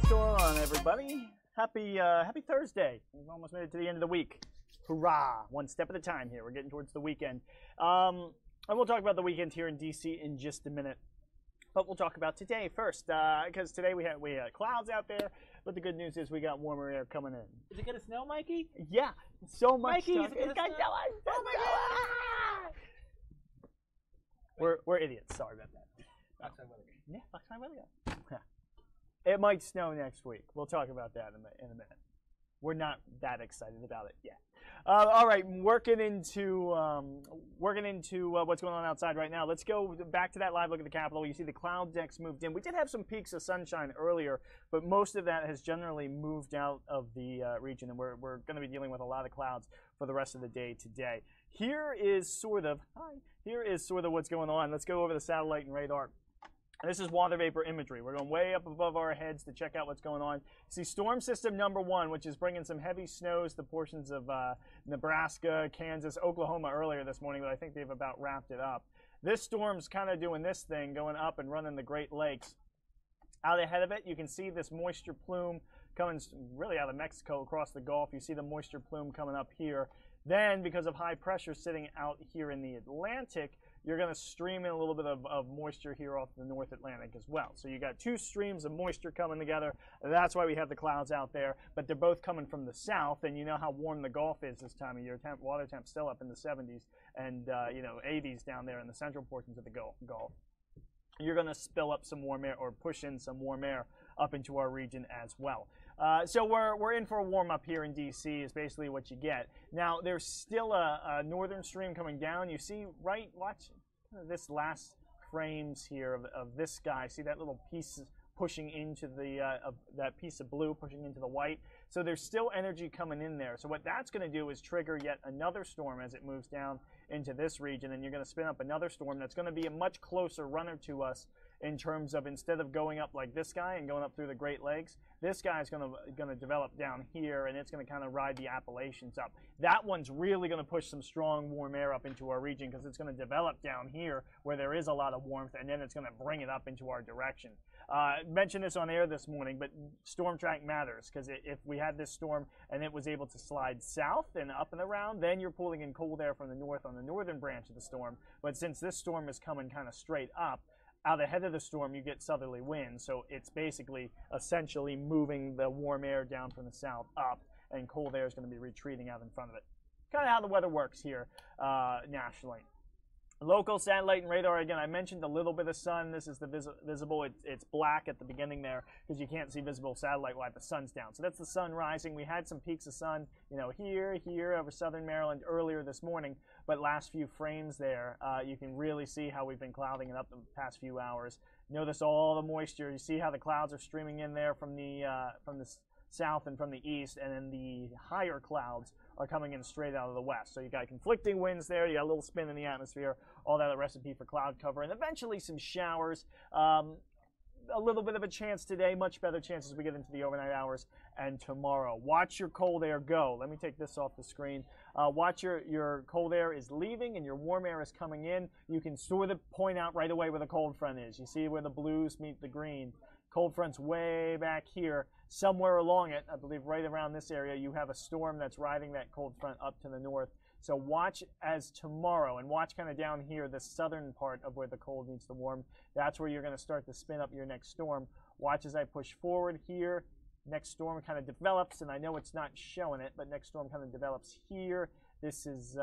going on, everybody? Happy Thursday. We've almost made it to the end of the week. Hurrah! One step at a time here. We're getting towards the weekend. And we'll talk about the weekend here in D.C. in just a minute. But we'll talk about today first, because today we had clouds out there. But the good news is we got warmer air coming in. Is it gonna snow, Mikey? Yeah, so much. Mikey, is it gonna snow? Oh my God! We're idiots. Sorry about that. Fox Eye weather. Yeah, Fox Eye weather. It might snow next week. We'll talk about that in a minute. We're not that excited about it yet. All right, working into what's going on outside right now. Let's go back to that live look at the Capitol. You see the cloud decks moved in. We did have some peaks of sunshine earlier, but most of that has generally moved out of the region, and we're going to be dealing with a lot of clouds for the rest of the day today. Here is sort of what's going on. Let's go over the satellite and radar. This is water vapor imagery. We're going way up above our heads to check out what's going on. See storm system number 1, which is bringing some heavy snows to portions of Nebraska, Kansas, Oklahoma earlier this morning, but I think they've about wrapped it up. This storm's kind of doing this thing, going up and running the Great Lakes. Out ahead of it, you can see this moisture plume coming really out of Mexico across the Gulf. You see the moisture plume coming up here. Then, because of high pressure sitting out here in the Atlantic, you're going to stream in a little bit of moisture here off the North Atlantic as well. So you got two streams of moisture coming together. That's why we have the clouds out there. But they're both coming from the south, and you know how warm the Gulf is this time of year. Water temp's still up in the 70s and 80s down there in the central portions of the Gulf. You're going to spill up some warm air or push in some warm air up into our region as well. So we're in for a warm up here in D.C. is basically what you get. Now there's still a northern stream coming down. You see, watch this last frames here of this sky. See that little piece pushing into that piece of blue pushing into the white. So there's still energy coming in there. So what that's going to do is trigger yet another storm as it moves down into this region, and you're going to spin up another storm that's going to be a much closer runner to us in terms of, instead of going up like this guy and going up through the Great Lakes, this guy is going to develop down here, and it's going to kind of ride the Appalachians up. That one's really going to push some strong warm air up into our region because it's going to develop down here where there is a lot of warmth, and then it's going to bring it up into our direction. I mentioned this on air this morning, but storm track matters because if we had this storm and it was able to slide south and up and around, then you're pulling in cold air from the north on the northern branch of the storm. But since this storm is coming kind of straight up, out ahead of the storm, you get southerly winds, so it's basically essentially moving the warm air down from the south up, and cold air is going to be retreating out in front of it. Kind of how the weather works here nationally. Local satellite and radar, again, I mentioned a little bit of sun. This is the visible. It's black at the beginning there because you can't see visible satellite while the sun's down. So that's the sun rising. We had some peaks of sun, here over southern Maryland earlier this morning, but last few frames there, you can really see how we've been clouding it up the past few hours. Notice all the moisture. You see how the clouds are streaming in there from the south and from the east, and then the higher clouds are coming in straight out of the west. So you got conflicting winds there, you got a little spin in the atmosphere, all that a recipe for cloud cover, and eventually some showers. A little bit of a chance today, much better chance as we get into the overnight hours and tomorrow. Watch your cold air go. Let me take this off the screen. Watch your cold air is leaving and your warm air is coming in. You can sort of point out right away where the cold front is. You see where the blues meet the green. Cold front's way back here. Somewhere along it, I believe right around this area, you have a storm that's riding that cold front up to the north. So watch as tomorrow, and watch kind of down here, the southern part of where the cold meets the warm. That's where you're going to start to spin up your next storm. Watch as I push forward here. Next storm kind of develops, and I know it's not showing it, but next storm kind of develops here. This is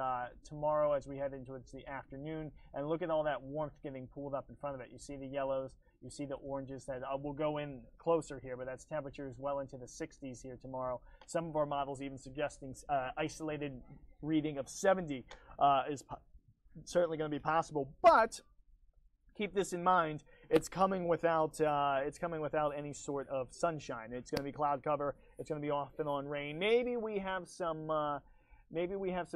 tomorrow as we head into the afternoon, and look at all that warmth getting pulled up in front of it. You see the yellows, you see the oranges. That we'll go in closer here, but that's temperatures well into the 60s here tomorrow. Some of our models even suggesting isolated reading of 70 is certainly going to be possible, but keep this in mind. It's coming without any sort of sunshine. It's going to be cloud cover. It's going to be off and on rain. Maybe we have some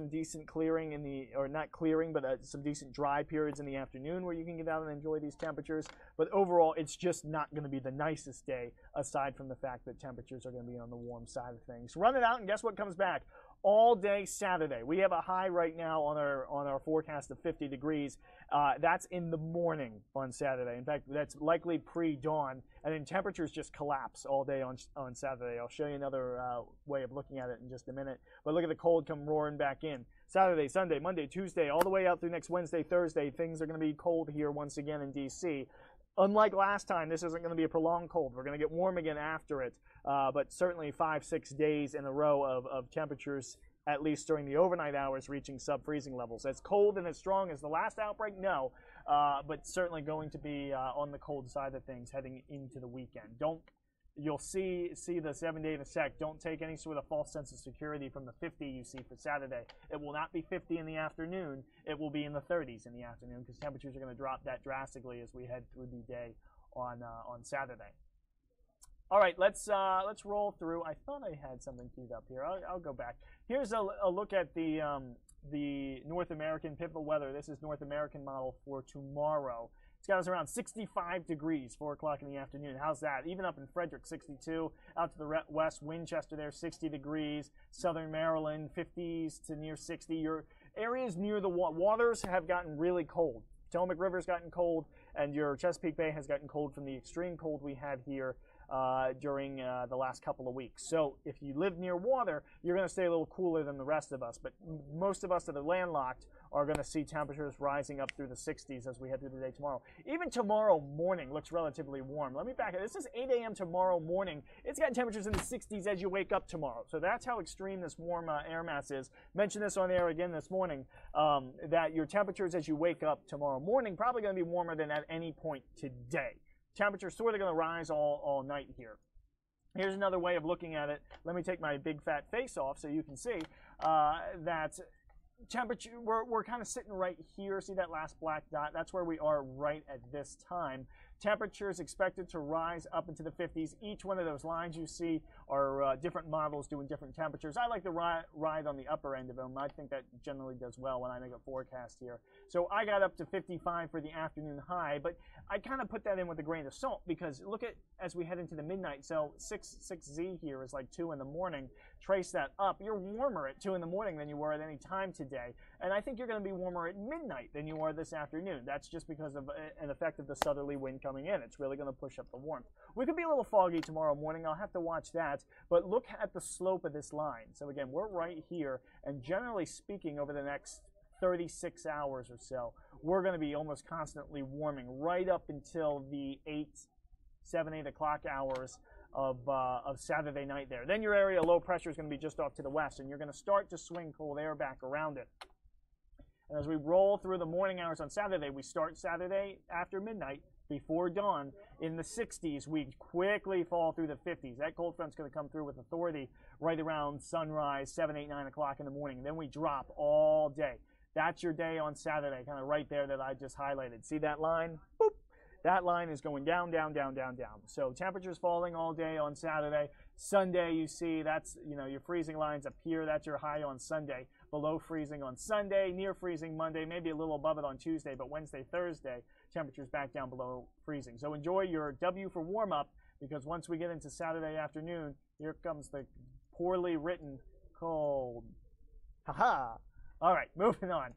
decent clearing or not clearing, but some decent dry periods in the afternoon where you can get out and enjoy these temperatures. But overall, it's just not going to be the nicest day, aside from the fact that temperatures are going to be on the warm side of things. Run it out, and guess what comes back? all day Saturday. We have a high right now on our forecast of 50 degrees. That's in the morning on Saturday. In fact, that's likely pre-dawn, and then temperatures just collapse all day on Saturday. I'll show you another way of looking at it in just a minute. But look at the cold come roaring back in. Saturday, Sunday, Monday, Tuesday, all the way out through next Wednesday, Thursday, things are going to be cold here once again in D.C. Unlike last time, this isn't going to be a prolonged cold. We're going to get warm again after it, but certainly 5-6 days in a row of temperatures, at least during the overnight hours, reaching sub-freezing levels. As cold and as strong as the last outbreak, no, but certainly going to be on the cold side of things heading into the weekend. You'll see the 7-day in a sec. Don't take any sort of false sense of security from the 50 you see for Saturday. It will not be 50 in the afternoon. It will be in the 30s in the afternoon because temperatures are going to drop that drastically as we head through the day on Saturday. All right, let's roll through. I thought I had something queued up here. I'll go back. Here's a look at the North American pivotal weather. This is North American model for tomorrow. It's got us around 65 degrees, 4 o'clock in the afternoon. How's that? Even up in Frederick, 62. Out to the west, Winchester there, 60 degrees. Southern Maryland, 50s to near 60. Your areas near the waters have gotten really cold. Potomac River's gotten cold, and your Chesapeake Bay has gotten cold from the extreme cold we had here during the last couple of weeks. So if you live near water, you're going to stay a little cooler than the rest of us. But most of us that are landlocked are going to see temperatures rising up through the 60s as we head through the day tomorrow. Even tomorrow morning looks relatively warm. Let me back it. This is 8 a.m. tomorrow morning. It's got temperatures in the 60s as you wake up tomorrow. So that's how extreme this warm air mass is. Mentioned this on air again this morning, that your temperatures as you wake up tomorrow morning probably going to be warmer than at any point today. Temperatures sort of going to rise all night here. Here's another way of looking at it. Let me take my big fat face off so you can see that temperature, we're kind of sitting right here. See that last black dot? That's where we are right at this time. Temperatures expected to rise up into the 50s. Each one of those lines you see are different models doing different temperatures. I like to ride on the upper end of them. I think that generally does well when I make a forecast here. So I got up to 55 for the afternoon high, but I kind of put that in with a grain of salt because look at as we head into the midnight. So 6Z here is like 2 in the morning. Trace that up. You're warmer at 2 in the morning than you were at any time today. And I think you're going to be warmer at midnight than you are this afternoon. That's just because of an effect of the southerly wind coming in. It's really going to push up the warmth. We could be a little foggy tomorrow morning. I'll have to watch that. But look at the slope of this line. So again, we're right here. And generally speaking, over the next 36 hours or so, we're going to be almost constantly warming right up until the 7, 8 o'clock hours of Saturday night there. Then your area of low pressure is going to be just off to the west, and you're going to start to swing cold air back around it. And as we roll through the morning hours on Saturday, we start Saturday after midnight, before dawn, in the 60s. We quickly fall through the 50s. That cold front's going to come through with authority right around sunrise, 7, 8, 9 o'clock in the morning. And then we drop all day. That's your day on Saturday, kind of right there that I just highlighted. See that line? Boop. That line is going down, down, down, down, down. So temperatures falling all day on Saturday. Sunday, you see, that's, your freezing lines up here. That's your high on Sunday. Below freezing on Sunday, near freezing Monday, maybe a little above it on Tuesday, but Wednesday, Thursday, temperatures back down below freezing. So enjoy your W for warm-up, because once we get into Saturday afternoon, here comes the poorly written cold. Ha-ha! All right, moving on.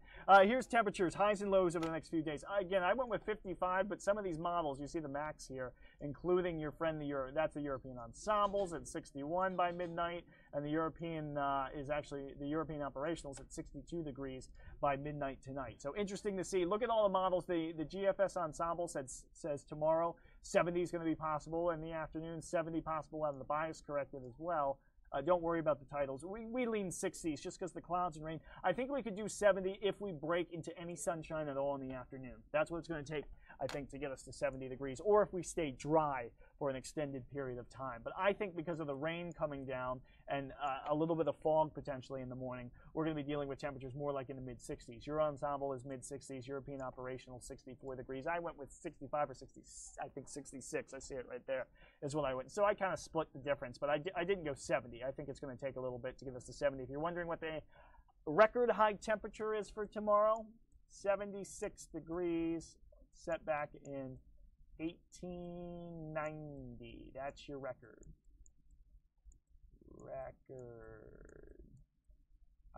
Here's temperatures, highs and lows over the next few days. Again, I went with 55, but some of these models, you see the max here, including your friend, that's the European Ensembles at 61 by midnight, and the European is actually, the European Operationals at 62 degrees by midnight tonight. So interesting to see. Look at all the models. The GFS Ensemble says tomorrow 70 is going to be possible in the afternoon, 70 possible out of the bias corrected as well. Don't worry about the titles. We lean 60s just because the clouds and rain. I think we could do 70 if we break into any sunshine at all in the afternoon. That's what it's going to take, I think, to get us to 70 degrees, or if we stay dry for an extended period of time. But I think because of the rain coming down and a little bit of fog potentially in the morning, we're going to be dealing with temperatures more like in the mid-60s. Your Ensemble is mid-60s, European Operational 64 degrees. I went with 65 or 60, I think 66. I see it right there is what I went. So I kind of split the difference, but I didn't go 70. I think it's going to take a little bit to get us to 70. If you're wondering what the record high temperature is for tomorrow, 76 degrees, set back in 1890. That's your record.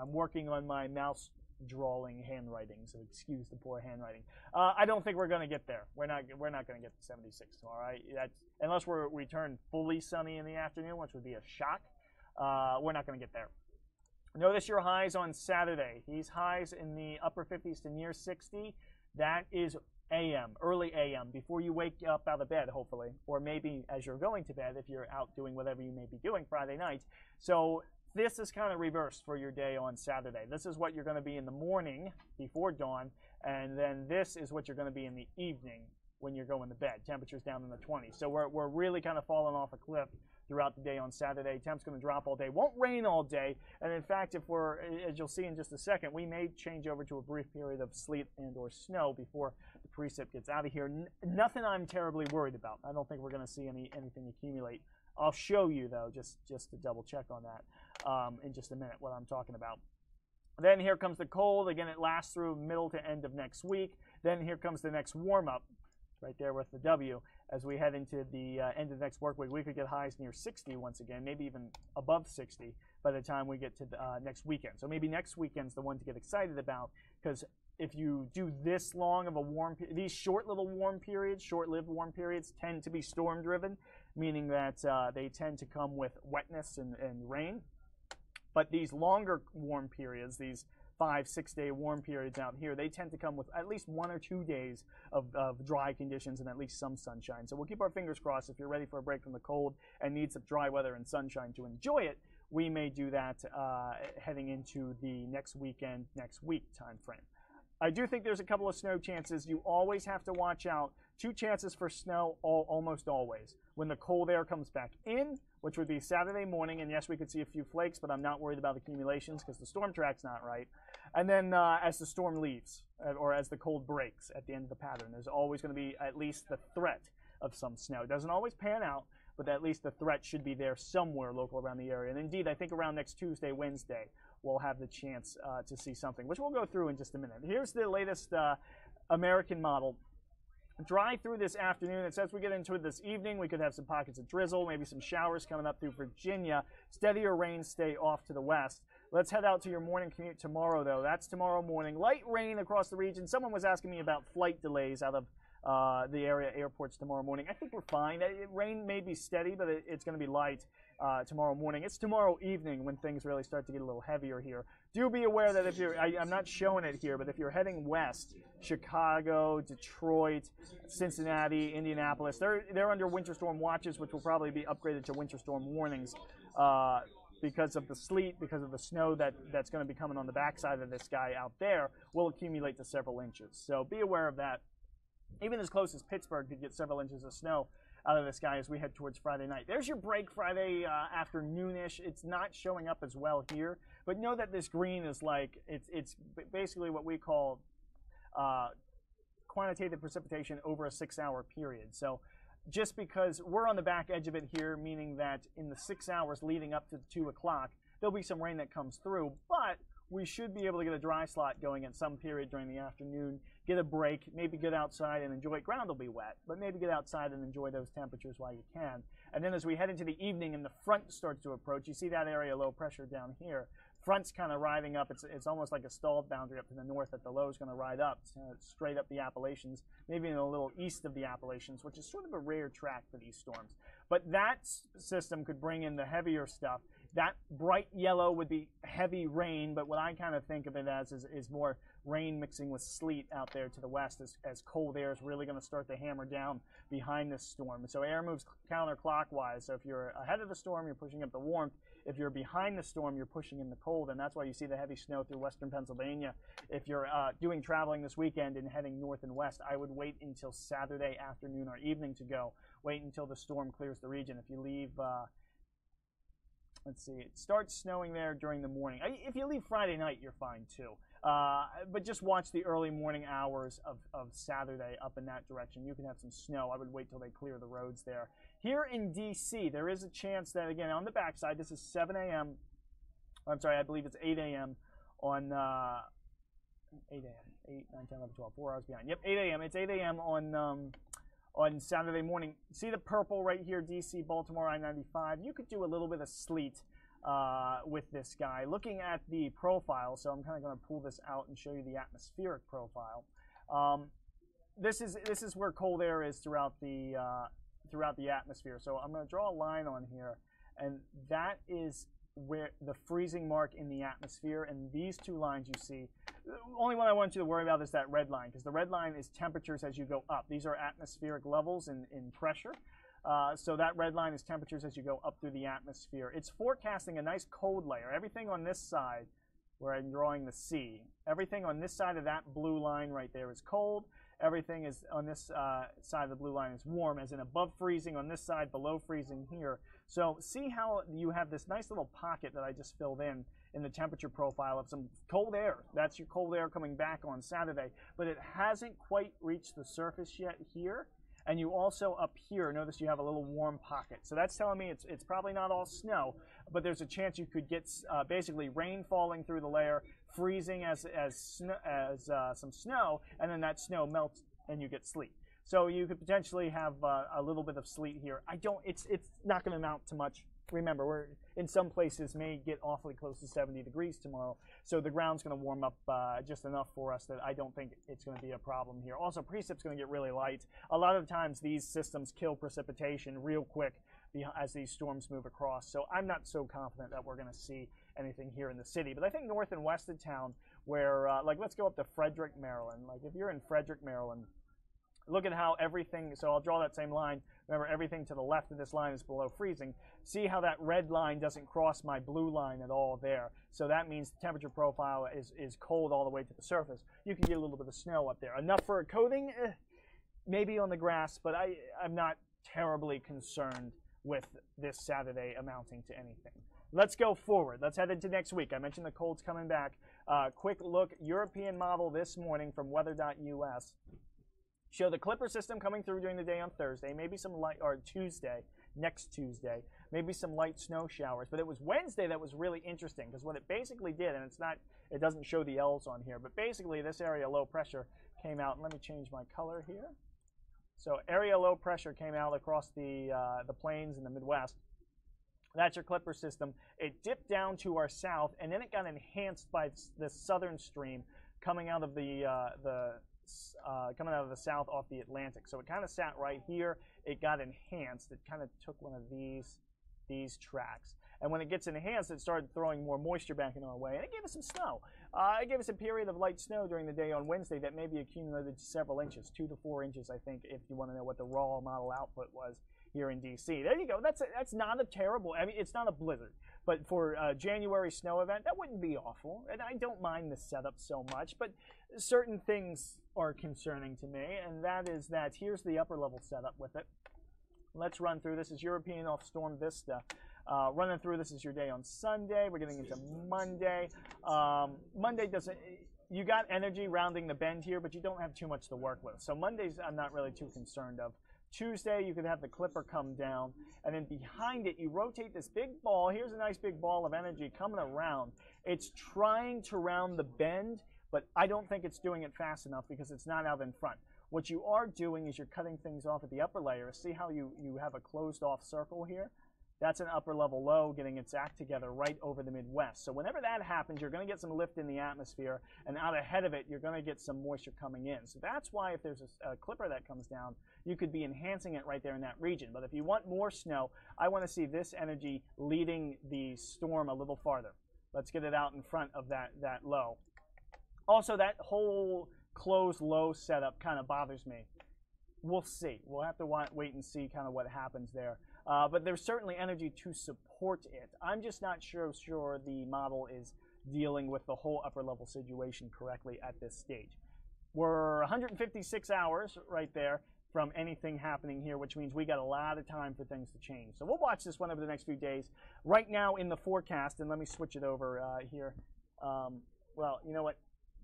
I'm working on my mouse drawing handwriting, so excuse the poor handwriting. I don't think we're going to get there. We're not going to get to 76 tomorrow. Right? Unless we return fully sunny in the afternoon, which would be a shock. We're not going to get there. Notice your highs on Saturday. These highs in the upper 50s to near 60. That is AM, early AM, before you wake up out of bed, hopefully, or maybe as you're going to bed if you're out doing whatever you may be doing Friday night. So this is kind of reversed for your day on Saturday. This is what you're going to be in the morning before dawn, and then this is what you're going to be in the evening when you're going to bed. Temperatures down in the 20s. So we're really kind of falling off a cliff throughout the day on Saturday. Temps going to drop all day. Won't rain all day. And in fact, if we're, as you'll see in just a second, we may change over to a brief period of sleet and or snow before the precip gets out of here. Nothing I'm terribly worried about. I don't think we're going to see anything accumulate. I'll show you, though, just to double check on that in just a minute, what I'm talking about. Then here comes the cold. Again, it lasts through middle to end of next week. Then here comes the next warm-up, right there with the W. As we head into the end of the next work week, we could get highs near 60 once again, maybe even above 60 by the time we get to the next weekend. So maybe next weekend's the one to get excited about, because if you do this long of a warm period, these short little warm periods, short-lived warm periods, tend to be storm-driven, meaning that they tend to come with wetness and rain. But these longer warm periods, these 5-6 day warm periods out here, they tend to come with at least 1 or 2 days of dry conditions and at least some sunshine. So we'll keep our fingers crossed. If you're ready for a break from the cold and need some dry weather and sunshine to enjoy it, we may do that heading into the next weekend, next week time frame. I do think there's a couple of snow chances. You always have to watch out. 2 chances for snow almost always. When the cold air comes back in, which would be Saturday morning, and yes, we could see a few flakes, but I'm not worried about accumulations because the storm track's not right. And then as the storm leaves, or as the cold breaks at the end of the pattern, there's always going to be at least the threat of some snow. It doesn't always pan out, but at least the threat should be there somewhere local around the area. And indeed, I think around next Tuesday, Wednesday, we'll have the chance to see something, which we'll go through in just a minute. Here's the latest American model. Dry through this afternoon. It says we get into it this evening. We could have some pockets of drizzle, maybe some showers coming up through Virginia. Steadier rains stay off to the west. Let's head out to your morning commute tomorrow, though. That's tomorrow morning. Light rain across the region. Someone was asking me about flight delays out of the area airports tomorrow morning. I think we're fine. Rain may be steady, but it's going to be light tomorrow morning. It's tomorrow evening when things really start to get a little heavier here. Do be aware that if you're, I'm not showing it here, but if you're heading west, Chicago, Detroit, Cincinnati, Indianapolis, they're under winter storm watches, which will probably be upgraded to winter storm warnings because of the sleet, because of the snow that's going to be coming on the backside of this guy out there will accumulate to several inches. So be aware of that. Even as close as Pittsburgh could get several inches of snow out of this guy as we head towards Friday night. There's your break Friday afternoonish. It's not showing up as well here, but know that this green is like, it's basically what we call quantitative precipitation over a 6-hour period. So just because we're on the back edge of it here, meaning that in the 6 hours leading up to 2 o'clock, there'll be some rain that comes through, but we should be able to get a dry slot going at some period during the afternoon, get a break, maybe get outside and enjoy it. Ground will be wet, but maybe get outside and enjoy those temperatures while you can. And then as we head into the evening and the front starts to approach, you see that area low pressure down here. Front's kind of riding up. It's almost like a stalled boundary up to the north that the low is going to ride up, straight up the Appalachians, maybe in a little east of the Appalachians, which is sort of a rare track for these storms. But that system could bring in the heavier stuff. That bright yellow would be heavy rain, but what I kind of think of it as is more rain mixing with sleet out there to the west as cold air is really going to start to hammer down behind this storm. So air moves counterclockwise. So if you're ahead of the storm, you're pushing up the warmth. If you're behind the storm, you're pushing in the cold, and that's why you see the heavy snow through western Pennsylvania. If you're doing traveling this weekend and heading north and west, I would wait until Saturday afternoon or evening to go. Wait until the storm clears the region. If you leave... let's see, it starts snowing there during the morning. If you leave Friday night, you're fine too. But just watch the early morning hours of Saturday up in that direction. You can have some snow. I would wait till they clear the roads there. Here in D.C., there is a chance that, again, on the backside, this is 7 a.m. I'm sorry, I believe it's 8 a.m. on 8 a.m. 8, 9, 10, 11, 12, 4 hours behind. Yep, 8 a.m. It's 8 a.m. on Saturday morning. See the purple right here, D.C., Baltimore, I-95. You could do a little bit of sleet with this guy. Looking at the profile, so I'm kind of going to pull this out and show you the atmospheric profile. This is where cold air is throughout the atmosphere. So I'm going to draw a line on here, and that is where the freezing mark in the atmosphere, and these two lines you see. The only one I want you to worry about is that red line, because the red line is temperatures as you go up. These are atmospheric levels in pressure. So that red line is temperatures as you go up through the atmosphere. It's forecasting a nice cold layer. Everything on this side, where I'm drawing the C, everything on this side of that blue line right there is cold. Everything is on this side of the blue line is warm, as in above freezing on this side, below freezing here. So see how you have this nice little pocket that I just filled in the temperature profile of some cold air. That's your cold air coming back on Saturday, but it hasn't quite reached the surface yet here. And you also up here, notice you have a little warm pocket. So that's telling me it's probably not all snow, but there's a chance you could get basically rain falling through the layer, freezing as some snow, and then that snow melts and you get sleet. So you could potentially have a little bit of sleet here. It's not going to amount to much. Remember, we're in some places may get awfully close to 70 degrees tomorrow, so the ground's going to warm up just enough for us that I don't think it's going to be a problem here. Also, precip's going to get really light. A lot of times these systems kill precipitation real quick as these storms move across, so I'm not so confident that we're going to see anything here in the city. But I think north and west of town, where, like, let's go up to Frederick, Maryland. Like, if you're in Frederick, Maryland, look at how everything, so I'll draw that same line. Remember, everything to the left of this line is below freezing. See how that red line doesn't cross my blue line at all there. So that means the temperature profile is cold all the way to the surface. You can get a little bit of snow up there. Enough for a coating? Maybe on the grass, but I'm not terribly concerned with this Saturday amounting to anything. Let's go forward. Let's head into next week. I mentioned the cold's coming back. Quick look, European model this morning from weather.us. Show the Clipper system coming through during the day on Thursday, maybe some light, or Tuesday, next Tuesday, maybe some light snow showers. But it was Wednesday that was really interesting, because what it basically did, and it doesn't show the L's on here, but basically this area low pressure came out, and let me change my color here. So area low pressure came out across the plains in the Midwest. That's your Clipper system. It dipped down to our south, and then it got enhanced by the southern stream coming out of the south off the Atlantic. So it kind of sat right here. It got enhanced. It kind of took one of these tracks. And when it gets enhanced, it started throwing more moisture back in our way. And it gave us some snow. It gave us a period of light snow during the day on Wednesday that maybe accumulated to several inches, 2 to 4 inches, I think, if you want to know what the raw model output was here in D.C. There you go. That's not a terrible, I mean, it's not a blizzard. But for a January snow event, that wouldn't be awful. And I don't mind the setup so much. But certain things are concerning to me, and that is that here's the upper level setup with it. Let's run through. This is European off Storm Vista. Running through, this is your day on Sunday. We're getting into Monday. Monday doesn't, you got energy rounding the bend here, but you don't have too much to work with. So Mondays I'm not really too concerned of. Tuesday, you could have the Clipper come down, and then behind it, you rotate this big ball. Here's a nice big ball of energy coming around. It's trying to round the bend, but I don't think it's doing it fast enough because it's not out in front. What you are doing is you're cutting things off at the upper layer. See how you have a closed off circle here? That's an upper level low getting its act together right over the Midwest. So whenever that happens, you're going to get some lift in the atmosphere, and out ahead of it, you're going to get some moisture coming in. So that's why if there's a Clipper that comes down, you could be enhancing it right there in that region. But if you want more snow, I want to see this energy leading the storm a little farther. Let's get it out in front of that low. Also, that whole closed low setup kind of bothers me. We'll see. We'll have to wait and see kind of what happens there. But there's certainly energy to support it. I'm just not sure the model is dealing with the whole upper level situation correctly at this stage. We're 156 hours right there from anything happening here, which means we got a lot of time for things to change. So we'll watch this one over the next few days. Right now in the forecast, and let me switch it over here. Well, you know what?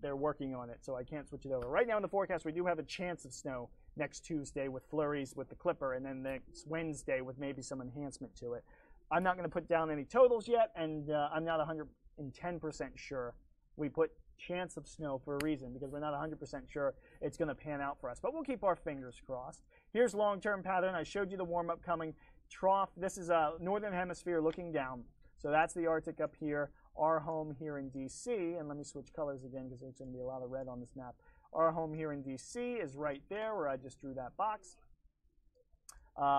They're working on it, so I can't switch it over. Right now in the forecast, we do have a chance of snow next Tuesday with flurries with the Clipper, and then next Wednesday with maybe some enhancement to it. I'm not going to put down any totals yet, and I'm not 110% sure. We put chance of snow for a reason, because we're not 100% sure it's going to pan out for us. But we'll keep our fingers crossed. Here's long-term pattern. I showed you the warm-up coming. Trough, this is a northern hemisphere looking down. So that's the Arctic up here. Our home here in DC, and let me switch colors again because there's going to be a lot of red on this map. Our home here in DC is right there where I just drew that box.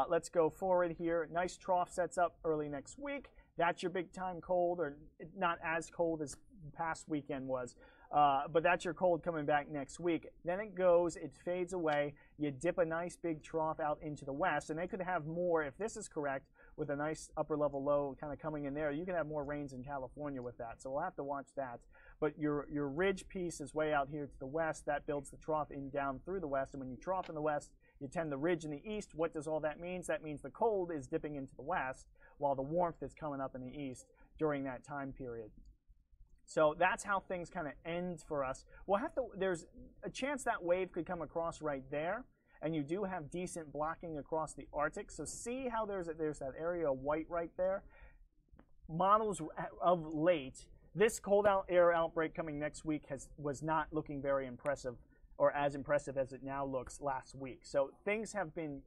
Let's go forward here. Nice trough sets up early next week. That's your big time cold, or not as cold as past weekend was, but that's your cold coming back next week. Then it goes, it fades away. You dip a nice big trough out into the west, and they could have more, if this is correct, with a nice upper level low kind of coming in there. You can have more rains in California with that, so we'll have to watch that. But your ridge piece is way out here to the west. That builds the trough in down through the west, and when you trough in the west, you tend the ridge in the east. What does all that mean? That means the cold is dipping into the west while the warmth is coming up in the east during that time period. So that's how things kind of end for us. We'll have to, there's a chance that wave could come across right there, and you do have decent blocking across the Arctic. So see how there's that area of white right there? Models of late, this cold air outbreak coming next week was not looking very impressive, or as impressive as it now looks last week. So things have been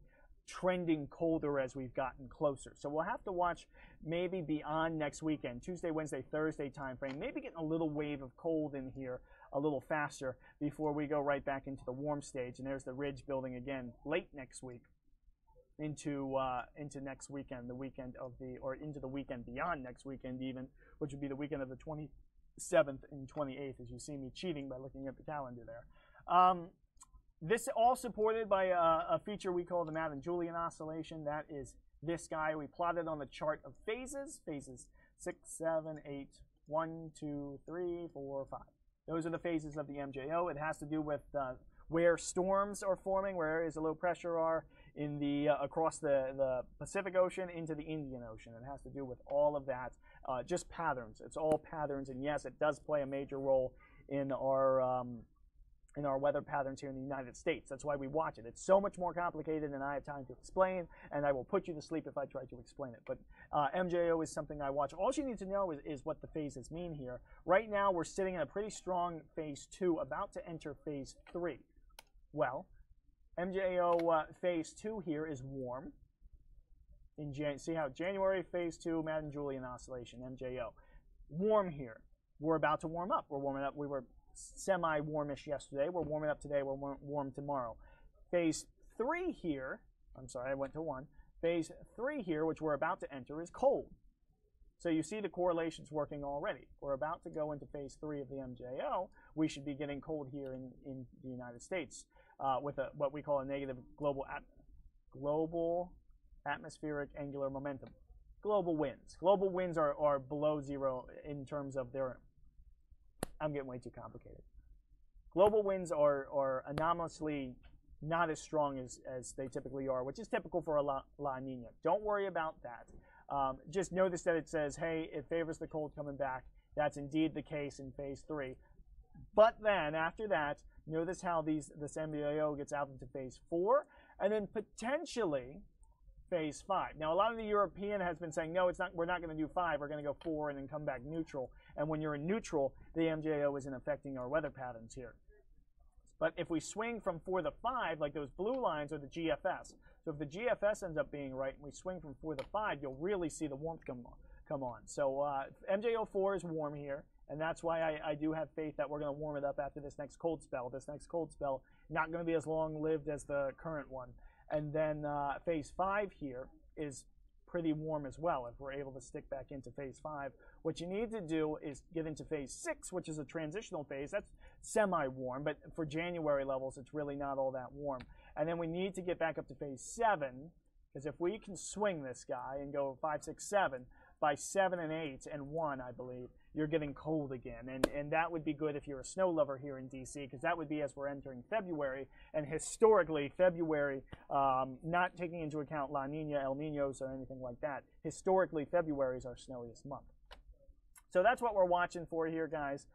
trending colder as we've gotten closer. So we'll have to watch maybe beyond next weekend, Tuesday, Wednesday, Thursday time frame, maybe getting a little wave of cold in here a little faster before we go right back into the warm stage. And there's the ridge building again late next week into next weekend, the weekend of the, or into the weekend beyond next weekend even, which would be the weekend of the 27th and 28th, as you see me cheating by looking at the calendar there. This all supported by a feature we call the Madden-Julian oscillation. That is this guy. We plotted on the chart of phases. Phases 6, 7, 8, 1, 2, 3, 4, 5. Those are the phases of the MJO. It has to do with where storms are forming, where areas of low pressure are in the across the Pacific Ocean into the Indian Ocean. It has to do with all of that. Just patterns. It's all patterns, and yes, it does play a major role in our weather patterns here in the United States. That's why we watch it. It's so much more complicated than I have time to explain, and I will put you to sleep if I try to explain it. But MJO is something I watch. All you need to know is what the phases mean here. Right now, we're sitting in a pretty strong phase 2, about to enter phase 3. Well, MJO phase 2 here is warm. See how January phase 2, Madden-Julian oscillation, MJO. Warm here. We're about to warm up. We're warming up. We were semi-warmish yesterday. We're warming up today. We're warm tomorrow. Phase 3 here, I'm sorry, I went to 1. Phase 3 here, which we're about to enter, is cold. So you see the correlations working already. We're about to go into phase 3 of the MJO. We should be getting cold here in the United States with what we call a negative global atmospheric angular momentum. Global winds. Global winds are below zero in terms of their, I'm getting way too complicated. Global winds are anomalously not as strong as they typically are, which is typical for a La Nina. Don't worry about that. Just notice that it says, hey, it favors the cold coming back. That's indeed the case in phase 3. But then after that, notice how this MBAO gets out into phase 4, and then potentially phase 5. Now, a lot of the European has been saying, no, it's not. We're not going to do 5. We're going to go 4 and then come back neutral. And when you're in neutral, the MJO isn't affecting our weather patterns here. But if we swing from 4 to 5, like those blue lines are the GFS. So if the GFS ends up being right and we swing from 4 to 5, you'll really see the warmth come on. So MJO 4 is warm here, and that's why I do have faith that we're going to warm it up after this next cold spell. This next cold spell not going to be as long-lived as the current one. And then phase 5 here is pretty warm as well if we're able to stick back into phase 5. What you need to do is get into phase 6, which is a transitional phase. That's semi-warm, but for January levels, it's really not all that warm. And then we need to get back up to phase 7, because if we can swing this guy and go 5, 6, 7, by 7 and 8 and 1, I believe, you're getting cold again. And that would be good if you're a snow lover here in D.C., because that would be as we're entering February. And historically, February, not taking into account La Nina, El Niños, or anything like that, historically, February is our snowiest month. So that's what we're watching for here, guys.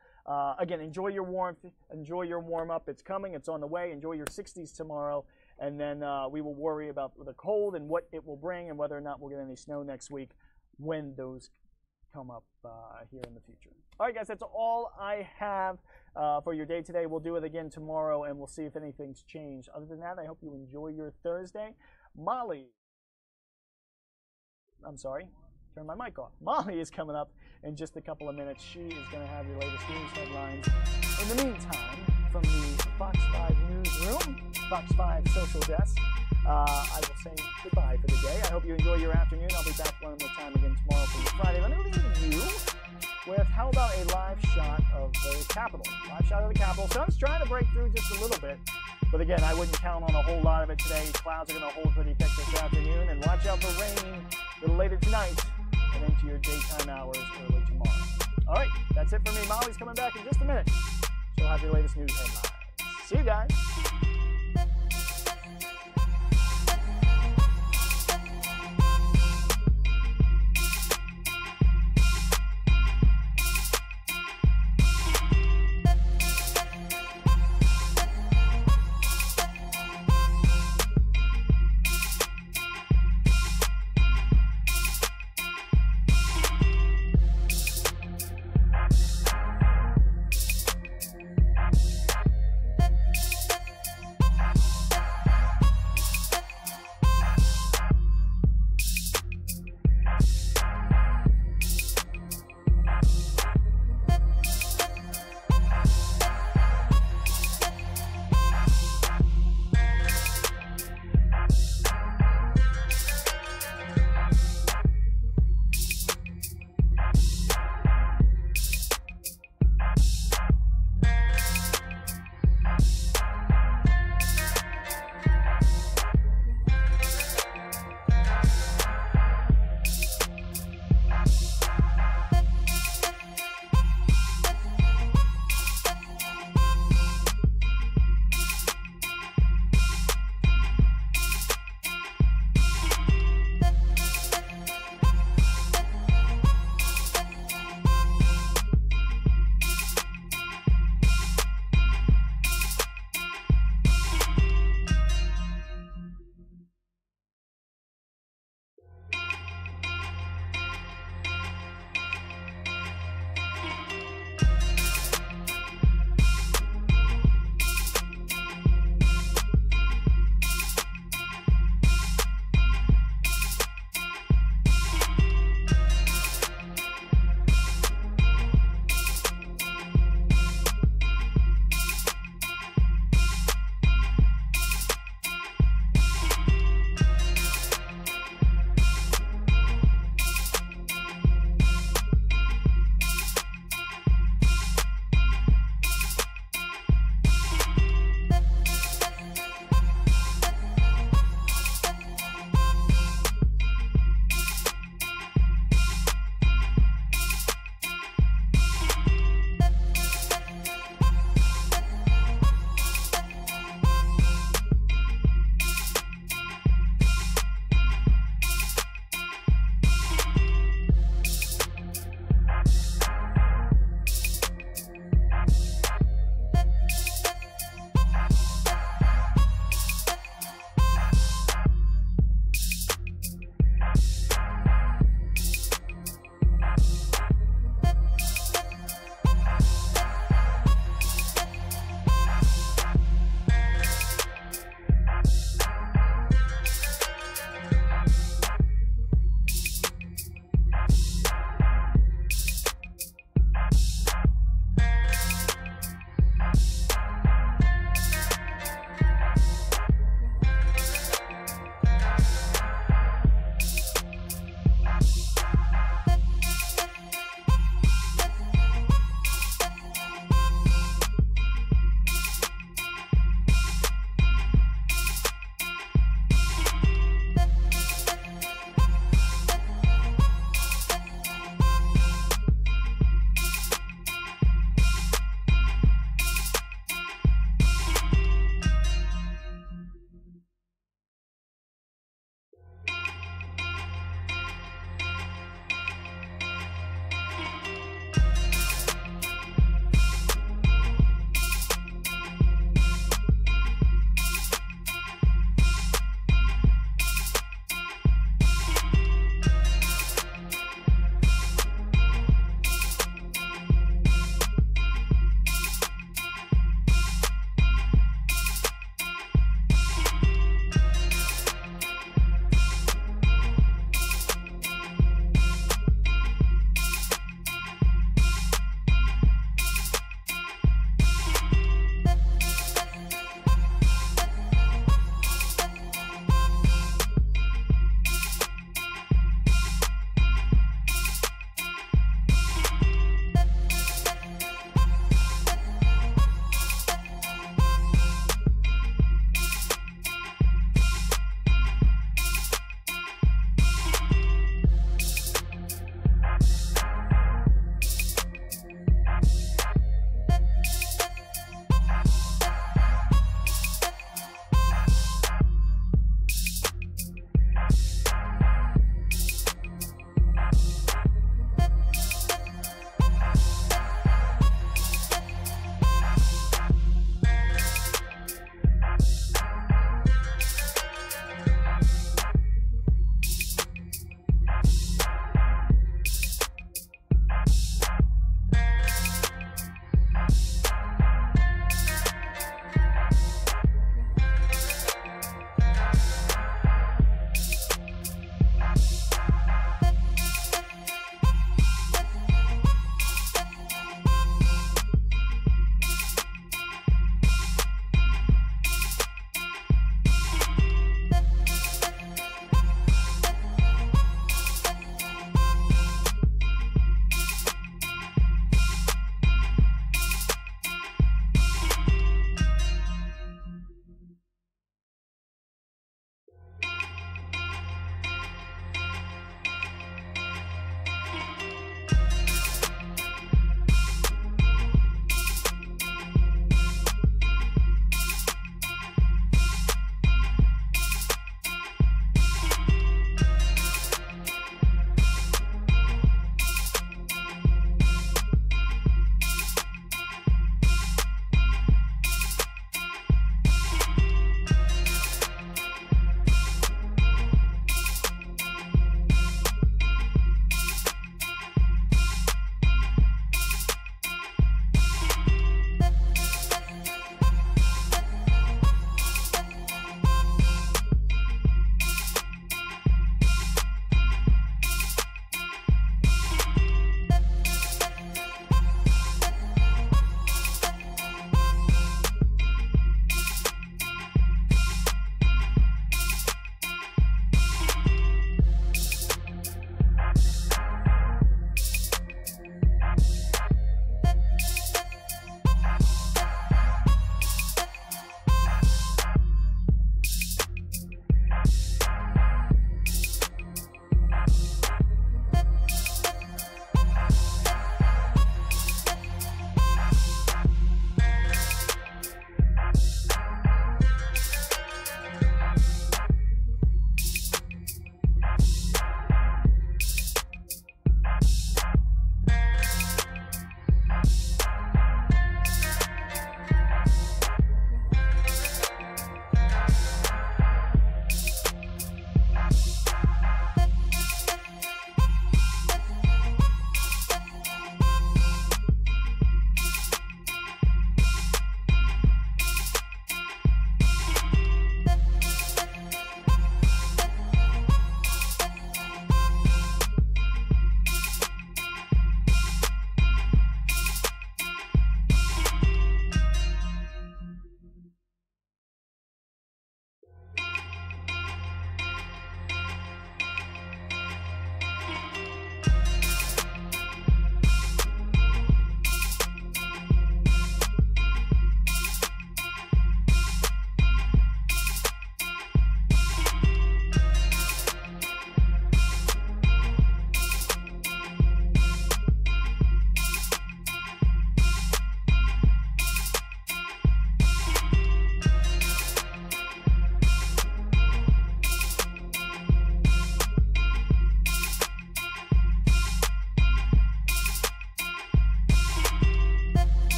Again, enjoy your warmth. Enjoy your warm-up. It's coming. It's on the way. Enjoy your 60s tomorrow. And then we will worry about the cold and what it will bring and whether or not we'll get any snow next week when those come up here in the future. All right, guys, that's all I have for your day today. We'll do it again tomorrow, and we'll see if anything's changed. Other than that, I hope you enjoy your Thursday. Molly. I'm sorry. turn my mic off. Molly is coming up in just a couple of minutes. She is going to have your latest news headlines. In the meantime, from the Fox 5 newsroom, Fox 5 social desk, I will say goodbye for the day. I hope you enjoy your afternoon. I'll be back one more time again tomorrow for your Friday. Let me leave you with, how about a live shot of the Capitol? Live shot of the Capitol. Sun's trying to break through just a little bit. But again, I wouldn't count on a whole lot of it today. Clouds are going to hold pretty thick this afternoon. And watch out for rain a little later tonight and into your daytime hours early tomorrow. All right, that's it for me. Molly's coming back in just a minute. She'll have your latest news headlines. See you guys.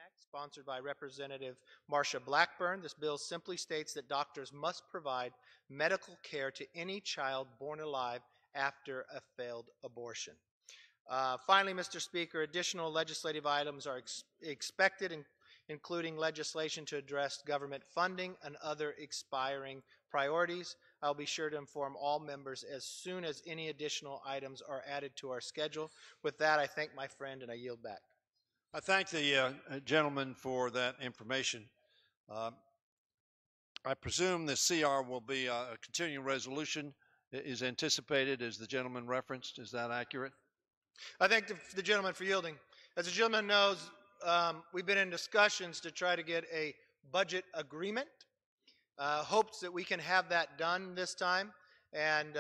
Act, sponsored by Representative Marsha Blackburn. This bill simply states that doctors must provide medical care to any child born alive after a failed abortion. Finally, Mr. Speaker, additional legislative items are expected, including legislation to address government funding and other expiring priorities. I'll be sure to inform all members as soon as any additional items are added to our schedule. With that, I thank my friend and I yield back. I thank the gentleman for that information. I presume the CR will be a continuing resolution is anticipated, as the gentleman referenced. Is that accurate? I thank the gentleman for yielding. As the gentleman knows, we've been in discussions to try to get a budget agreement. Hopes that we can have that done this time. And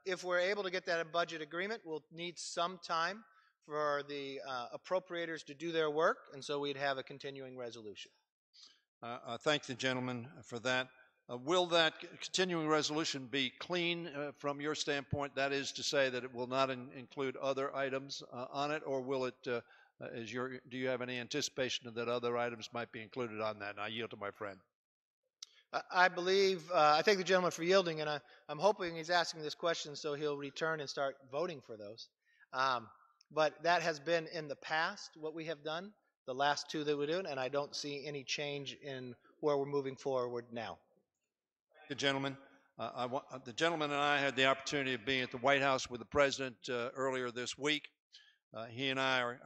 if we're able to get that budget agreement, we'll need some time for the appropriators to do their work, and so we'd have a continuing resolution. I thank the gentleman for that. Will that continuing resolution be clean from your standpoint? That is to say that it will not include other items on it, or will it, do you have any anticipation that other items might be included on that? And I yield to my friend. I believe, I thank the gentleman for yielding, and I'm hoping he's asking this question so he'll return and start voting for those. But that has been in the past what we have done, the last two that we're doing, and I don't see any change in where we're moving forward now. The gentleman. The gentleman and I had the opportunity of being at the White House with the president earlier this week. He and I are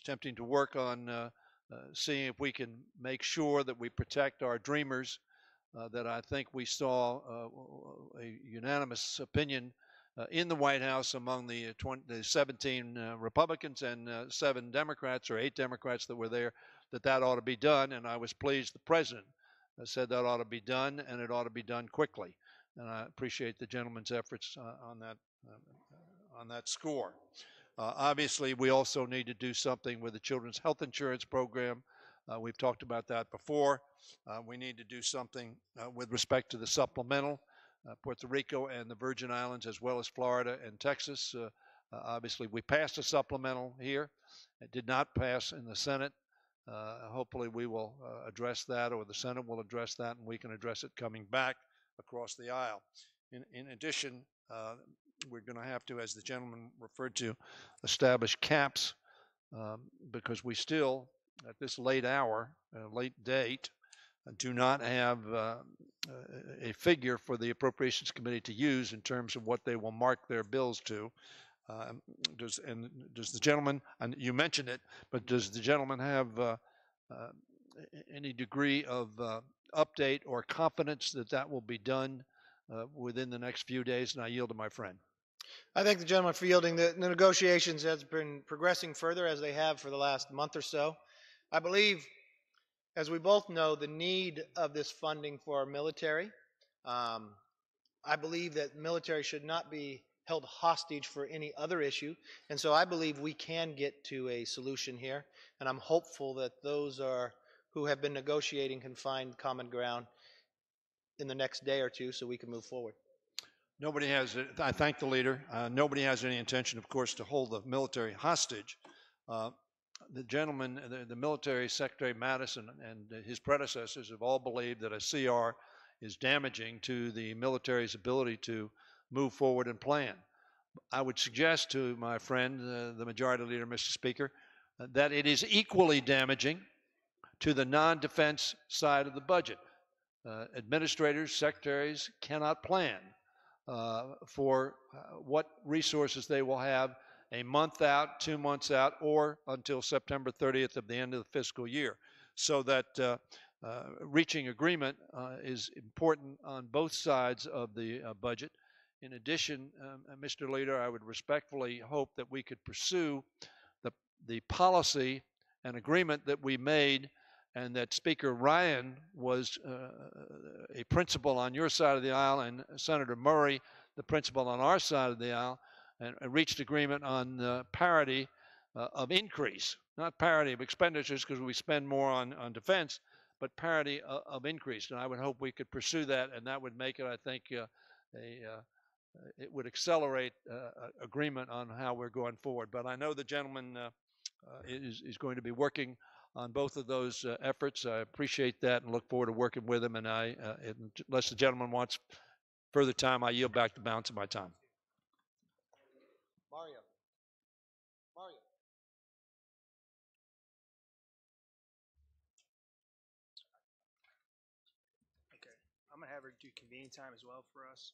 attempting to work on seeing if we can make sure that we protect our dreamers, that I think we saw a unanimous opinion in the White House among the 17 Republicans and 7 Democrats, or 8 Democrats that were there, that ought to be done. And I was pleased the president said that ought to be done, and it ought to be done quickly. And I appreciate the gentleman's efforts on that score. Obviously, we also need to do something with the Children's Health Insurance Program. We've talked about that before. We need to do something with respect to the supplemental. Puerto Rico and the Virgin Islands, as well as Florida and Texas. Obviously, we passed a supplemental here. It did not pass in the Senate. Hopefully, we will address that, or the Senate will address that, and we can address it coming back across the aisle. In addition, we're going to have to, as the gentleman referred to, establish caps because we still, at this late hour, late date, do not have a figure for the Appropriations Committee to use in terms of what they will mark their bills to. Does the gentleman, and you mentioned it, but does the gentleman have any degree of update or confidence that that will be done within the next few days? And I yield to my friend. I thank the gentleman for yielding. The negotiations has been progressing further as they have for the last month or so. I believe, as we both know, the need of this funding for our military. I believe that military should not be held hostage for any other issue, and so I believe we can get to a solution here, and I'm hopeful that those who have been negotiating can find common ground in the next day or two so we can move forward. Nobody has, I thank the leader. Nobody has any intention, of course, to hold the military hostage. The gentleman, the military secretary Madison and his predecessors have all believed that a CR is damaging to the military's ability to move forward and plan. I would suggest to my friend, the Majority Leader, Mr. Speaker, that it is equally damaging to the non-defense side of the budget. Administrators, secretaries cannot plan for what resources they will have a month out, 2 months out, or until September 30th of the end of the fiscal year. So that reaching agreement is important on both sides of the budget. In addition, Mr. Leader, I would respectfully hope that we could pursue the policy and agreement that we made, and that Speaker Ryan was a principal on your side of the aisle, and Senator Murray, the principal on our side of the aisle, and reached agreement on parity of increase, not parity of expenditures because we spend more on defense, but parity of increase. And I would hope we could pursue that, and that would make it, I think, it would accelerate agreement on how we're going forward. But I know the gentleman is going to be working on both of those efforts. I appreciate that and look forward to working with him. And unless the gentleman wants further time, I yield back the balance of my time. Mario. Okay, I'm gonna have her do convening time as well for us.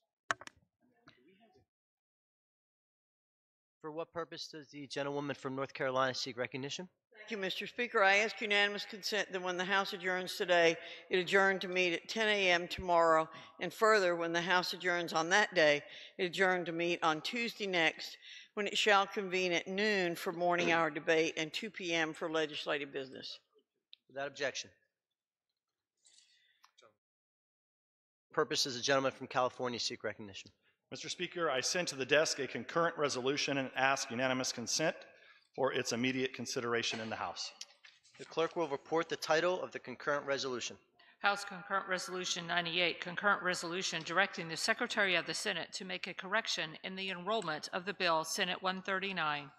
For what purpose does the gentlewoman from North Carolina seek recognition? Thank you, Mr. Speaker. I ask unanimous consent that when the House adjourns today, it adjourn to meet at 10 a.m. tomorrow, and further, when the House adjourns on that day, it adjourn to meet on Tuesday next, when it shall convene at noon for morning hour debate and 2 p.m. for legislative business. Without objection. Purpose does the gentleman from California seek recognition? Mr. Speaker, I send to the desk a concurrent resolution and ask unanimous consent for its immediate consideration in the House. The clerk will report the title of the concurrent resolution. House Concurrent Resolution 98, concurrent resolution directing the Secretary of the Senate to make a correction in the enrollment of the bill Senate 139.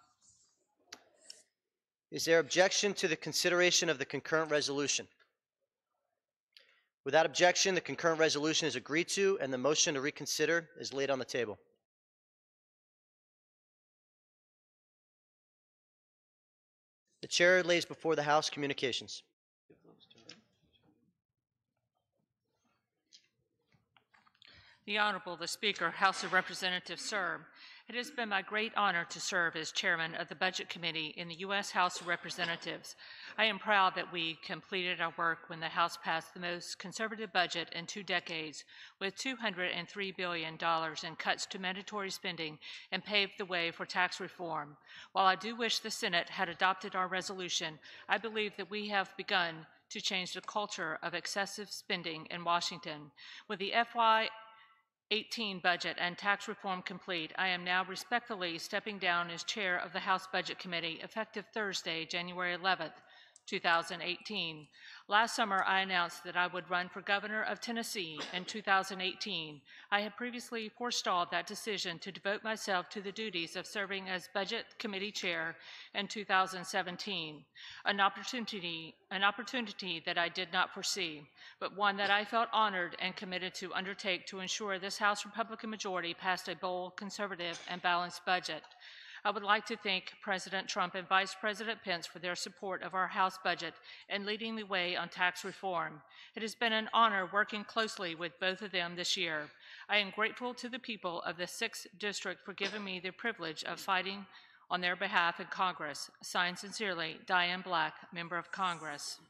Is there objection to the consideration of the concurrent resolution? Without objection, the concurrent resolution is agreed to, and the motion to reconsider is laid on the table. The chair lays before the House communications. The Honorable, the Speaker, House of Representatives, sir. It has been my great honor to serve as chairman of the Budget Committee in the U.S. House of Representatives. I am proud that we completed our work when the House passed the most conservative budget in 2 decades, with $203 billion in cuts to mandatory spending, and paved the way for tax reform. While I do wish the Senate had adopted our resolution, I believe that we have begun to change the culture of excessive spending in Washington. With the FY 18 budget and tax reform complete, I am now respectfully stepping down as chair of the House Budget Committee effective Thursday, January 11th, 2018. Last summer, I announced that I would run for governor of Tennessee in 2018. I had previously forestalled that decision to devote myself to the duties of serving as Budget Committee Chair in 2017, an opportunity that I did not foresee, but one that I felt honored and committed to undertake to ensure this House Republican majority passed a bold, conservative, and balanced budget. I would like to thank President Trump and Vice President Pence for their support of our House budget and leading the way on tax reform. It has been an honor working closely with both of them this year. I am grateful to the people of the 6th District for giving me the privilege of fighting on their behalf in Congress. Signed sincerely, Diane Black, Member of Congress.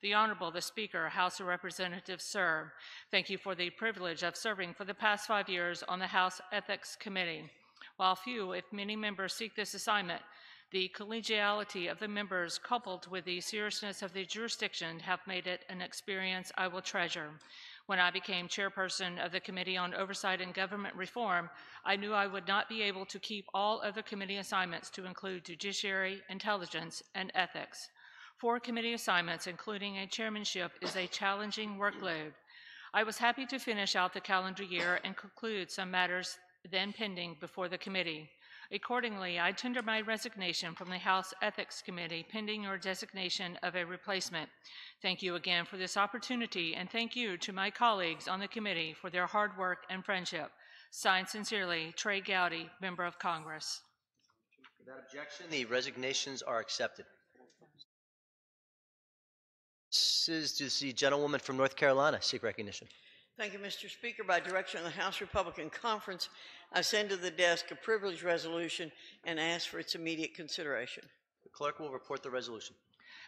The Honorable, the Speaker, House of Representatives, sir. Thank you for the privilege of serving for the past 5 years on the House Ethics Committee. While few, if many members seek this assignment, the collegiality of the members coupled with the seriousness of the jurisdiction have made it an experience I will treasure. When I became chairperson of the Committee on Oversight and Government Reform, I knew I would not be able to keep all other committee assignments to include judiciary, intelligence, and ethics. 4 committee assignments, including a chairmanship, is a challenging workload. I was happy to finish out the calendar year and conclude some matters then pending before the committee. Accordingly, I tender my resignation from the House Ethics Committee pending your designation of a replacement. Thank you again for this opportunity, and thank you to my colleagues on the committee for their hard work and friendship. Signed sincerely, Trey Gowdy, Member of Congress. Without objection, the resignations are accepted. Does the gentlewoman from North Carolina seek recognition? Thank you, Mr. Speaker. By direction of the House Republican Conference, I send to the desk a privilege resolution and ask for its immediate consideration. The clerk will report the resolution.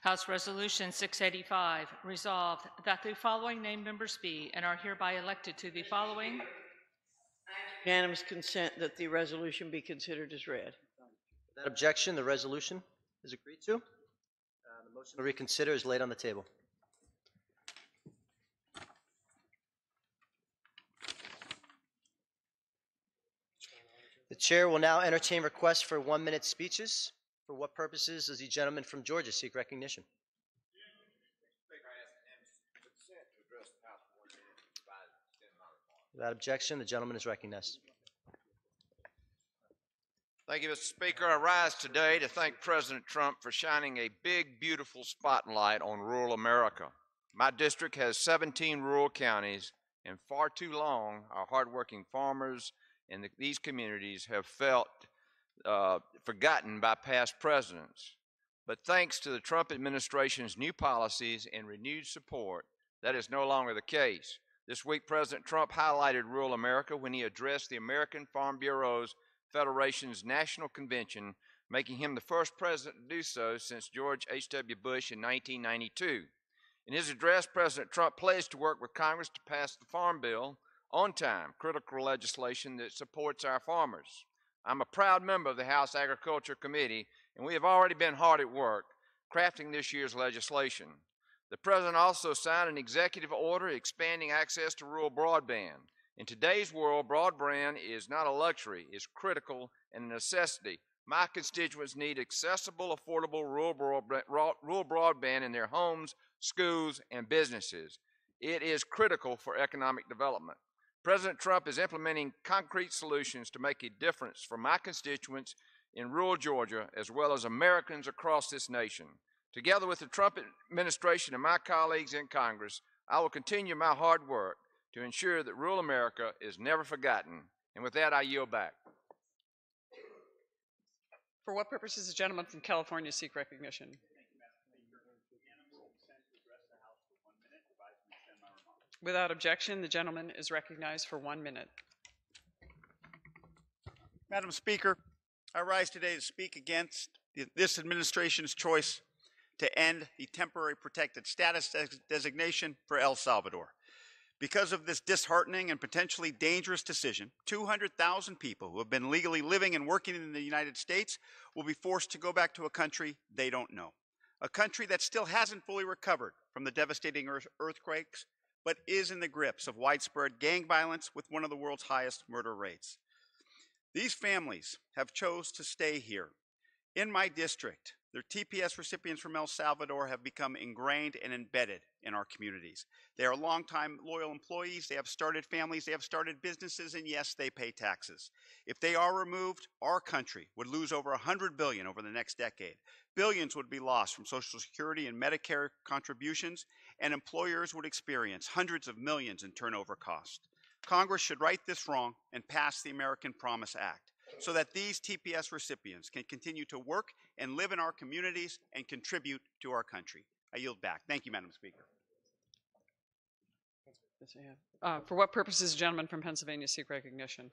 House Resolution 685, resolved that the following named members be and are hereby elected to the following. Unanimous consent that the resolution be considered as read. Without objection, the resolution is agreed to. The motion to reconsider is laid on the table. The chair will now entertain requests for 1-minute speeches. For what purposes does the gentleman from Georgia seek recognition? Without objection, the gentleman is recognized. Thank you, Mr. Speaker. I rise today to thank President Trump for shining a big, beautiful spotlight on rural America. My district has 17 rural counties, and far too long, our hardworking farmers in these communities have felt forgotten by past presidents. But thanks to the Trump administration's new policies and renewed support, that is no longer the case. This week, President Trump highlighted rural America when he addressed the American Farm Bureau's Federation's National Convention, making him the first president to do so since George H.W. Bush in 1992. In his address, President Trump pledged to work with Congress to pass the Farm Bill on time, critical legislation that supports our farmers. I'm a proud member of the House Agriculture Committee, and we have already been hard at work crafting this year's legislation. The President also signed an executive order expanding access to rural broadband. In today's world, broadband is not a luxury, it's critical and a necessity. My constituents need accessible, affordable rural broadband in their homes, schools, and businesses. It is critical for economic development. President Trump is implementing concrete solutions to make a difference for my constituents in rural Georgia, as well as Americans across this nation. Together with the Trump administration and my colleagues in Congress, I will continue my hard work to ensure that rural America is never forgotten. And with that, I yield back. For what purpose does the gentleman from California seek recognition? Without objection, the gentleman is recognized for 1 minute. Madam Speaker, I rise today to speak against this administration's choice to end the temporary protected status designation for El Salvador. Because of this disheartening and potentially dangerous decision, 200,000 people who have been legally living and working in the United States will be forced to go back to a country they don't know. A country that still hasn't fully recovered from the devastating earthquakes, but is in the grips of widespread gang violence with one of the world's highest murder rates. These families have chose to stay here. In my district, their TPS recipients from El Salvador have become ingrained and embedded in our communities. They are longtime loyal employees, they have started families, they have started businesses, and yes, they pay taxes. If they are removed, our country would lose over $100 billion over the next decade. Billions would be lost from Social Security and Medicare contributions, and employers would experience hundreds of millions in turnover costs. Congress should right this wrong and pass the American Promise Act, so that these TPS recipients can continue to work and live in our communities and contribute to our country. I yield back. Thank you, Madam Speaker. For what purpose does the gentleman from Pennsylvania seek recognition?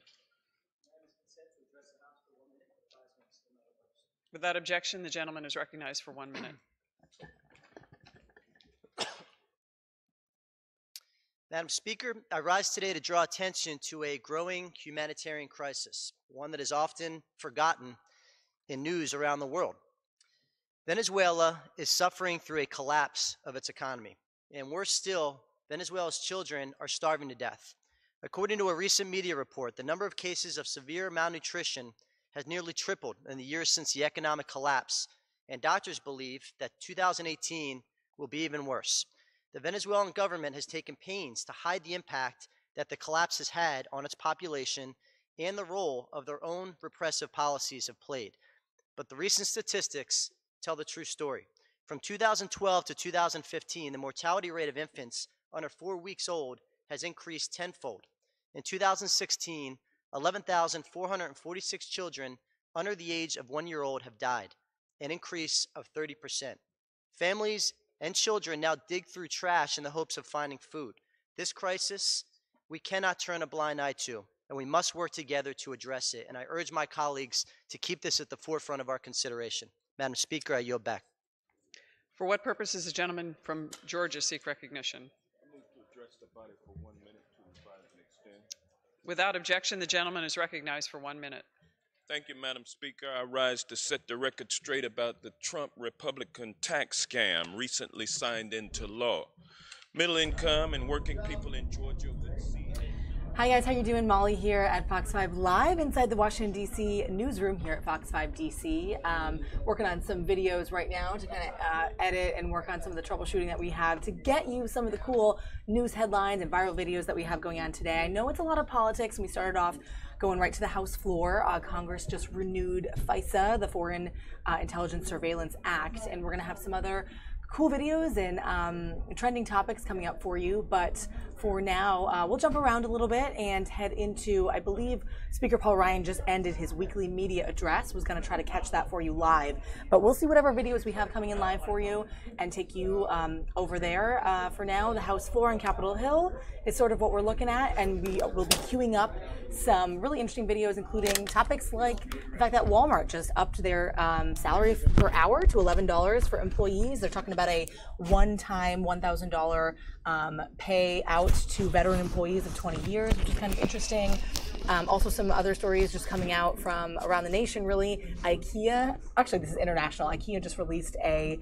Without objection, the gentleman is recognized for 1 minute. Madam Speaker, I rise today to draw attention to a growing humanitarian crisis, one that is often forgotten in news around the world. Venezuela is suffering through a collapse of its economy, and worse still, Venezuela's children are starving to death. According to a recent media report, the number of cases of severe malnutrition has nearly tripled in the years since the economic collapse, and doctors believe that 2018 will be even worse. The Venezuelan government has taken pains to hide the impact that the collapse has had on its population and the role of their own repressive policies have played. But the recent statistics tell the true story. From 2012 to 2015, the mortality rate of infants under 4 weeks old has increased tenfold. In 2016, 11,446 children under the age of 1 year old have died, an increase of 30%. Families and children now dig through trash in the hopes of finding food. This crisis, we cannot turn a blind eye to, and we must work together to address it. And I urge my colleagues to keep this at the forefront of our consideration. Madam Speaker, I yield back. For what purpose does the gentleman from Georgia seek recognition? I move to address the body for 1 minute to revise and extend. Without objection, the gentleman is recognized for 1 minute. Thank you, Madam Speaker. I rise to set the record straight about the Trump Republican tax scam recently signed into law. Middle income and working people in Georgia will see. Hi guys, how you doing? Molly here at Fox 5 Live inside the Washington, D.C. newsroom here at Fox 5 D.C. Working on some videos right now to kind of edit and work on some of the troubleshooting that we have to get you some of the cool news headlines and viral videos that we have going on today. I know it's a lot of politics, and we started off going right to the House floor. Congress just renewed FISA, the Foreign Intelligence Surveillance Act, and we're going to have some other cool videos and trending topics coming up for you. But for now, we'll jump around a little bit and head into, I believe Speaker Paul Ryan just ended his weekly media address, was going to try to catch that for you live. But we'll see whatever videos we have coming in live for you and take you over there. For now, the House floor on Capitol Hill is sort of what we're looking at, and we will be queuing up some really interesting videos, including topics like the fact that Walmart just upped their salary per hour to $11 for employees. They're talking about a one-time $1,000 payout to veteran employees of 20 years, which is kind of interesting. Also some other stories just coming out from around the nation, really. IKEA, actually this is international, IKEA just released a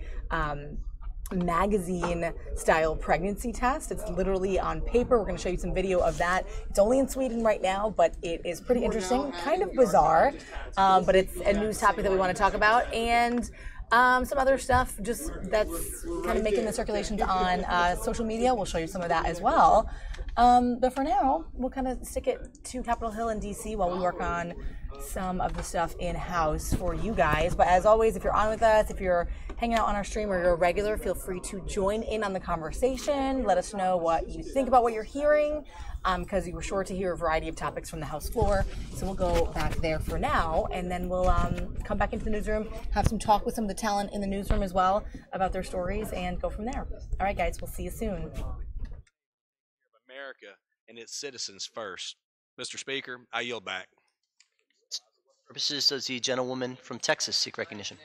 magazine-style pregnancy test. It's literally on paper. We're going to show you some video of that. It's only in Sweden right now, but it is pretty interesting, kind of bizarre, but it's a news topic that we want to talk about. And some other stuff just that's kind of making the circulations on social media. We'll show you some of that as well. But for now, we'll kind of stick it to Capitol Hill and DC while we work on some of the stuff in-house for you guys. But as always, if you're on with us, if you're hanging out on our stream or you're a regular, feel free to join in on the conversation. Let us know what you think about what you're hearing, because you were sure to hear a variety of topics from the House floor. So we'll go back there for now, and then we'll come back into the newsroom, have some talk with some of the talent in the newsroom as well about their stories, and go from there. All right, guys, we'll see you soon. America and its citizens first. Mr. Speaker, I yield back. Purposes, does the gentlewoman from Texas seek recognition?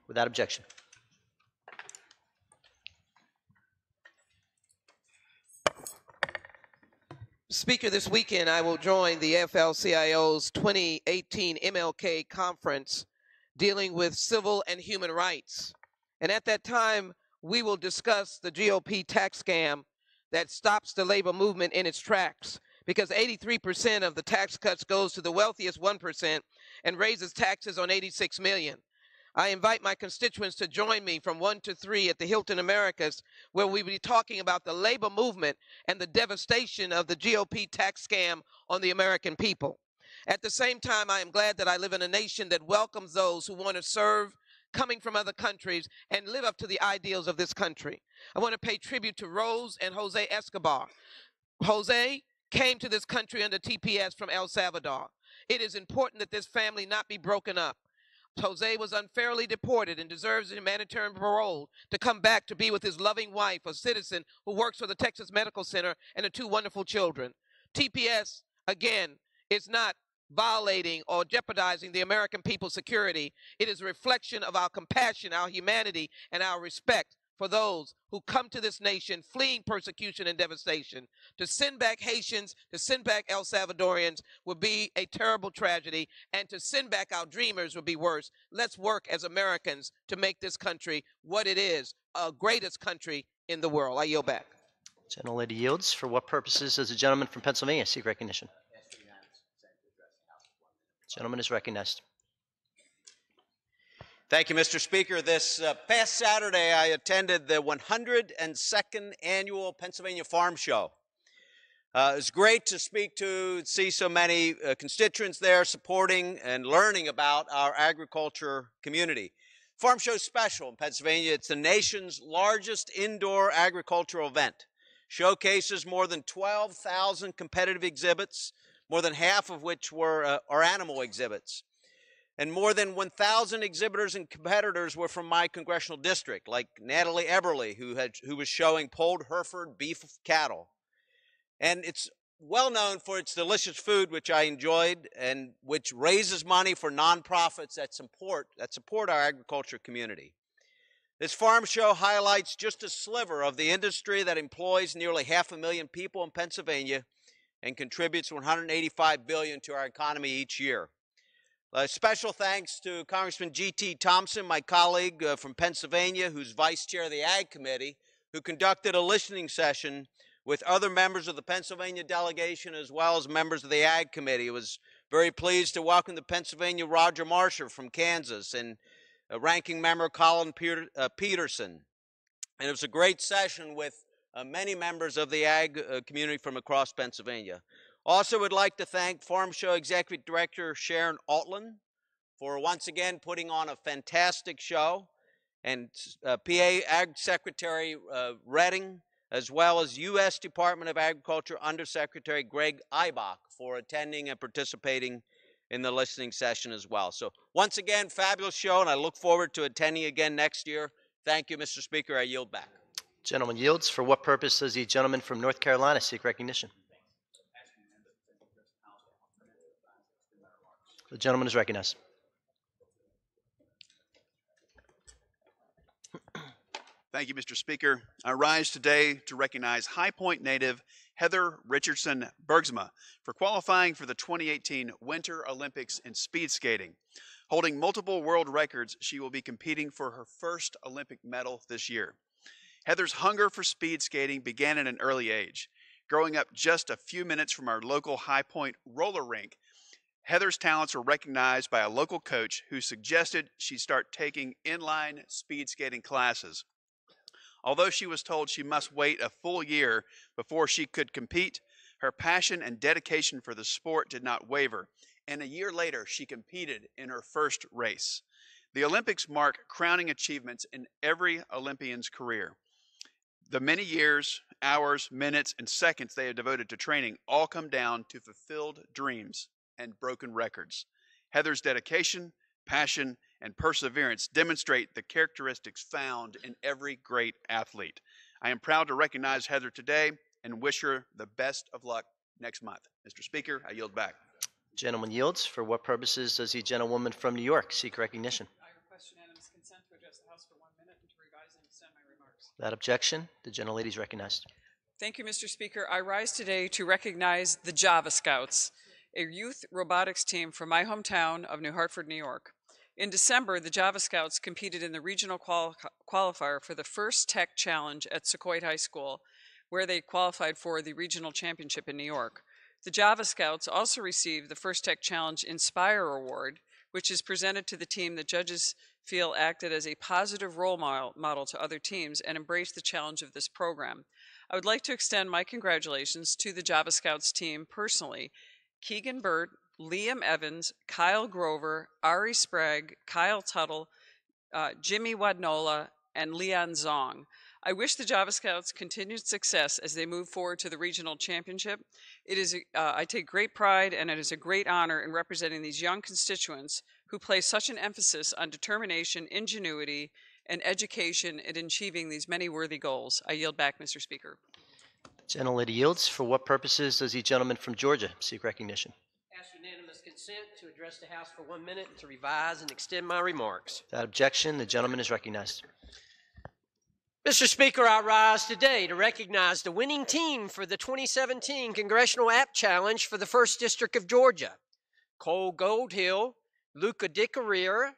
Without objection. Speaker, this weekend I will join the AFL-CIO's 2018 MLK conference dealing with civil and human rights. And at that time, we will discuss the GOP tax scam that stops the labor movement in its tracks, because 83% of the tax cuts goes to the wealthiest 1% and raises taxes on 86 million. I invite my constituents to join me from 1 to 3 at the Hilton Americas, where we will be talking about the labor movement and the devastation of the GOP tax scam on the American people. At the same time, I am glad that I live in a nation that welcomes those who want to serve, coming from other countries, and live up to the ideals of this country. I want to pay tribute to Rose and Jose Escobar. Jose came to this country under TPS from El Salvador. It is important that this family not be broken up. Jose was unfairly deported and deserves humanitarian parole to come back to be with his loving wife, a citizen who works for the Texas Medical Center, and the 2 wonderful children. TPS, again, is not violating or jeopardizing the American people's security. It is a reflection of our compassion, our humanity, and our respect for those who come to this nation fleeing persecution and devastation. To send back Haitians, to send back El Salvadorians would be a terrible tragedy, and to send back our dreamers would be worse. Let's work as Americans to make this country what it is, a greatest country in the world. I yield back. Gentlelady yields. For what purposes does the gentleman from Pennsylvania seek recognition? Gentleman is recognized. Thank you, Mr. Speaker. This past Saturday, I attended the 102nd Annual Pennsylvania Farm Show. It was great to see so many constituents there supporting and learning about our agriculture community. Farm Show is special in Pennsylvania. It's the nation's largest indoor agricultural event. Showcases more than 12,000 competitive exhibits, more than half of which are animal exhibits. And more than 1,000 exhibitors and competitors were from my congressional district, like Natalie Eberly, who was showing polled Hereford beef cattle. And it's well known for its delicious food, which I enjoyed, and which raises money for nonprofits that support our agriculture community. This farm show highlights just a sliver of the industry that employs nearly 500,000 people in Pennsylvania and contributes $185 billion to our economy each year. Special thanks to Congressman G.T. Thompson, my colleague from Pennsylvania, who's vice chair of the Ag Committee, who conducted a listening session with other members of the Pennsylvania delegation as well as members of the Ag Committee. I was very pleased to welcome the Pennsylvania Roger Marsher from Kansas and Ranking Member Colin Peterson. And it was a great session with many members of the Ag community from across Pennsylvania. Also would like to thank Farm Show Executive Director Sharon Altland for once again putting on a fantastic show. and PA Ag Secretary Redding, as well as U.S. Department of Agriculture Undersecretary Greg Eibach for attending and participating in the listening session as well. So once again, fabulous show, and I look forward to attending again next year. Thank you, Mr. Speaker. I yield back. Gentleman yields. For what purpose does the gentleman from North Carolina seek recognition? The gentleman is recognized. Thank you, Mr. Speaker. I rise today to recognize High Point native Heather Richardson Bergsma for qualifying for the 2018 Winter Olympics in speed skating. Holding multiple world records, she will be competing for her first Olympic medal this year. Heather's hunger for speed skating began at an early age. Growing up just a few minutes from our local High Point roller rink, Heather's talents were recognized by a local coach who suggested she start taking inline speed skating classes. Although she was told she must wait a full year before she could compete, her passion and dedication for the sport did not waver, and a year later she competed in her first race. The Olympics mark crowning achievements in every Olympian's career. The many years, hours, minutes, and seconds they have devoted to training all come down to fulfilled dreams and broken records. Heather's dedication, passion, and perseverance demonstrate the characteristics found in every great athlete. I am proud to recognize Heather today and wish her the best of luck next month. Mr. Speaker, I yield back. Gentleman yields. For what purposes does the gentlewoman from New York seek recognition? I request unanimous consent to address the House for 1 minute and to revise and extend my remarks. Without objection, the gentlelady is recognized. Thank you, Mr. Speaker. I rise today to recognize the Java Scouts, a youth robotics team from my hometown of New Hartford, New York. In December, the Java Scouts competed in the regional qualifier for the first tech challenge at Sequoia High School, where they qualified for the regional championship in New York. The Java Scouts also received the First Tech Challenge Inspire Award, which is presented to the team that judges feel acted as a positive role model to other teams and embraced the challenge of this program. I would like to extend my congratulations to the Java Scouts team personally. Keegan Burt, Liam Evans, Kyle Grover, Ari Sprague, Kyle Tuttle, Jimmy Wadnola, and Leon Zong. I wish the Java Scouts continued success as they move forward to the regional championship. It is, I take great pride, and it is a great honor in representing these young constituents who place such an emphasis on determination, ingenuity, and education in achieving these many worthy goals. I yield back, Mr. Speaker. The gentlelady yields. For what purposes does the gentleman from Georgia seek recognition? Ask unanimous consent to address the House for 1 minute and to revise and extend my remarks. Without objection, the gentleman is recognized. Mr. Speaker, I rise today to recognize the winning team for the 2017 Congressional App Challenge for the 1st District of Georgia. Cole Goldhill, Luca DeCarriere,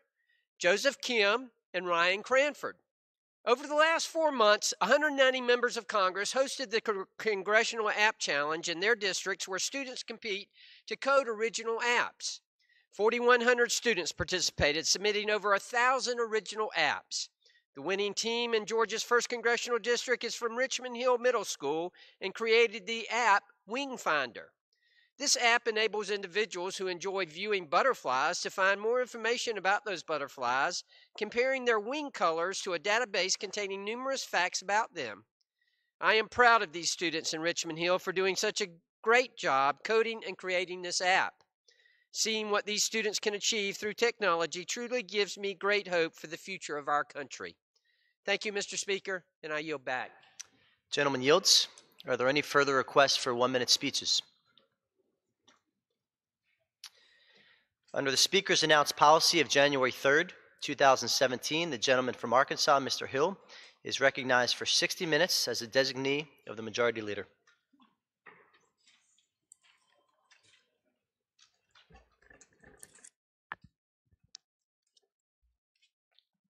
Joseph Kim, and Ryan Cranford. Over the last 4 months, 190 members of Congress hosted the Congressional App Challenge in their districts where students compete to code original apps. 4,100 students participated, submitting over 1,000 original apps. The winning team in Georgia's 1st Congressional District is from Richmond Hill Middle School and created the app Wing Finder. This app enables individuals who enjoy viewing butterflies to find more information about those butterflies, comparing their wing colors to a database containing numerous facts about them. I am proud of these students in Richmond Hill for doing such a great job coding and creating this app. Seeing what these students can achieve through technology truly gives me great hope for the future of our country. Thank you, Mr. Speaker, and I yield back. Gentleman yields. Are there any further requests for 1 minute speeches? Under the Speaker's announced policy of January 3rd, 2017, the gentleman from Arkansas, Mr. Hill, is recognized for 60 minutes as a designee of the Majority Leader.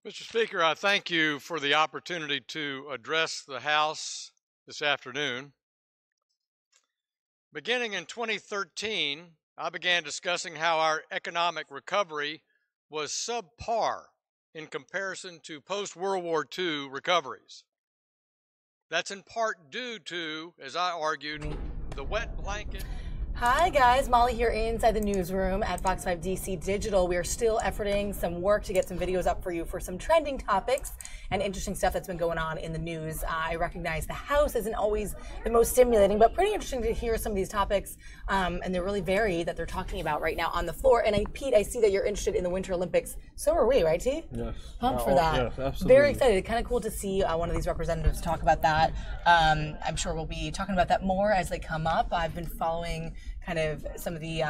Mr. Speaker, I thank you for the opportunity to address the House this afternoon. Beginning in 2013, I began discussing how our economic recovery was subpar in comparison to post-World War II recoveries. That's in part due to, as I argued, the wet blanket. Hi guys, Molly here inside the newsroom at Fox 5 DC Digital. We are still efforting some work to get some videos up for you for some trending topics and interesting stuff that's been going on in the news. I recognize the House isn't always the most stimulating, but pretty interesting to hear some of these topics, and they're really varied that they're talking about right now on the floor. And Pete, I see that you're interested in the Winter Olympics. So are we, right, T? Yes. Pumped for that. Yes, absolutely. Very excited. Kind of cool to see one of these representatives talk about that. I'm sure we'll be talking about that more as they come up. I've been following kind of some of the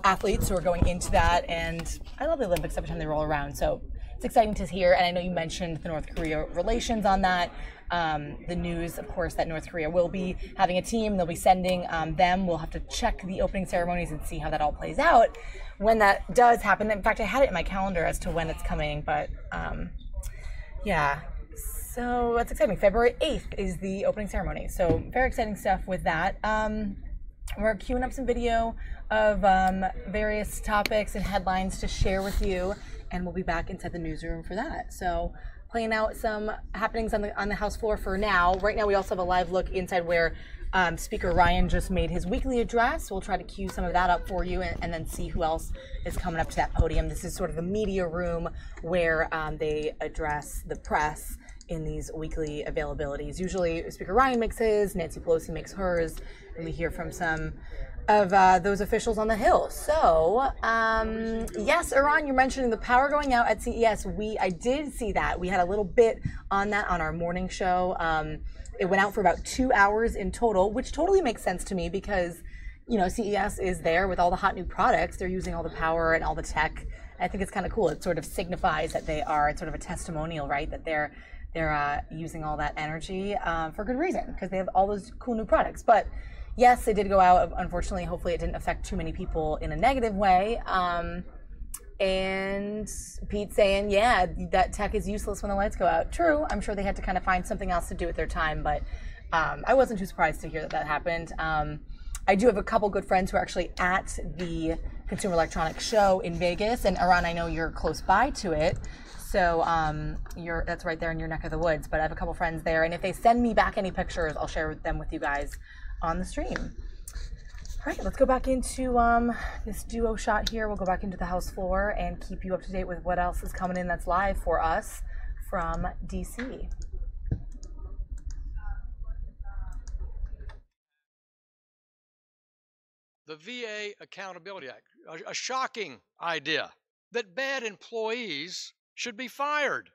athletes who are going into that, and I love the Olympics every time they roll around, so it's exciting to hear. And I know you mentioned the North Korea relations on that. The news, of course, that North Korea will be having a team. They'll be sending them. We'll have to check the opening ceremonies and see how that all plays out when that does happen. In fact, I had it in my calendar as to when it's coming, but yeah. So that's exciting. February 8th is the opening ceremony, so very exciting stuff with that. We're queuing up some video of various topics and headlines to share with you, and we'll be back inside the newsroom for that. So playing out some happenings on the House floor for now. Right now we also have a live look inside where Speaker Ryan just made his weekly address. We'll try to cue some of that up for you and then see who else is coming up to that podium. This is sort of the media room where they address the press in these weekly availabilities. Usually Speaker Ryan makes his, Nancy Pelosi makes hers, and we hear from some of those officials on the Hill. So, yes, Iran, you're mentioning the power going out at CES. I did see that. We had a little bit on that on our morning show. It went out for about 2 hours in total, which totally makes sense to me because, you know, CES is there with all the hot new products. They're using all the power and all the tech. I think it's kind of cool. It sort of signifies that it's sort of a testimonial, right? That they're using all that energy for good reason because they have all those cool new products. But yes, they did go out. Unfortunately, hopefully it didn't affect too many people in a negative way. And Pete saying, yeah, that tech is useless when the lights go out. True. I'm sure they had to kind of find something else to do with their time, but I wasn't too surprised to hear that happened. I do have a couple good friends who are actually at the Consumer Electronics Show in Vegas, and Iran, I know you're close by to it. So that's right there in your neck of the woods. But I have a couple friends there, and if they send me back any pictures, I'll share them with you guys on the stream. All right, let's go back into this duo shot here. We'll go back into the House floor and keep you up to date with what else is coming in that's live for us from DC. The VA Accountability Act, a shocking idea that bad employees should be fired.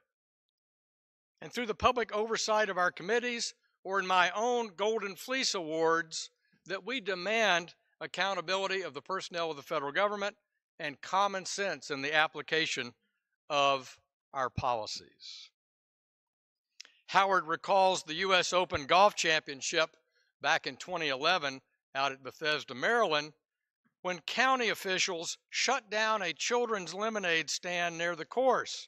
And through the public oversight of our committees or in my own Golden Fleece Awards, that we demand accountability of the personnel of the federal government and common sense in the application of our policies. Howard recalls the U.S. Open Golf Championship back in 2011 out at Bethesda, Maryland, when county officials shut down a children's lemonade stand near the course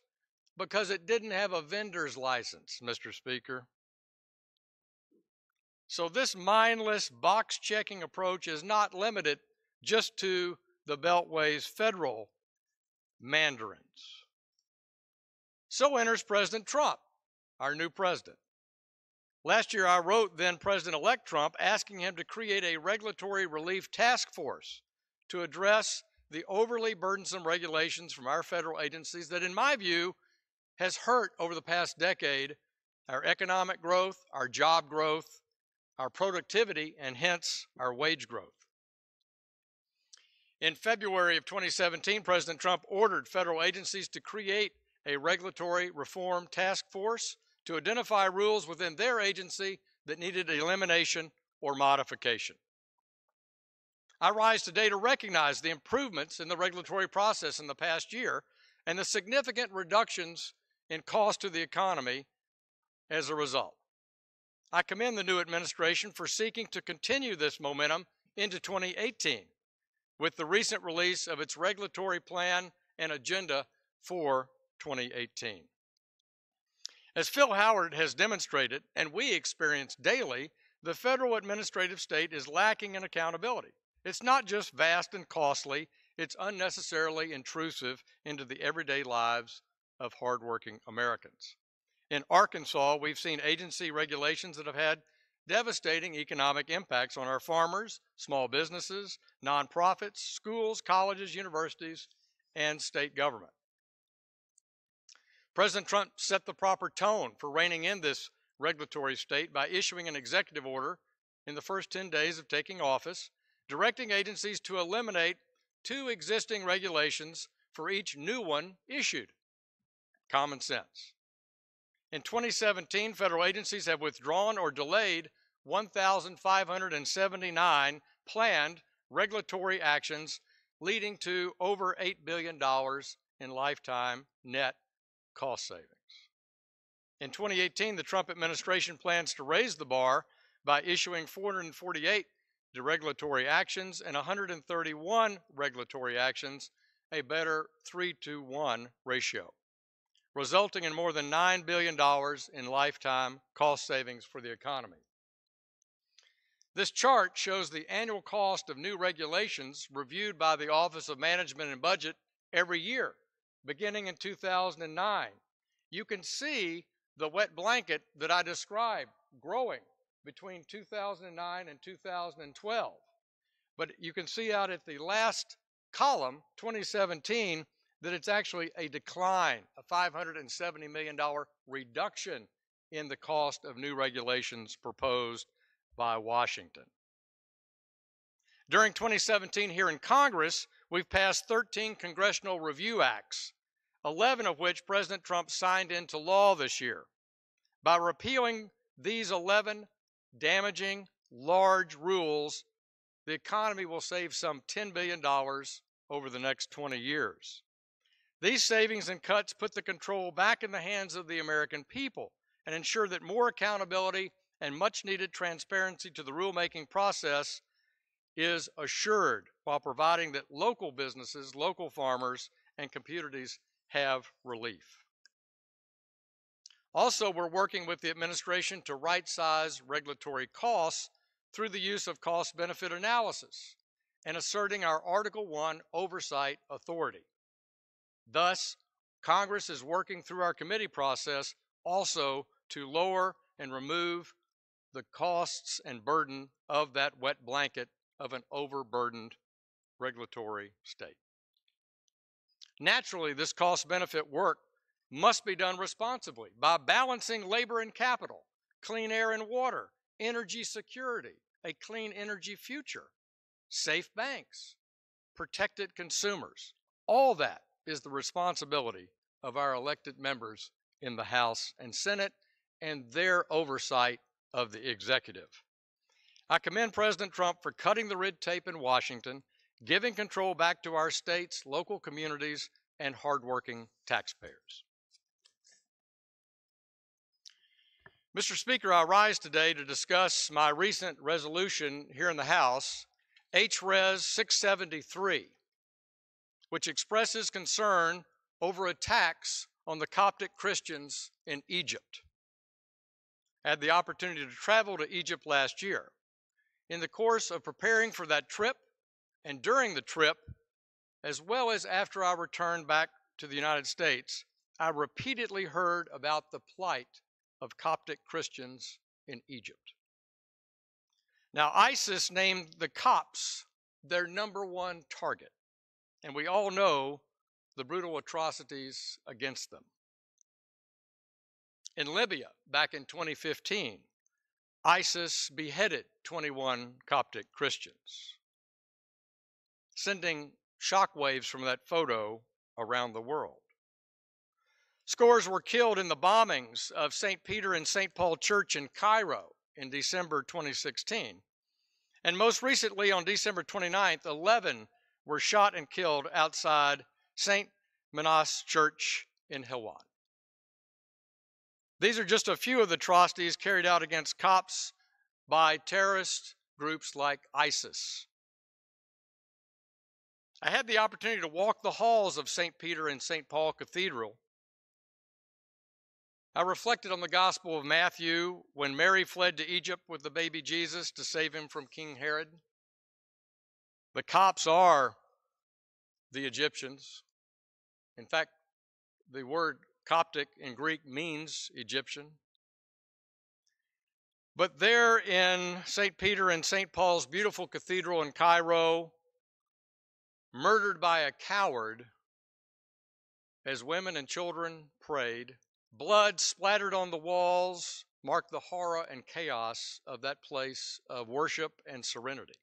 because it didn't have a vendor's license, Mr. Speaker. So this mindless box-checking approach is not limited just to the Beltway's federal mandarins. So enters President Trump, our new president. Last year, I wrote then President-elect Trump asking him to create a regulatory relief task force to address the overly burdensome regulations from our federal agencies that, in my view, has hurt over the past decade our economic growth, our job growth, our productivity, and hence our wage growth. In February of 2017, President Trump ordered federal agencies to create a regulatory reform task force to identify rules within their agency that needed elimination or modification. I rise today to recognize the improvements in the regulatory process in the past year and the significant reductions in cost to the economy as a result. I commend the new administration for seeking to continue this momentum into 2018 with the recent release of its regulatory plan and agenda for 2018. As Phil Howard has demonstrated, and we experience daily, the federal administrative state is lacking in accountability. It's not just vast and costly, it's unnecessarily intrusive into the everyday lives of hardworking Americans. In Arkansas, we've seen agency regulations that have had devastating economic impacts on our farmers, small businesses, nonprofits, schools, colleges, universities, and state government. President Trump set the proper tone for reining in this regulatory state by issuing an executive order in the first 10 days of taking office, directing agencies to eliminate 2 existing regulations for each new one issued. Common sense. In 2017, federal agencies have withdrawn or delayed 1,579 planned regulatory actions, leading to over $8 billion in lifetime net cost savings. In 2018, the Trump administration plans to raise the bar by issuing 448 deregulatory actions and 131 regulatory actions, a better 3-to-1 ratio, resulting in more than $9 billion in lifetime cost savings for the economy. This chart shows the annual cost of new regulations reviewed by the Office of Management and Budget every year, beginning in 2009. You can see the wet blanket that I described growing between 2009 and 2012. But you can see out at the last column, 2017, that it's actually a decline, a $570 million reduction in the cost of new regulations proposed by Washington. During 2017 here in Congress, we've passed 13 congressional review acts, 11 of which President Trump signed into law this year. By repealing these 11 damaging, large rules, the economy will save some $10 billion over the next 20 years. These savings and cuts put the control back in the hands of the American people and ensure that more accountability and much-needed transparency to the rulemaking process is assured, while providing that local businesses, local farmers, and communities have relief. Also, we're working with the administration to right-size regulatory costs through the use of cost-benefit analysis and asserting our Article I oversight authority. Thus, Congress is working through our committee process also to lower and remove the costs and burden of that wet blanket of an overburdened regulatory state. Naturally, this cost-benefit work must be done responsibly by balancing labor and capital, clean air and water, energy security, a clean energy future, safe banks, protected consumers. All that is the responsibility of our elected members in the House and Senate and their oversight of the executive. I commend President Trump for cutting the red tape in Washington, giving control back to our states, local communities, and hardworking taxpayers. Mr. Speaker, I rise today to discuss my recent resolution here in the House, H-Res 673, which expresses concern over attacks on the Coptic Christians in Egypt. I had the opportunity to travel to Egypt last year. In the course of preparing for that trip and during the trip, as well as after I returned back to the United States, I repeatedly heard about the plight of Coptic Christians in Egypt. Now, ISIS named the Copts their #1 target, and we all know the brutal atrocities against them. In Libya, back in 2015, ISIS beheaded 21 Coptic Christians, sending shockwaves from that photo around the world. Scores were killed in the bombings of St. Peter and St. Paul Church in Cairo in December 2016. And most recently, on December 29th, 11 were shot and killed outside St. Manas Church in Helwan. These are just a few of the atrocities carried out against Copts by terrorist groups like ISIS. I had the opportunity to walk the halls of St. Peter and St. Paul Cathedral. I reflected on the Gospel of Matthew when Mary fled to Egypt with the baby Jesus to save him from King Herod. The Copts are the Egyptians. In fact, the word Coptic in Greek means Egyptian. But there in St. Peter and St. Paul's beautiful cathedral in Cairo, murdered by a coward as women and children prayed, blood splattered on the walls marked the horror and chaos of that place of worship and serenity.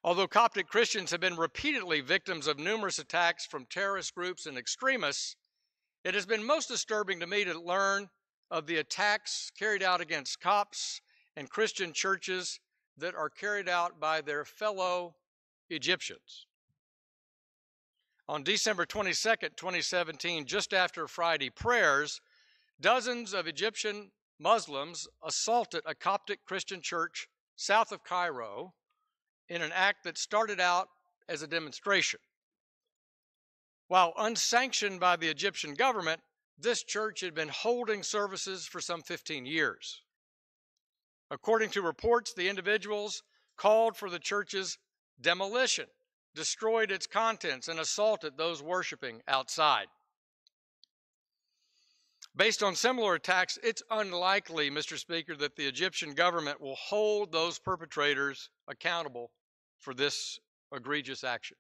Although Coptic Christians have been repeatedly victims of numerous attacks from terrorist groups and extremists, it has been most disturbing to me to learn of the attacks carried out against Copts and Christian churches that are carried out by their fellow Egyptians. On December 22nd, 2017, just after Friday prayers, dozens of Egyptian Muslims assaulted a Coptic Christian church south of Cairo in an act that started out as a demonstration. While unsanctioned by the Egyptian government, this church had been holding services for some 15 years. According to reports, the individuals called for the church's demolition, destroyed its contents, and assaulted those worshiping outside. Based on similar attacks, it's unlikely, Mr. Speaker, that the Egyptian government will hold those perpetrators accountable for this egregious action.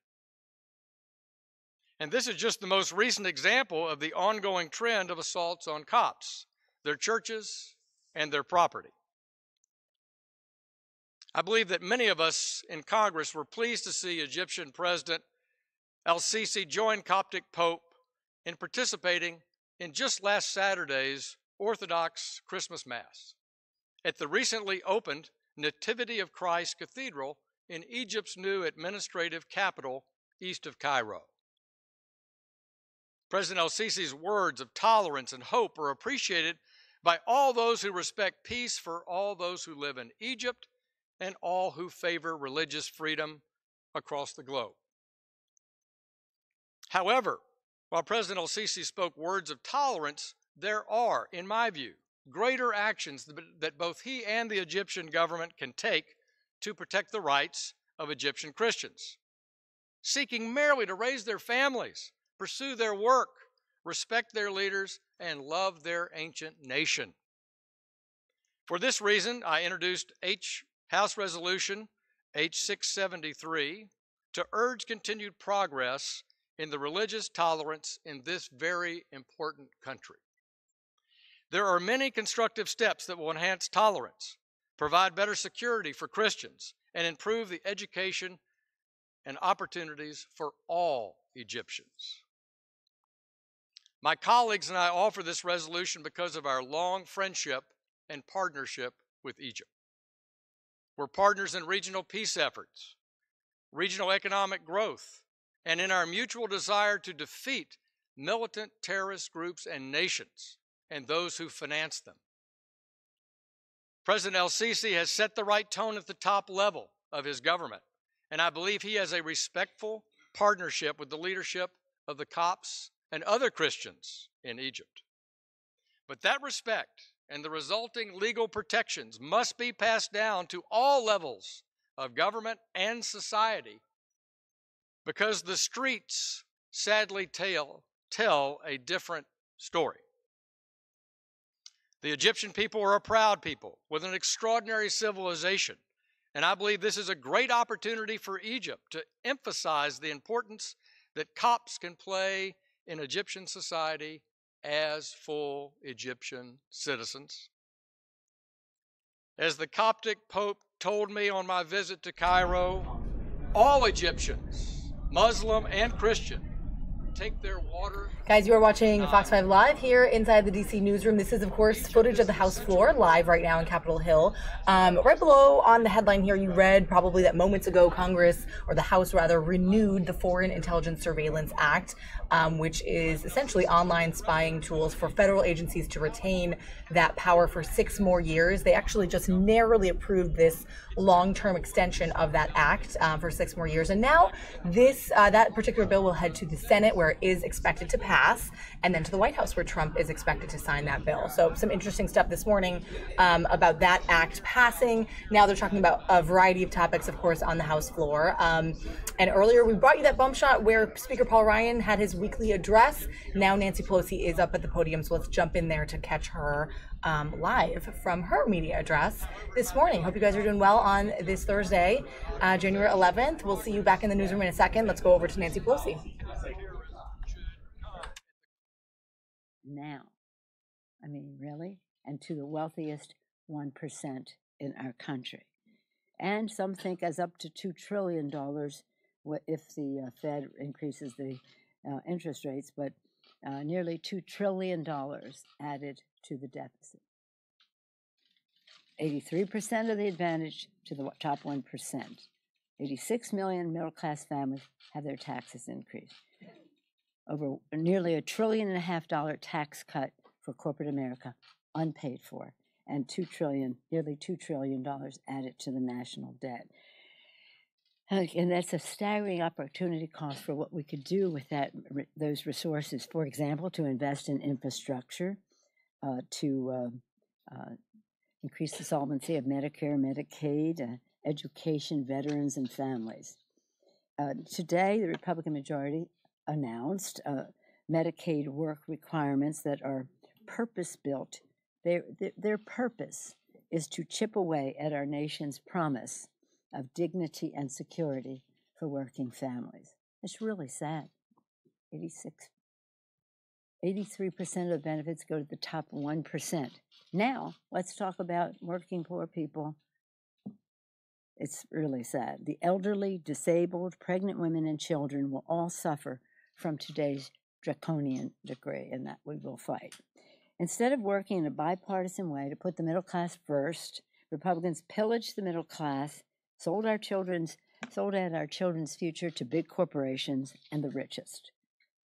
And this is just the most recent example of the ongoing trend of assaults on Copts, their churches, and their property. I believe that many of us in Congress were pleased to see Egyptian President El-Sisi join Coptic Pope in participating in just last Saturday's Orthodox Christmas Mass at the recently opened Nativity of Christ Cathedral in Egypt's new administrative capital east of Cairo. President El-Sisi's words of tolerance and hope are appreciated by all those who respect peace for all those who live in Egypt and all who favor religious freedom across the globe. However, while President El-Sisi spoke words of tolerance, there are, in my view, greater actions that both he and the Egyptian government can take to protect the rights of Egyptian Christians, seeking merely to raise their families, pursue their work, respect their leaders, and love their ancient nation. For this reason, I introduced House Resolution H673 to urge continued progress in the religious tolerance in this very important country. There are many constructive steps that will enhance tolerance, provide better security for Christians, and improve the education and opportunities for all Egyptians. My colleagues and I offer this resolution because of our long friendship and partnership with Egypt. We're partners in regional peace efforts, regional economic growth, and in our mutual desire to defeat militant terrorist groups and nations and those who finance them. President El-Sisi has set the right tone at the top level of his government, and I believe he has a respectful partnership with the leadership of the Copts and other Christians in Egypt. But that respect and the resulting legal protections must be passed down to all levels of government and society, because the streets sadly tell a different story. The Egyptian people are a proud people with an extraordinary civilization, and I believe this is a great opportunity for Egypt to emphasize the importance that Copts can play in Egyptian society as full Egyptian citizens. As the Coptic Pope told me on my visit to Cairo, all Egyptians, Muslim and Christian, take their water. Guys, you are watching Fox 5 Live here inside the DC newsroom. This is, of course, footage of the House floor live right now in Capitol Hill. Right below on the headline here, you read probably that moments ago Congress, or the House rather, renewed the Foreign Intelligence Surveillance Act, which is essentially online spying tools for federal agencies to retain that power for 6 more years. They actually just narrowly approved this long-term extension of that act for 6 more years. And now that particular bill will head to the Senate, where it is expected to pass, and then to the White House, where Trump is expected to sign that bill. So some interesting stuff this morning about that act passing. Now they're talking about a variety of topics, of course, on the House floor. And earlier we brought you that bump shot where Speaker Paul Ryan had his weekly address. Now Nancy Pelosi is up at the podium, so let's jump in there to catch her live from her media address this morning. Hope you guys are doing well on this Thursday, January 11th. We'll see you back in the newsroom in a second. Let's go over to Nancy Pelosi. Now, I mean, really? And to the wealthiest 1% in our country. And some think as up to $2 trillion if the Fed increases the interest rates, but nearly $2 trillion added to the deficit. 83% of the advantage to the top 1%. 86 million middle-class families have their taxes increased. Over nearly $1.5 trillion tax cut for corporate America, unpaid for, and nearly $2 trillion added to the national debt. And that's a staggering opportunity cost for what we could do with those resources. For example, to invest in infrastructure, to increase the solvency of Medicare, Medicaid, education, veterans, and families. Today, the Republican majority announced Medicaid work requirements that are purpose-built. Their purpose is to chip away at our nation's promise of dignity and security for working families. It's really sad. 83% of the benefits go to the top 1%. Now, let's talk about working poor people. It's really sad. The elderly, disabled, pregnant women, and children will all suffer from today's draconian decree, and that we will fight. Instead of working in a bipartisan way to put the middle class first, Republicans pillaged the middle class, sold out our children's future to big corporations and the richest.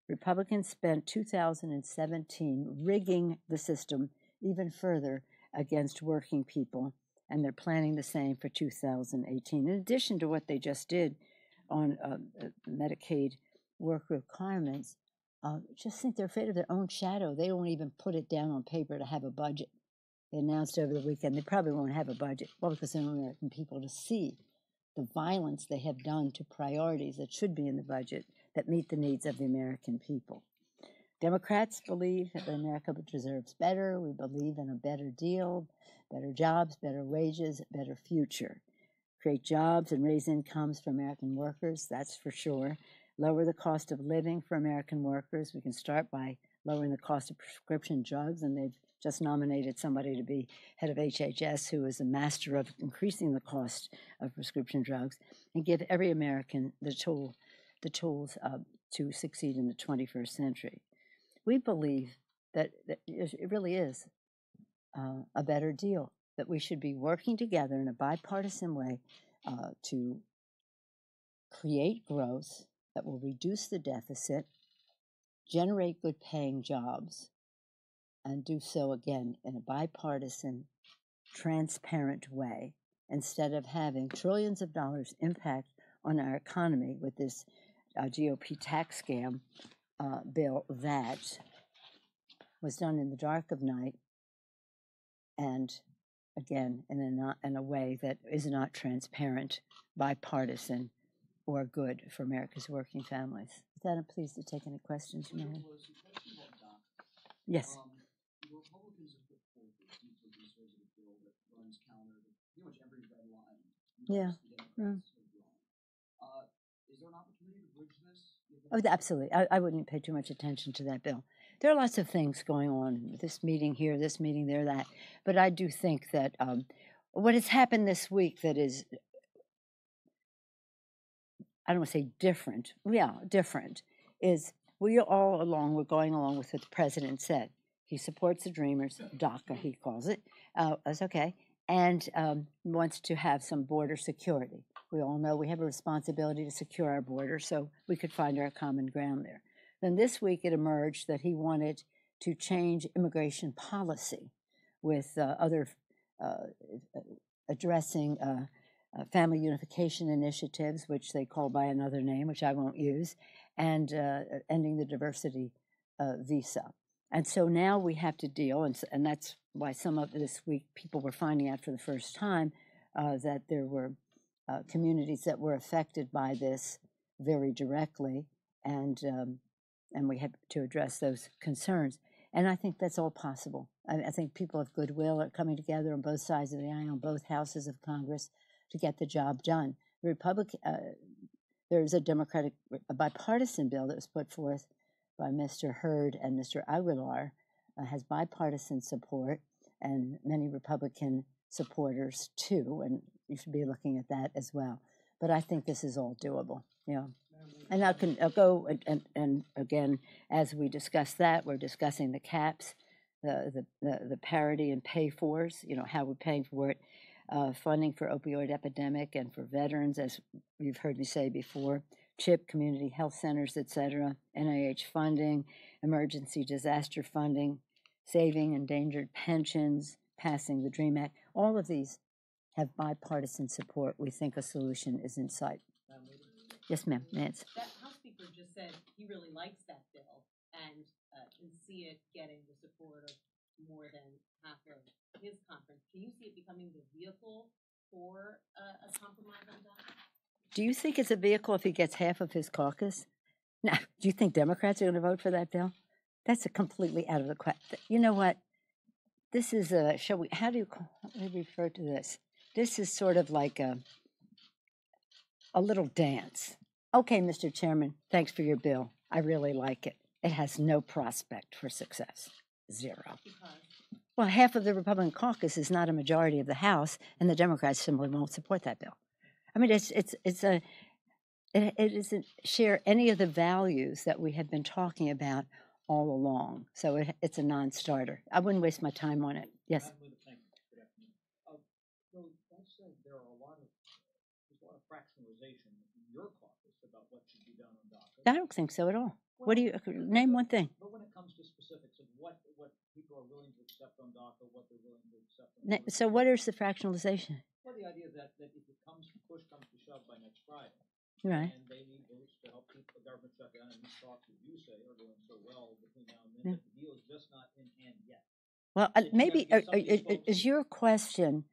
Republicans spent 2017 rigging the system even further against working people, and they're planning the same for 2018. In addition to what they just did on Medicaid work requirements, just think they're afraid of their own shadow. They won't even put it down on paper to have a budget. They announced over the weekend they probably won't have a budget. Well, because they want American people to see the violence they have done to priorities that should be in the budget that meet the needs of the American people. Democrats believe that America deserves better. We believe in a better deal, better jobs, better wages, better future. Create jobs and raise incomes for American workers, that's for sure. Lower the cost of living for American workers. We can start by lowering the cost of prescription drugs, and they've just nominated somebody to be head of HHS who is a master of increasing the cost of prescription drugs, and give every American the tools to succeed in the 21st century. We believe that it really is a better deal, that we should be working together in a bipartisan way to create growth that will reduce the deficit, generate good paying jobs, and do so again in a bipartisan, transparent way, instead of having trillions of dollars impact on our economy with this GOP tax scam bill that was done in the dark of night, and again in a way that is not transparent, bipartisan, or good for America's working families. With that, I'm pleased to take any questions you may have. Yes. The Republicans have put forth a deeply conservative bill that runs counter to pretty much every red line the Democrats have drawn. Is there an opportunity to bridge this? Oh, absolutely. I wouldn't pay too much attention to that bill. There are lots of things going on, this meeting here, this meeting there, that. But I do think that what has happened this week that is, I don't want to say different, different, is we're going along with what the president said. He supports the Dreamers, DACA he calls it, that's okay, and wants to have some border security. We all know we have a responsibility to secure our border, so we could find our common ground there. Then this week it emerged that he wanted to change immigration policy with addressing family unification initiatives, which they call by another name, which I won't use, and ending the diversity visa. And so now we have to deal, and that's why some of this week people were finding out for the first time that there were communities that were affected by this very directly, and we had to address those concerns. And I think that's all possible. I think people of goodwill are coming together on both sides of the aisle, on both houses of Congress, to get the job done. There's a Democratic, a bipartisan bill that was put forth by Mr. Hurd and Mr. Aguilar, has bipartisan support and many Republican supporters too, and you should be looking at that as well. But I think this is all doable, yeah. And I'll go and again, as we discuss that, we're discussing the caps, the parity and pay-fors, how we're paying for it, funding for opioid epidemic and for veterans, as you've heard me say before, CHIP, community health centers, etc., NIH funding, emergency disaster funding, saving endangered pensions, passing the DREAM Act. All of these have bipartisan support. We think a solution is in sight. Yes, ma'am. Nance. That House Speaker just said he really likes that bill and can see it getting the support of more than half of his conference. Do you see it becoming the vehicle for a compromise on that? Do you think it's a vehicle if he gets half of his caucus? Now, do you think Democrats are going to vote for that bill? That's a completely out of the question. You know what? This is a, how do you refer to this? This is sort of like a little dance. Okay, Mr. Chairman, thanks for your bill. I really like it. It has no prospect for success. Zero. Well, half of the Republican caucus is not a majority of the House, and the Democrats simply won't support that bill. I mean, it doesn't share any of the values that we have been talking about all along. So it's a non-starter. I wouldn't waste my time on it. Yes. So that said, there's a lot of fractionalization in your caucus about what should be done on DACA. I don't think so at all. Well, what do you name one thing? But when it comes to specifics of what people are willing to accept on DACA, what they're willing to accept on DACA. So what is the fractionalization? Well, the idea that if push comes to shove by next Friday, right, and they need votes to help keep the government shut down, and these talks, as you say, are going so well between now and then, but the deal is just not in hand yet. Well, maybe is your question,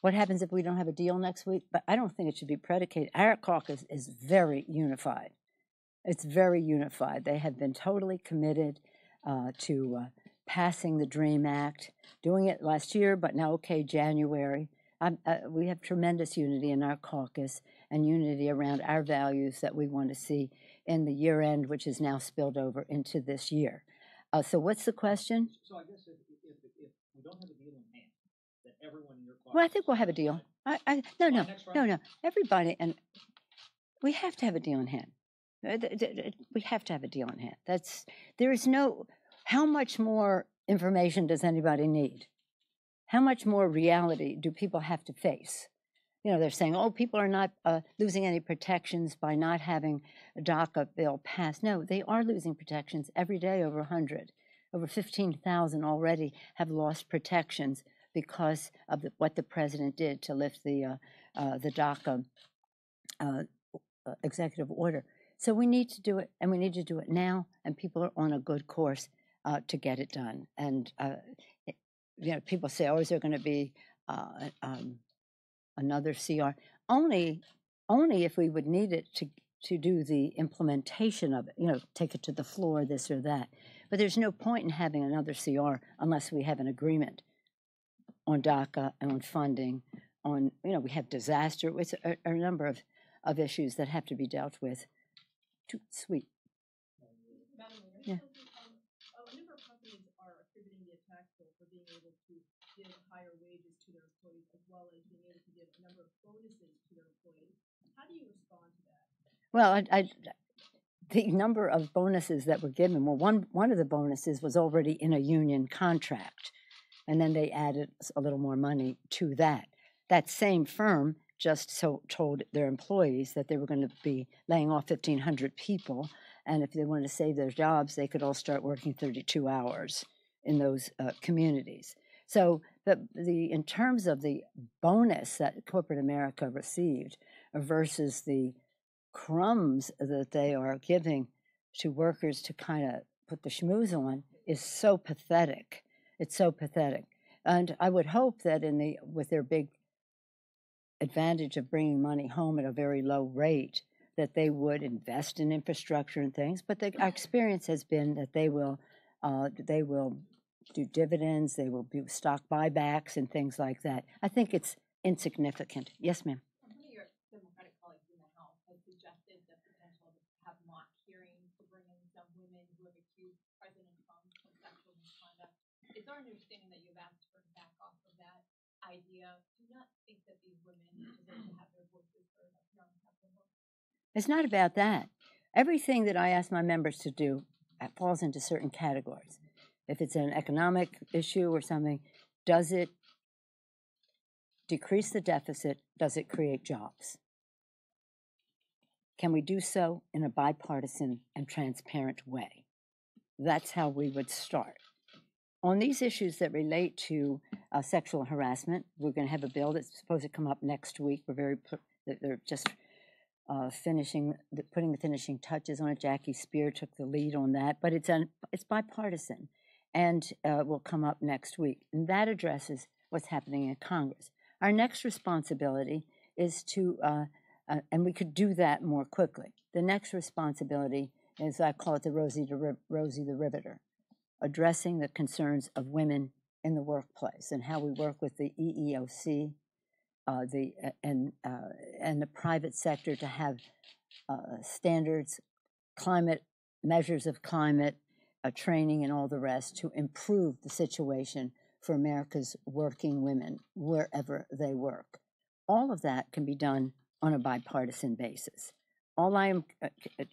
what happens if we don't have a deal next week? But I don't think it should be predicated. Our caucus is very unified. It's very unified. They have been totally committed to passing the DREAM Act, doing it last year, but now, okay, January. We have tremendous unity in our caucus and unity around our values that we want to see in the year end, which is now spilled over into this year. So what's the question? So I guess if we don't have a deal in hand, that everyone in your caucus... Well, I think we'll have a deal. No. Everybody, and we have to have a deal in hand. We have to have a deal in hand. There is no... How much more information does anybody need? How much more reality do people have to face? They're saying, oh, people are not losing any protections by not having a DACA bill passed. No, they are losing protections every day, over 100. Over 15,000 already have lost protections because of what the president did to lift the DACA executive order. So we need to do it, and we need to do it now, and people are on a good course to get it done. And people say, oh, is there going to be another CR? Only if we would need it to do the implementation of it, take it to the floor, this or that. But there's no point in having another CR unless we have an agreement on DACA and on funding, on, we have disaster. It's a number of issues that have to be dealt with. Too sweet. Yeah. A number of companies are attributing the tax bill for being able to give higher wages to their employees, as well as being able to give a number of bonuses to their employees. How do you respond to that? Well, the number of bonuses that were given, well, one of the bonuses was already in a union contract, and then they added a little more money to that. That same firm just told their employees that they were going to be laying off 1,500 people, and if they wanted to save their jobs, they could all start working 32 hours in those communities. So in terms of the bonus that corporate America received versus the crumbs that they are giving to workers to kind of put the schmooze on is so pathetic. It's so pathetic. And I would hope that with their big advantage of bringing money home at a very low rate, that they would invest in infrastructure and things. But our experience has been that they will do dividends, they will do stock buybacks and things like that. I think it's insignificant. Yes, ma'am. One of your Democratic colleagues in the House has suggested the potential to have mock hearings to bring in some women who have accused President Trump of sexual misconduct. It's our understanding that you've asked for back off of that idea. Do you not think that these women deserve to have their voices heard up here on Capitol Hill? It's not about that. Everything that I ask my members to do falls into certain categories. If it's an economic issue or something, does it decrease the deficit? Does it create jobs? Can we do so in a bipartisan and transparent way? That's how we would start. On these issues that relate to sexual harassment, we're going to have a bill that's supposed to come up next week. They're just putting the finishing touches on it. Jackie Spear took the lead on that, but it's bipartisan, and will come up next week. And that addresses what's happening in Congress. Our next responsibility is to, and we could do that more quickly. The next responsibility is, I call it the Rosie the Riveter, addressing the concerns of women in the workplace and how we work with the EEOC and the private sector to have standards, climate measures of climate, training, and all the rest to improve the situation for America's working women wherever they work. All of that can be done on a bipartisan basis. All I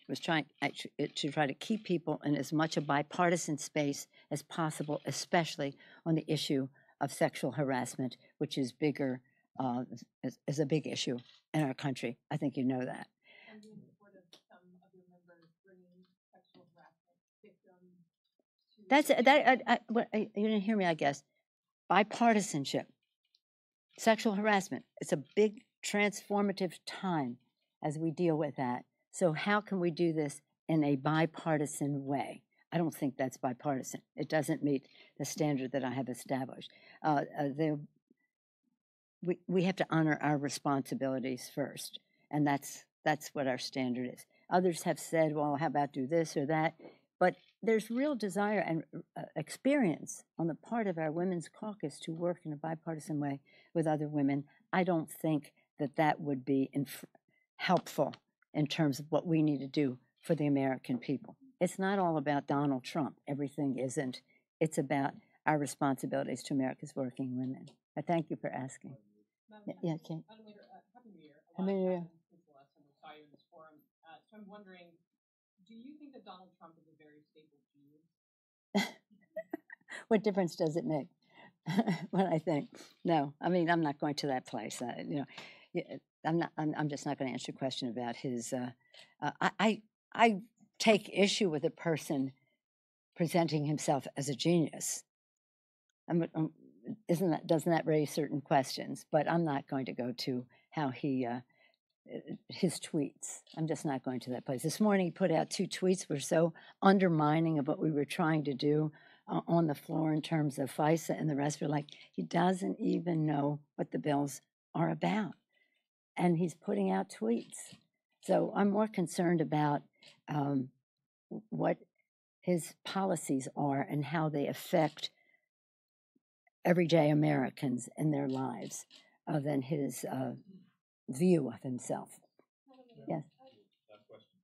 was trying to try to keep people in as much a bipartisan space as possible, especially on the issue of sexual harassment, which is bigger, is a big issue in our country. I think you know that. And in support of some of your members bringing sexual harassment victims to You didn't hear me, I guess. Bipartisanship, sexual harassment. It's a big transformative time as we deal with that. So how can we do this in a bipartisan way? I don't think that's bipartisan. It doesn't meet the standard that I have established. We have to honor our responsibilities first, and that's what our standard is. Others have said, well, how about do this or that? But there's real desire and experience on the part of our Women's Caucus to work in a bipartisan way with other women. I don't think that would be helpful in terms of what we need to do for the American people. It's not all about Donald Trump. Everything isn't. It's about our responsibilities to America's working women. I thank you for asking. Yeah, Kate. Happy New Year. Happy New Year. Since the last time we saw you in this forum. So I'm wondering, do you think that Donald Trump is a very stable genius? What difference does it make? What I think? No, I mean, I'm not going to that place. I'm just not going to answer your question about his. I take issue with a person presenting himself as a genius. Doesn't that raise certain questions? But I'm not going to go to how his tweets. I'm just not going to that place. This morning he put out 2 tweets were so undermining of what we were trying to do on the floor in terms of FISA and the rest. We're like, he doesn't even know what the bills are about. And he's putting out tweets. So I'm more concerned about what his policies are and how they affect everyday Americans in their lives than his view of himself. Yes.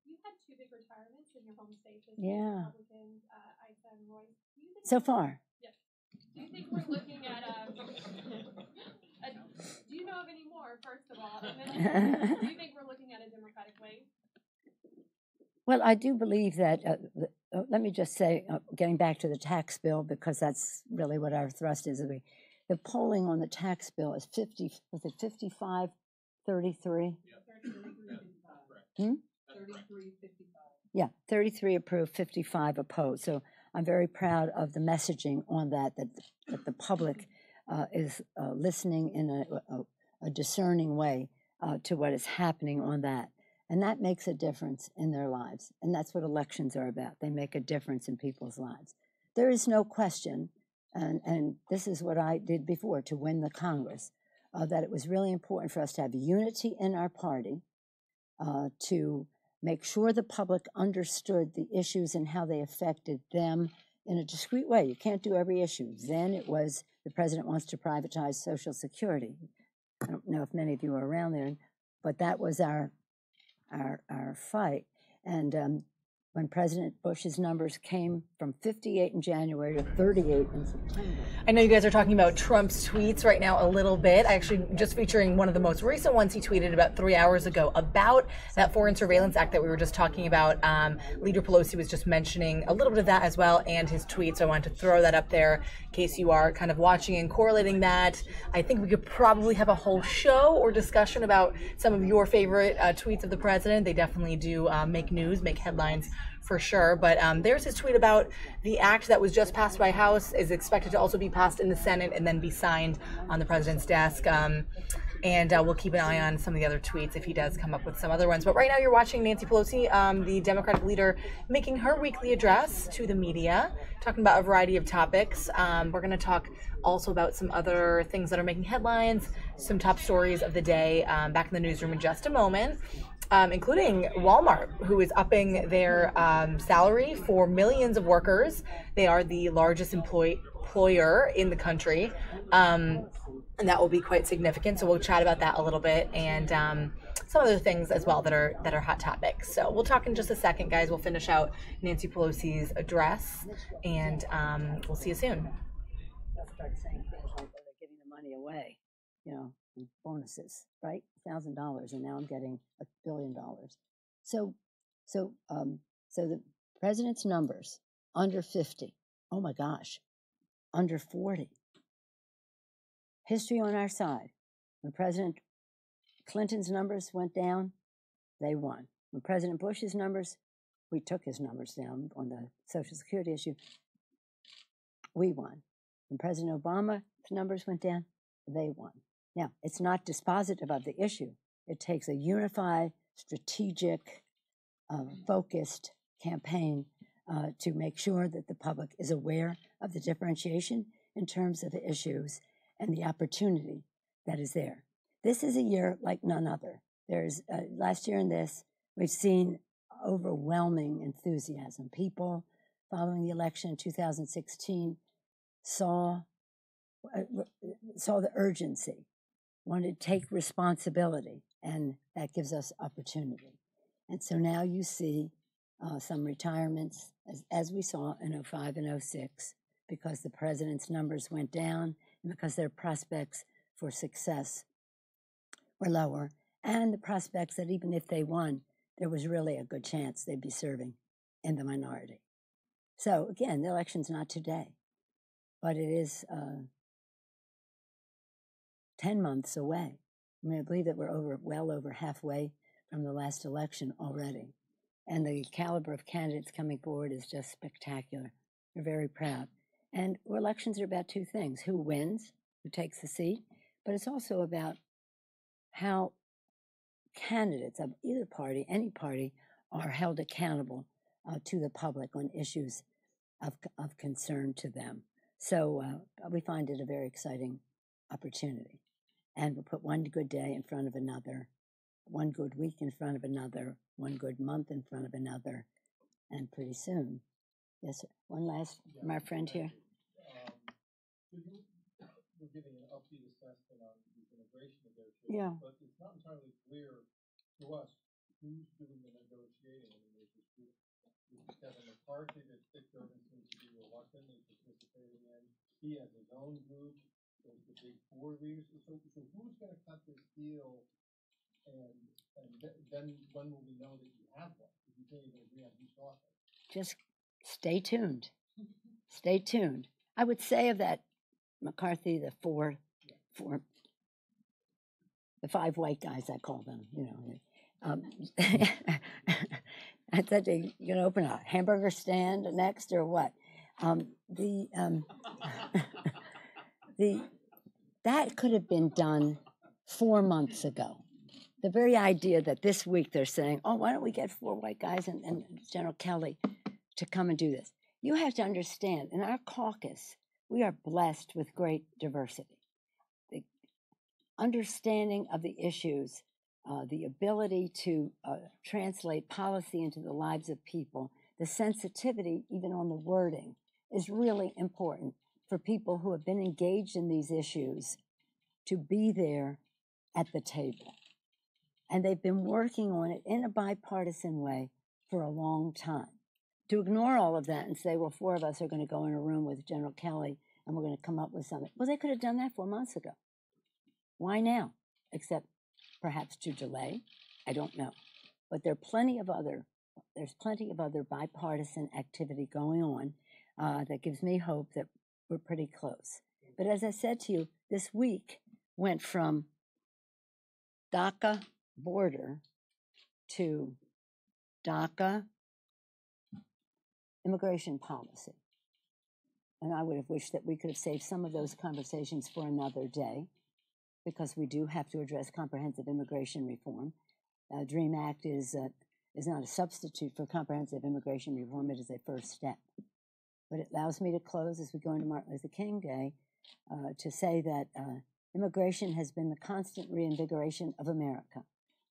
You had 2 big retirements in your home state this Yeah. Republicans, FISA and Royce. So far. Yes. Do you think we're looking at do you know of any more, first of all? And then, do you think we're looking at a Democratic wave? Well, I do believe that, let me just say, getting back to the tax bill, because that's really what our thrust is. The polling on the tax bill is 55, 33? Yeah, 33, 55. 33, 55. Yeah, 33 approved, 55 opposed. So I'm very proud of the messaging on that the public is listening in a discerning way to what is happening on that. And that makes a difference in their lives. And that's what elections are about. They make a difference in people's lives. There is no question, and this is what I did before to win the Congress, that it was really important for us to have unity in our party, to make sure the public understood the issues and how they affected them in a discrete way. You can't do every issue. Then it was the president wants to privatize Social Security. I don't know if many of you were around there, but that was our fight. And when President Bush's numbers came from 58 in January to 38 in September. I know you guys are talking about Trump's tweets right now a little bit. Actually, just featuring one of the most recent ones he tweeted about 3 hours ago about that Foreign Surveillance Act that we were just talking about. Leader Pelosi was just mentioning a little bit of that as well and his tweet. So I wanted to throw that up there in case you are kind of watching and correlating that. I think we could probably have a whole show or discussion about some of your favorite tweets of the president. They definitely do make news, make headlines for sure. But there's his tweet about the act that was just passed by House is expected to also be passed in the Senate and then be signed on the president's desk. And we'll keep an eye on some of the other tweets if he does come up with some other ones. But right now you're watching Nancy Pelosi, the Democratic leader, making her weekly address to the media, talking about a variety of topics. We're going to talk also about some other things that are making headlines, some top stories of the day back in the newsroom in just a moment. Including Walmart, who is upping their salary for millions of workers. They are the largest employer in the country, and that will be quite significant. So we'll chat about that a little bit, and some other things as well that are hot topics. So we'll talk in just a second, guys. We'll finish out Nancy Pelosi's address, and we'll see you soon. They'll start saying things like, "Oh, they're giving the money away," bonuses, right? $1,000, and now I'm getting $1 billion. So the president's numbers under 50. Oh my gosh, under 40. History on our side. When President Clinton's numbers went down, they won. When President Bush's numbers, we took his numbers down on the Social Security issue, we won. When President Obama's numbers went down, they won. Now, it's not dispositive of the issue. It takes a unified, strategic, focused campaign to make sure that the public is aware of the differentiation in terms of the issues and the opportunity that is there. This is a year like none other. There's last year and this, we've seen overwhelming enthusiasm. People following the election in 2016 saw the urgency, wanted to take responsibility, and that gives us opportunity. And so now you see some retirements, as we saw in 05 and 06, because the president's numbers went down and because their prospects for success were lower, and the prospects that even if they won, there was really a good chance they'd be serving in the minority. So again, the election's not today, but it is 10 months away. I mean, I believe that we're well over halfway from the last election already. And the caliber of candidates coming forward is just spectacular. We're very proud. And elections are about two things: who wins, who takes the seat, but it's also about how candidates of either party, any party, are held accountable to the public on issues of concern to them. So we find it a very exciting opportunity. And we'll put one good day in front of another, one good week in front of another, one good month in front of another, and pretty soon. Yes, sir. One last, my friend here. We're giving an upbeat assessment on these immigration negotiations, Yeah. but it's not entirely clear to us who's doing the negotiating. I mean, there's this group with Kevin McCarthy that Dick Durbin seems to be reluctantly participating in. He has his own group. There's the big four leaders. So who's going to cut this deal? And then when will we know that you have one? If you can't even agree on who's talking. Just stay tuned. Stay tuned. I would say of that McCarthy, the five white guys, I call them, I thought you're going to open a hamburger stand next or what? That could have been done 4 months ago. the very idea that this week they're saying, oh, why don't we get 4 white guys and General Kelly to come and do this? You have to understand, in our caucus, we are blessed with great diversity. The understanding of the issues, the ability to translate policy into the lives of people, the sensitivity, even on the wording, is really important for people who have been engaged in these issues to be there at the table. And they've been working on it in a bipartisan way for a long time. To ignore all of that and say, well, 4 of us are going to go in a room with General Kelly and we're going to come up with something. Well, they could have done that 4 months ago. Why now? Except perhaps to delay. I don't know. But there's plenty of other bipartisan activity going on that gives me hope that we're pretty close. But as I said to you, this week went from DACA border to DACA immigration policy. And I would have wished that we could have saved some of those conversations for another day, because we do have to address comprehensive immigration reform. DREAM Act is not a substitute for comprehensive immigration reform. It is a first step. But it allows me to close as we go into Martin Luther King Day to say that immigration has been the constant reinvigoration of America.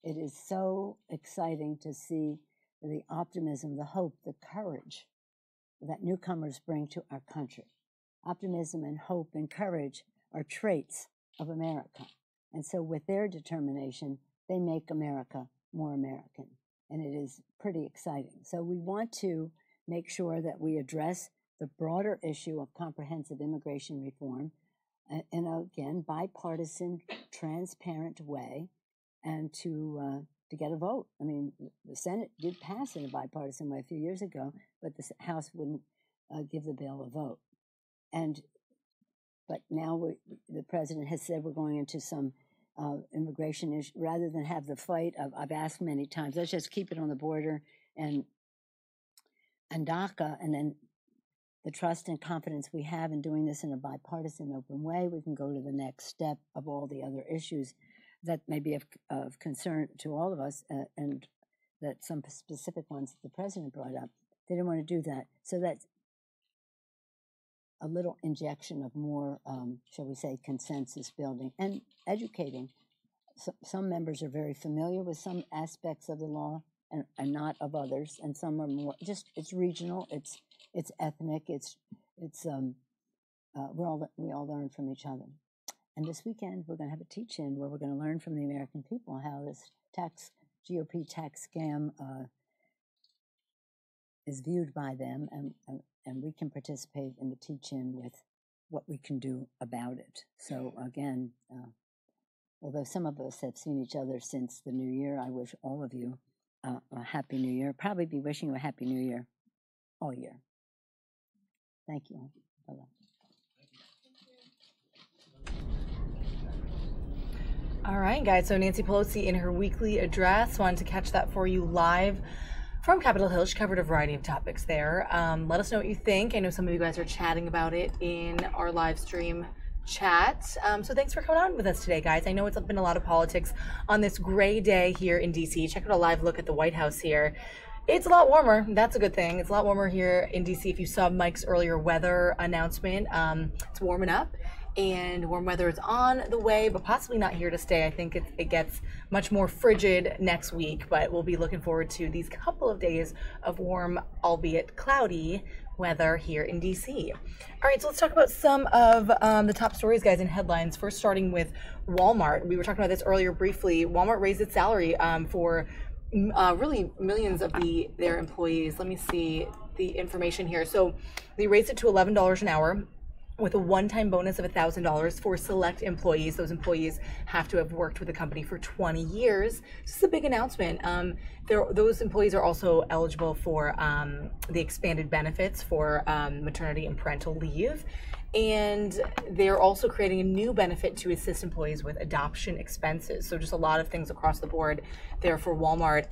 It is so exciting to see the optimism, the hope, the courage that newcomers bring to our country. Optimism and hope and courage are traits of America. And so with their determination, they make America more American. And it is pretty exciting. So we want to make sure that we address the broader issue of comprehensive immigration reform in a, again, bipartisan, transparent way, and to get a vote. I mean, the Senate did pass in a bipartisan way a few years ago, but the House wouldn't give the bill a vote. But now the president has said we're going into some immigration issue, rather than have the fight of, I've asked many times, let's just keep it on the border and DACA, and then the trust and confidence we have in doing this in a bipartisan, open way, we can go to the next step of all the other issues that may be of concern to all of us, and that some specific ones that the president brought up. They didn't want to do that. So that's a little injection of more, shall we say, consensus building and educating. Some members are very familiar with some aspects of the law and not of others, and some are more just, it's regional, it's ethnic, we all learn from each other. And this weekend we're going to have a teach-in where we're going to learn from the American people how this GOP tax scam is viewed by them, and we can participate in the teach-in with what we can do about it. So again, although some of us have seen each other since the new year, I wish all of you a happy new year. Probably be wishing you a happy new year all year. Thank you. Bye-bye. All right, guys, so Nancy Pelosi in her weekly address, wanted to catch that for you live from Capitol Hill. She covered a variety of topics there. Let us know what you think. I know some of you guys are chatting about it in our live stream chat. So thanks for coming on with us today, guys. I know it's been a lot of politics on this gray day here in DC. Check out a live look at the White House here. It's a lot warmer. That's a good thing. It's a lot warmer here in DC. If you saw Mike's earlier weather announcement, it's warming up. And warm weather is on the way, but possibly not here to stay. I think it gets much more frigid next week, but we'll be looking forward to these couple of days of warm, albeit cloudy, weather here in DC. All right, so let's talk about some of the top stories, guys, in headlines. First, starting with Walmart. We were talking about this earlier briefly. Walmart raised its salary for really millions of their employees. Let me see the information here. So they raised it to $11 an hour, with a one-time bonus of $1,000 for select employees. Those employees have to have worked with the company for 20 years. This is a big announcement. Those employees are also eligible for the expanded benefits for maternity and parental leave. And they're also creating a new benefit to assist employees with adoption expenses. So just a lot of things across the board there for Walmart.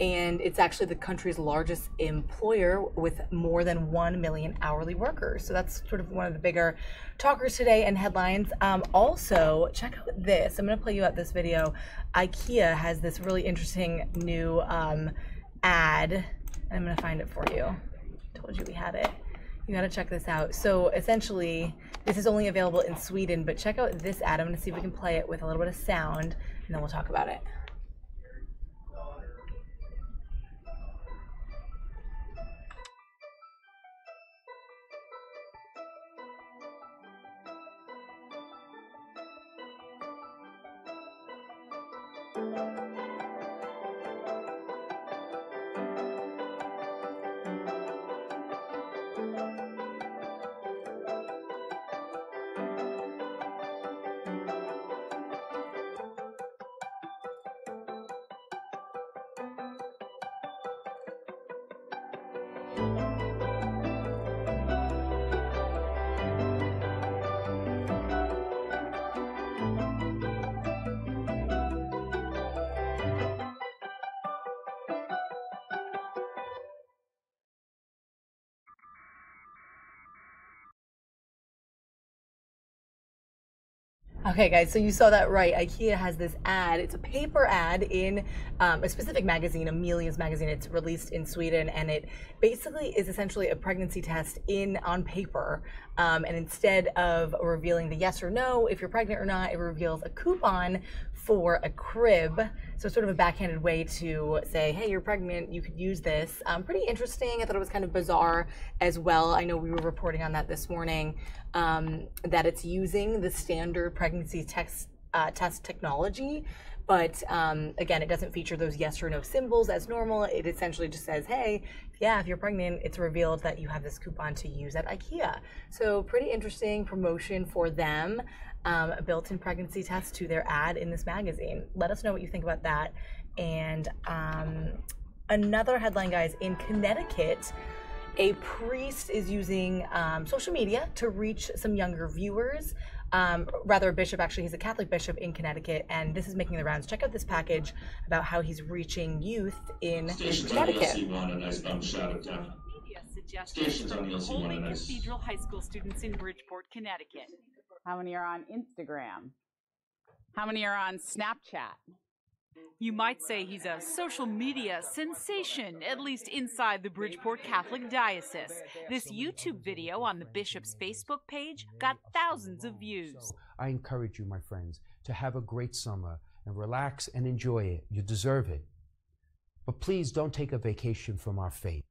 and it's actually the country's largest employer with more than 1 million hourly workers. So that's sort of one of the bigger talkers today and headlines. Also, check out this. I'm going to play you out this video. IKEA has this really interesting new ad, and I'm going to find it for you. I told you we had it. You got to check this out. So essentially, this is only available in Sweden, but check out this ad. I'm going to see if we can play it with a little bit of sound, and then we'll talk about it. Okay, guys, so you saw that right. IKEA has this ad. It's a paper ad in a specific magazine, Amelia's magazine. It's released in Sweden, and it basically is essentially a pregnancy test on paper. And instead of revealing the yes or no, if you're pregnant or not, it reveals a coupon for a crib. So it's sort of a backhanded way to say, hey, you're pregnant, you could use this. Pretty interesting. I thought it was kind of bizarre as well. I know we were reporting on that this morning, that it's using the standard pregnancy test technology. But again, it doesn't feature those yes or no symbols as normal. It essentially just says, hey, yeah, if you're pregnant, it's revealed that you have this coupon to use at IKEA. So pretty interesting promotion for them. A built-in pregnancy test to their ad in this magazine. Let us know what you think about that. And another headline, guys, in Connecticut, a priest is using social media to reach some younger viewers. Rather, a bishop, actually, he's a Catholic bishop in Connecticut, and this is making the rounds. Check out this package about how he's reaching youth in Connecticut. Suggestions from Holy Cathedral High School students in Bridgeport, Connecticut. How many are on Instagram? How many are on Snapchat? You might say he's a social media sensation, at least inside the Bridgeport Catholic Diocese. This YouTube video on the bishop's Facebook page got thousands of views. I encourage you, my friends, to have a great summer and relax and enjoy it. You deserve it. But please don't take a vacation from our faith.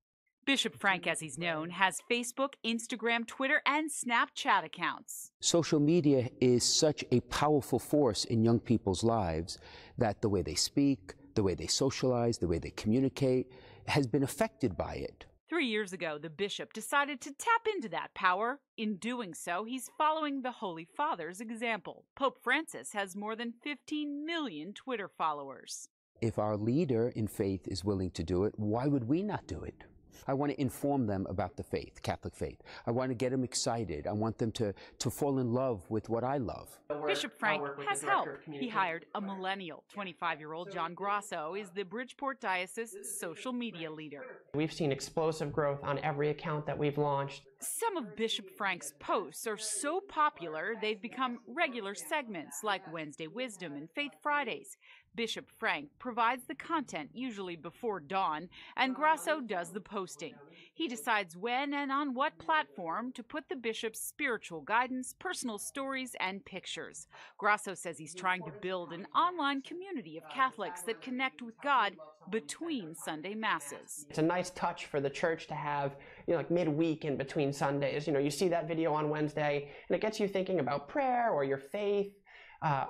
Bishop Frank, as he's known, has Facebook, Instagram, Twitter, and Snapchat accounts. Social media is such a powerful force in young people's lives that the way they speak, the way they socialize, the way they communicate has been affected by it. 3 years ago, the bishop decided to tap into that power. In doing so, he's following the Holy Father's example. Pope Francis has more than 15 million Twitter followers. If our leader in faith is willing to do it, why would we not do it? I want to inform them about the faith, Catholic faith. I want to get them excited. I want them to fall in love with what I love. Bishop Frank has help. He hired a millennial. 25-year-old John Grosso is the Bridgeport Diocese social media leader. We've seen explosive growth on every account that we've launched. Some of Bishop Frank's posts are so popular, they've become regular segments like Wednesday Wisdom and Faith Fridays. Bishop Frank provides the content, usually before dawn, and Grosso does the posting. He decides when and on what platform to put the bishop's spiritual guidance, personal stories, and pictures. Grosso says he's trying to build an online community of Catholics that connect with God between Sunday Masses. It's a nice touch for the church to have, like midweek in between Sundays. You see that video on Wednesday, and it gets you thinking about prayer or your faith.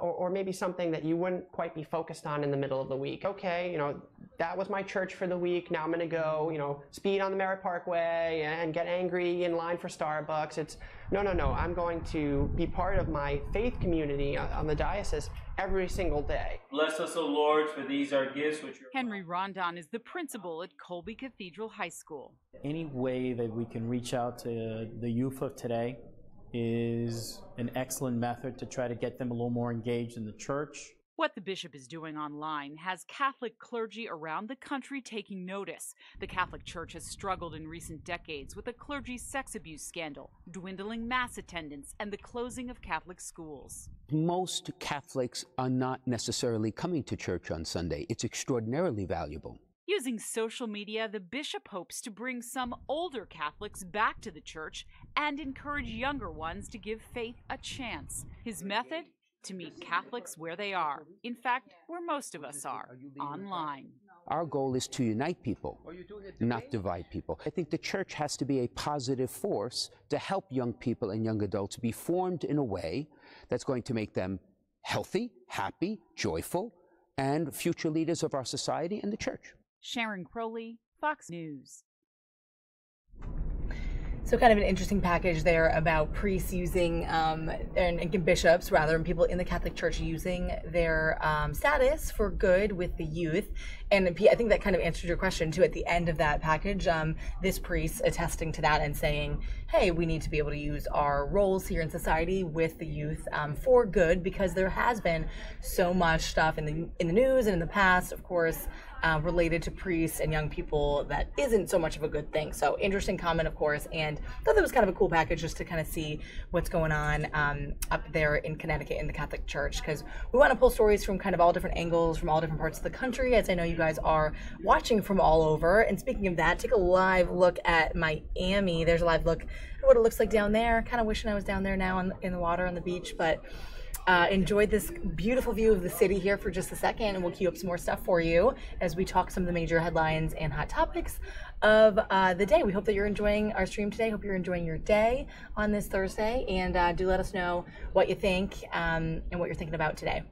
Or maybe something that you wouldn't quite be focused on in the middle of the week. Okay, that was my church for the week. Now I'm going to go, speed on the Merritt Parkway and get angry in line for Starbucks. It's no. I'm going to be part of my faith community on the diocese every single day. Bless us, O Lord, for these are gifts which Henry Rondon is the principal at Colby Cathedral High School. Any way that we can reach out to the youth of today is an excellent method to try to get them a little more engaged in the church. What the bishop is doing online has Catholic clergy around the country taking notice. The Catholic Church has struggled in recent decades with a clergy sex abuse scandal, dwindling mass attendance, and the closing of Catholic schools. Most Catholics are not necessarily coming to church on Sunday. It's extraordinarily valuable. Using social media, the bishop hopes to bring some older Catholics back to the church and encourage younger ones to give faith a chance. His method? To meet Catholics where they are. In fact, where most of us are, online. Our goal is to unite people, not divide people. I think the church has to be a positive force to help young people and young adults be formed in a way that's going to make them healthy, happy, joyful, and future leaders of our society and the church. Sharon Crowley, Fox News. So kind of an interesting package there about priests using, and bishops rather, and people in the Catholic Church using their status for good with the youth. And I think that kind of answered your question too at the end of that package. This priest attesting to that and saying, hey, we need to be able to use our roles here in society with the youth for good, because there has been so much stuff in the news and in the past, of course, related to priests and young people that isn't so much of a good thing. So interesting comment, of course, and I thought that was kind of a cool package just to kind of see what's going on up there in Connecticut in the Catholic Church, because we want to pull stories from kind of all different angles, from all different parts of the country, as I know you guys are watching from all over. And speaking of that, take a live look at Miami. There's a live look at what it looks like down there. Kind of wishing I was down there now in the water on the beach, but enjoyed this beautiful view of the city here for just a second, and we'll queue up some more stuff for you as we talk some of the major headlines and hot topics of the day. We hope that you're enjoying our stream today. Hope you're enjoying your day on this Thursday, and do let us know what you think and what you're thinking about today.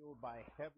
fueled by heavy.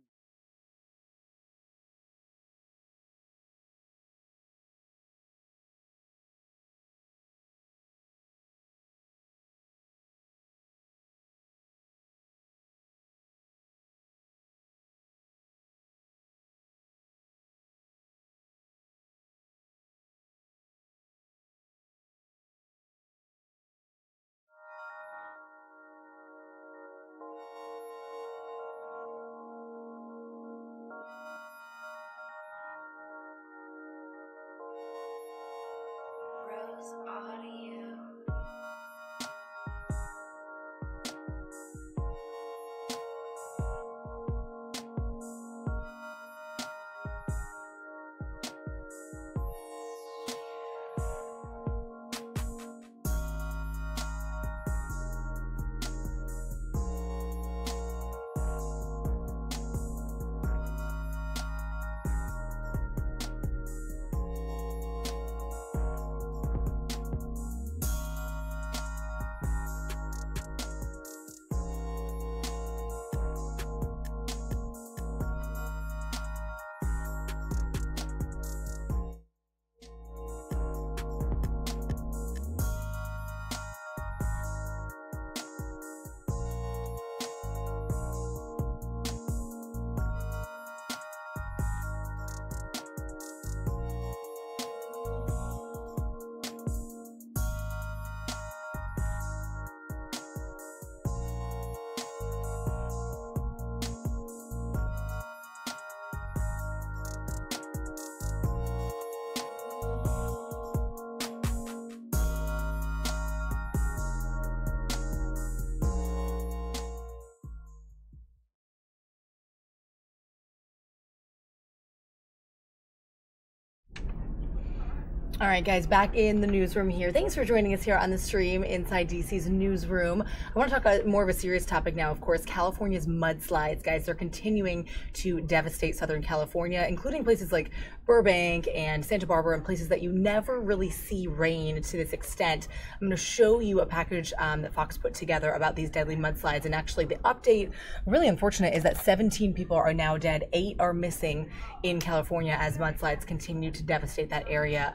All right, guys, back in the newsroom here. Thanks for joining us here on the stream inside DC's newsroom. I want to talk about more of a serious topic now, of course, California's mudslides. Guys, they're continuing to devastate Southern California, including places like Burbank and Santa Barbara and places that you never really see rain to this extent. I'm going to show you a package that Fox put together about these deadly mudslides. And actually, the update, really unfortunate, is that 17 people are now dead. 8 are missing in California as mudslides continue to devastate that area.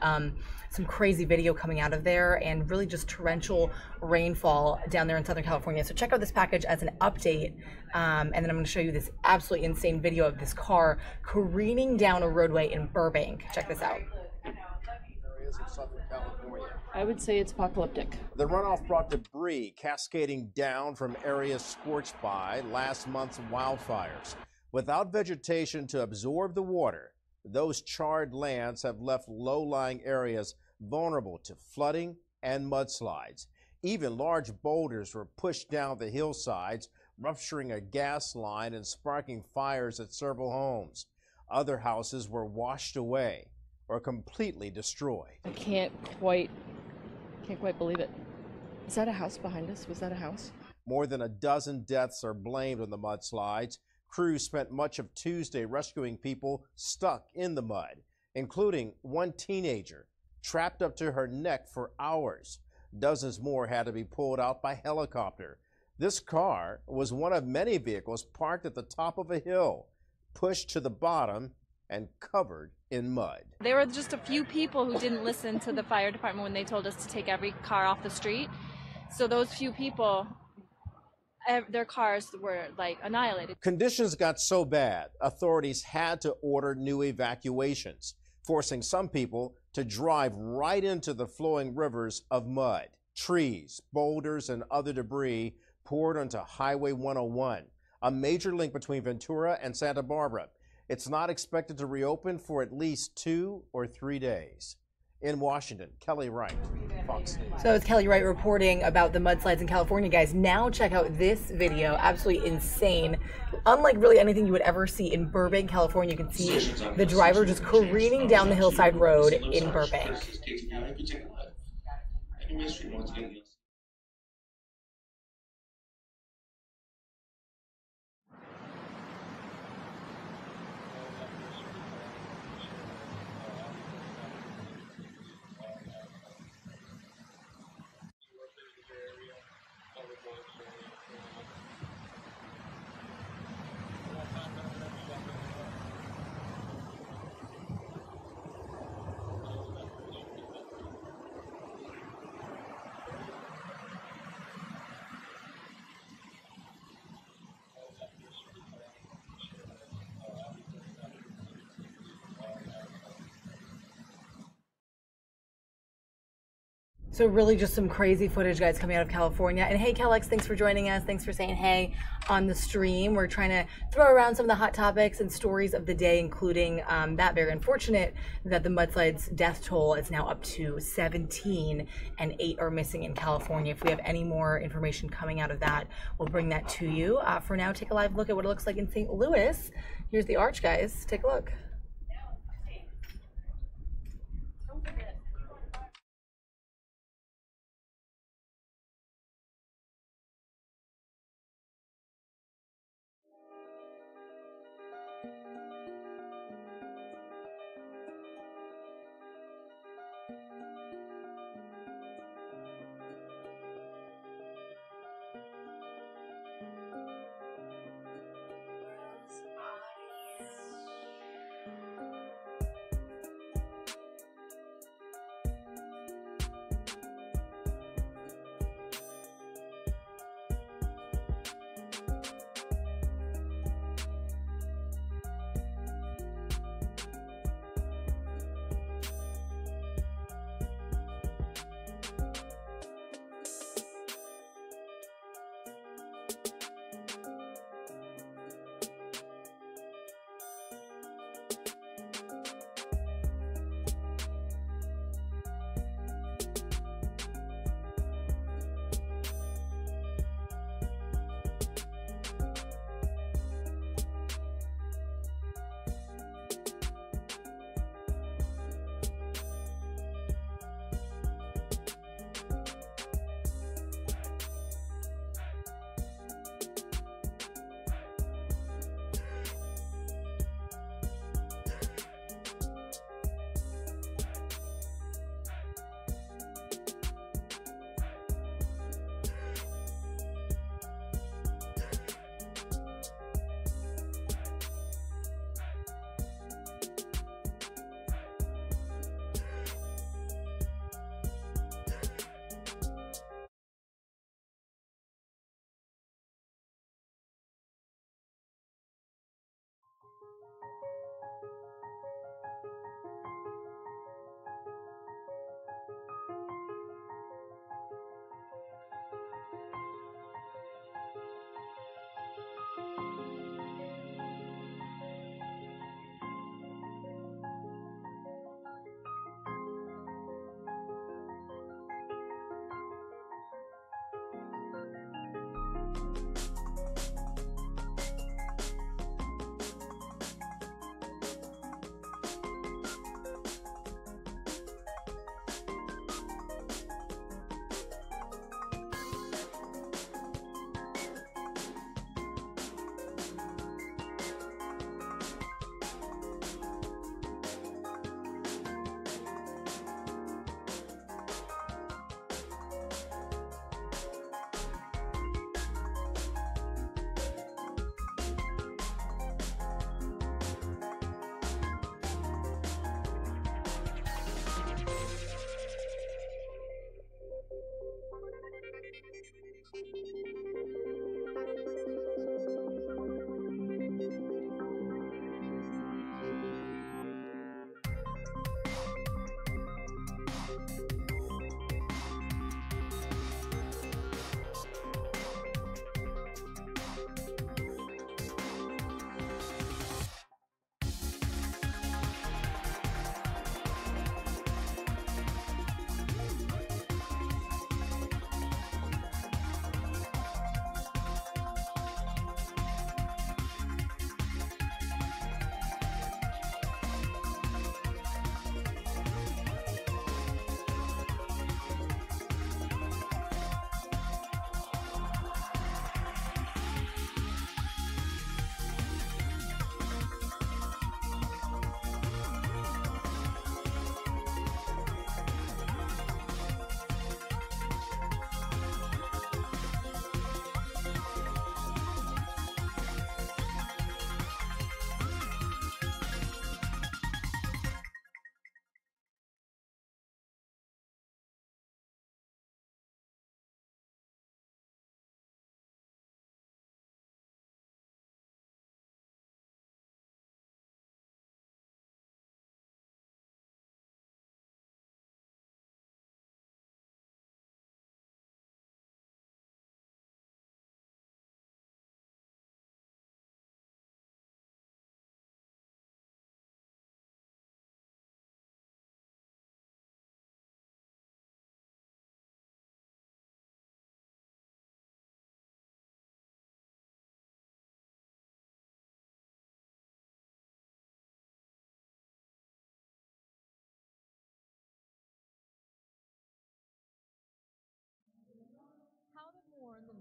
Some crazy video coming out of there and really just torrential rainfall down there in Southern California. So check out this package as an update. And then I'm going to show you this absolutely insane video of this car careening down a roadway in Burbank. Check this out. Areas of Southern California. I would say it's apocalyptic. The runoff brought debris cascading down from areas scorched by last month's wildfires. Without vegetation to absorb the water, those charred lands have left low-lying areas vulnerable to flooding and mudslides. Even large boulders were pushed down the hillsides, rupturing a gas line and sparking fires at several homes. Other houses were washed away or completely destroyed. I can't quite believe it. Is that a house behind us? Was that a house? More than a dozen deaths are blamed on the mudslides. Crews spent much of Tuesday rescuing people stuck in the mud, including one teenager trapped up to her neck for hours. Dozens more had to be pulled out by helicopter. This car was one of many vehicles parked at the top of a hill, pushed to the bottom and covered in mud. There were just a few people who didn't listen to the fire department when they told us to take every car off the street. So those few people, their cars were like annihilated. Conditions got so bad, authorities had to order new evacuations, forcing some people to drive right into the flowing rivers of mud. Trees, boulders, and other debris poured onto Highway 101, a major link between Ventura and Santa Barbara. It's not expected to reopen for at least 2 or 3 days. In Washington, Kelly Wright, Fox News. So it's Kelly Wright reporting about the mudslides in California, guys. Now check out this video, absolutely insane. Unlike really anything you would ever see in Burbank, California, you can see the driver just careening down the hillside road in Burbank. So really just some crazy footage, guys, coming out of California. And hey, Kellex, thanks for joining us. Thanks for saying hey on the stream. We're trying to throw around some of the hot topics and stories of the day, including that very unfortunate that the mudslide's death toll is now up to 17 and 8 are missing in California. If we have any more information coming out of that, we'll bring that to you. For now, take a live look at what it looks like in St. Louis. Here's the arch, guys. Take a look.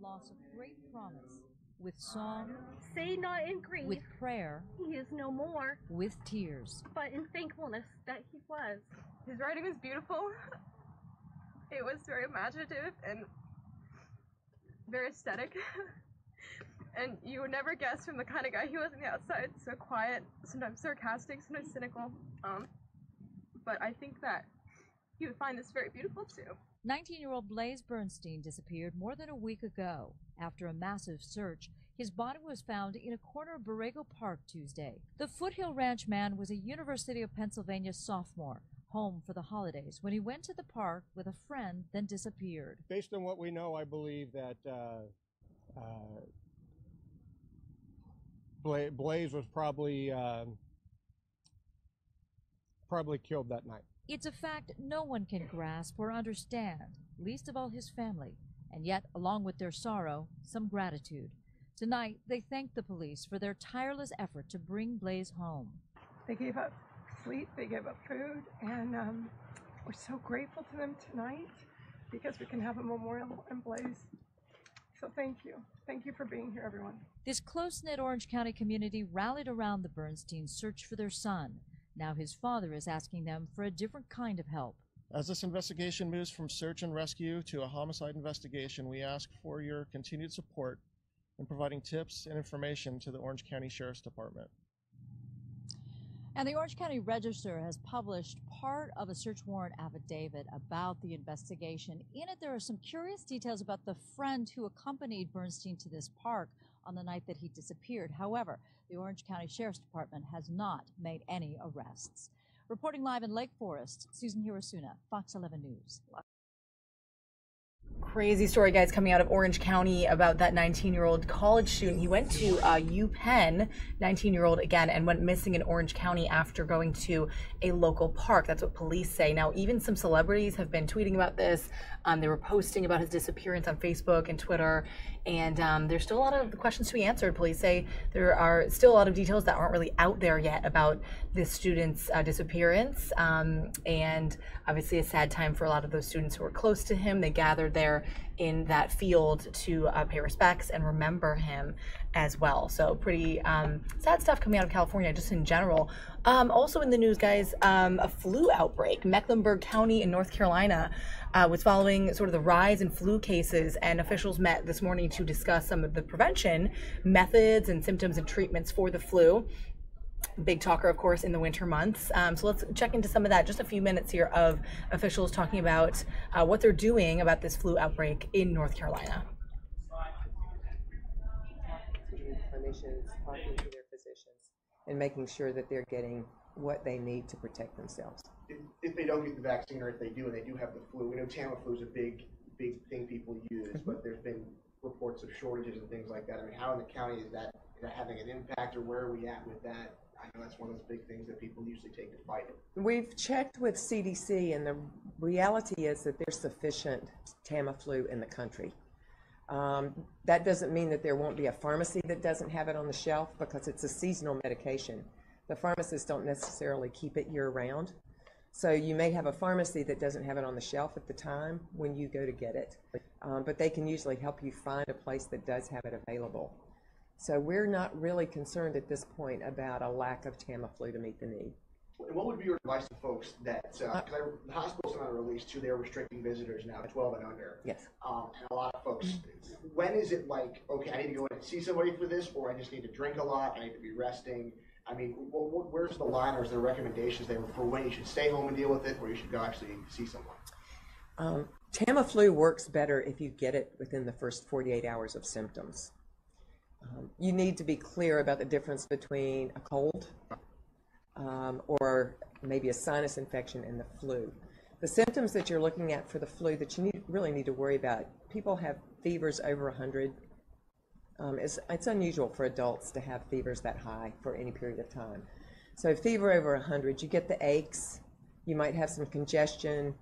loss of great promise, with song, say not in grief, with prayer, he is no more, with tears, but in thankfulness that he was. His writing was beautiful. It was very imaginative and very aesthetic. And you would never guess from the kind of guy he was on the outside, so quiet, sometimes sarcastic, sometimes cynical. But I think that you would find this very beautiful too. 19-year-old Blaze Bernstein disappeared more than a week ago. After a massive search, his body was found in a corner of Borrego Park Tuesday. The Foothill Ranch man was a University of Pennsylvania sophomore, home for the holidays, when he went to the park with a friend, then disappeared. Based on what we know, I believe that Blaze was probably killed that night. It's a fact no one can grasp or understand, least of all his family, and yet, along with their sorrow, some gratitude. Tonight, they thanked the police for their tireless effort to bring Blaze home. They gave up sleep, they gave up food, and we're so grateful to them tonight because we can have a memorial in Blaze. So thank you. Thank you for being here, everyone. This close-knit Orange County community rallied around the Bernsteins' search for their son. Now his father is asking them for a different kind of help. As this investigation moves from search and rescue to a homicide investigation, we ask for your continued support in providing tips and information to the Orange County Sheriff's Department. And the Orange County Register has published part of a search warrant affidavit about the investigation. In it, there are some curious details about the friend who accompanied Bernstein to this park on the night that he disappeared. However, the Orange County Sheriff's Department has not made any arrests. Reporting live in Lake Forest, Susan Hirosuna, Fox 11 News. Crazy story, guys, coming out of Orange County about that 19-year-old college student. He went to UPenn, 19-year-old again, and went missing in Orange County after going to a local park. That's what police say. Now, even some celebrities have been tweeting about this. They were posting about his disappearance on Facebook and Twitter, and there's still a lot of questions to be answered. Police say there are still a lot of details that aren't really out there yet about this student's disappearance, and obviously a sad time for a lot of those students who were close to him. They gathered there in that field to pay respects and remember him as well. So pretty sad stuff coming out of California just in general. Also in the news, guys, a flu outbreak. Mecklenburg County in North Carolina was following sort of the rise in flu cases, and officials met this morning to discuss some of the prevention methods and symptoms and treatments for the flu. Big talker, of course, in the winter months. So let's check into some of that. Just a few minutes here of officials talking about what they're doing about this flu outbreak in North Carolina. Clinicians talking to their physicians and making sure that they're getting what they need to protect themselves. If they don't get the vaccine, or if they do and they do have the flu, we know Tamiflu is a big thing people use, but there's been reports of shortages and things like that. I mean, how in the county is that having an impact, or where are we at with that? I know that's one of those big things that people usually take to fight it. We've checked with CDC, and the reality is that there's sufficient Tamiflu in the country. That doesn't mean that there won't be a pharmacy that doesn't have it on the shelf, because it's a seasonal medication. The pharmacists don't necessarily keep it year-round. So you may have a pharmacy that doesn't have it on the shelf at the time when you go to get it, but they can usually help you find a place that does have it available. So we're not really concerned at this point about a lack of Tamiflu to meet the need. And what would be your advice to folks that, because the hospital's not released too, they're restricting visitors now, 12 and under. Yes. And a lot of folks, when is it like, okay, I need to go in and see somebody for this, or I just need to drink a lot, I need to be resting? I mean, where's the line, or is there recommendations there for when you should stay home and deal with it, or you should go actually see someone? Tamiflu works better if you get it within the first 48 hours of symptoms. You need to be clear about the difference between a cold or maybe a sinus infection and the flu. The symptoms that you're looking at for the flu that you really need to worry about, people have fevers over 100. It's unusual for adults to have fevers that high for any period of time. So fever over 100, you get the aches, you might have some congestion,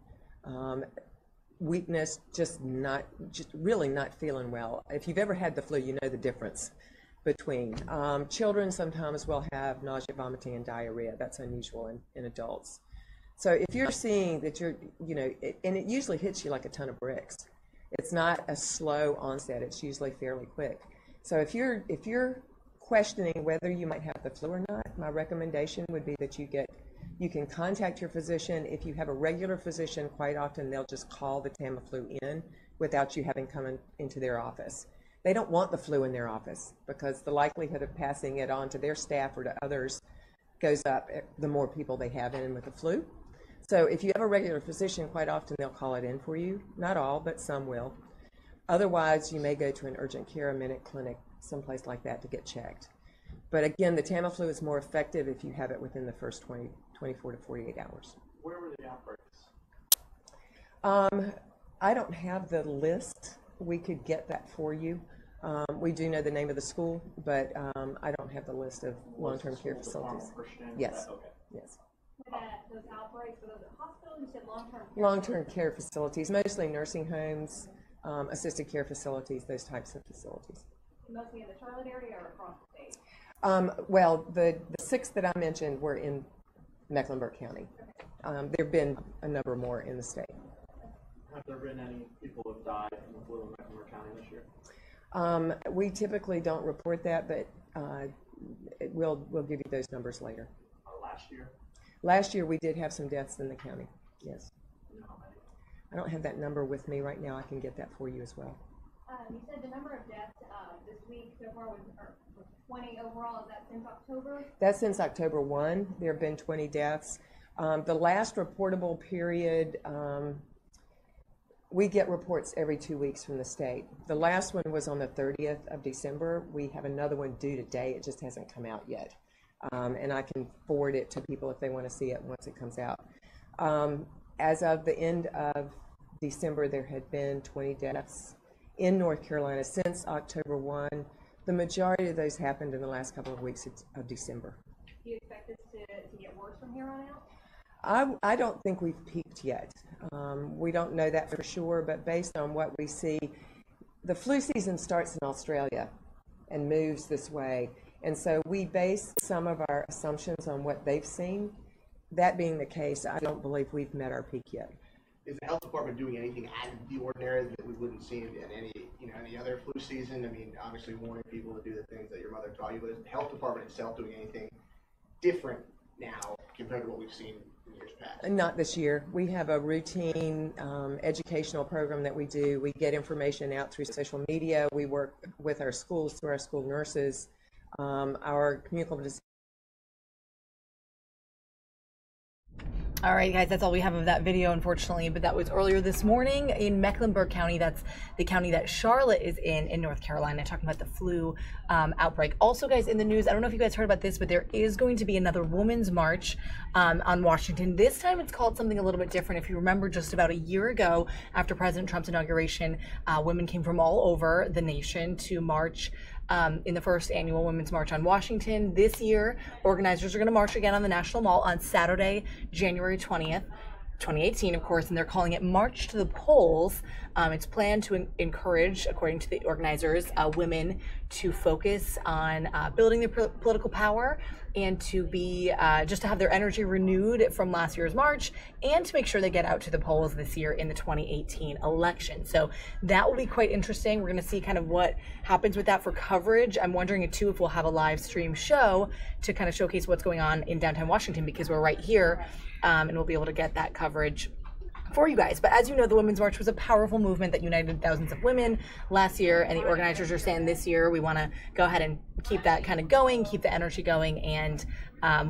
weakness, just really not feeling well. If you've ever had the flu, you know the difference between. Children sometimes will have nausea, vomiting, and diarrhea. That's unusual in adults. So if you're seeing that and it usually hits you like a ton of bricks. It's not a slow onset. It's usually fairly quick. So if you're questioning whether you might have the flu or not, my recommendation would be that you can contact your physician. If you have a regular physician, quite often they'll just call the Tamiflu in without you having come into their office. They don't want the flu in their office because the likelihood of passing it on to their staff or to others goes up the more people they have in with the flu. So if you have a regular physician, quite often they'll call it in for you. Not all, but some will. Otherwise, you may go to an urgent care, a minute clinic, someplace like that to get checked. But again, the Tamiflu is more effective if you have it within the first 24 to 48 hours. Where were the outbreaks? I don't have the list. We could get that for you. We do know the name of the school, but I don't have the list of long-term care facilities. Yes. Okay. Yes. Those outbreaks, were those at hospitals? You said long-term care? Long-term care facilities, mostly nursing homes, assisted care facilities, those types of facilities. Mostly in the Charlotte area or across the state? Well, the 6 that I mentioned were in Mecklenburg County. There have been a number more in the state. Have there been any people who have died from the flu in Mecklenburg County this year? We typically don't report that, but we'll give you those numbers later. Last year? Last year we did have some deaths in the county, yes. I don't have that number with me right now. I can get that for you as well. You said the number of deaths this week so far was 20 overall. Is that since October? That's since October 1. There have been 20 deaths. The last reportable period, we get reports every 2 weeks from the state. The last one was on the 30th of December. We have another one due today. It just hasn't come out yet. And I can forward it to people if they want to see it once it comes out. As of the end of December, there had been 20 deaths in North Carolina since October 1. The majority of those happened in the last couple of weeks of December. Do you expect this to get worse from here on out? I don't think we've peaked yet. We don't know that for sure, but based on what we see, the flu season starts in Australia and moves this way. And so we base some of our assumptions on what they've seen. That being the case, I don't believe we've met our peak yet. Is the health department doing anything out of the ordinary that we wouldn't see in any other flu season? I mean, obviously warning people to do the things that your mother taught you, but is the health department itself doing anything different now compared to what we've seen in years past? Not this year. We have a routine educational program that we do. We get information out through social media. We work with our schools through our school nurses. Our communicable disease. All right, guys, that's all we have of that video, unfortunately, but that was earlier this morning in Mecklenburg County. That's the county that Charlotte is in North Carolina, talking about the flu outbreak. Also, guys, in the news, I don't know if you guys heard about this, but there is going to be another Women's March on Washington. This time it's called something a little bit different. If you remember, just about a year ago, after President Trump's inauguration, women came from all over the nation to march in the first annual Women's March on Washington. This year, organizers are going to march again on the National Mall on Saturday, January 20th, 2018, of course, and they're calling it March to the Polls. It's planned to encourage, according to the organizers, women to focus on building their political power and to be just to have their energy renewed from last year's March and to make sure they get out to the polls this year in the 2018 election. So that will be quite interesting. We're going to see kind of what happens with that for coverage. I'm wondering too if we'll have a live stream show to kind of showcase what's going on in downtown Washington, because we're right here and we'll be able to get that coverage for you guys. But as you know, the Women's March was a powerful movement that united thousands of women last year, and the organizers are saying this year we want to go ahead and keep that kind of going, keep the energy going, and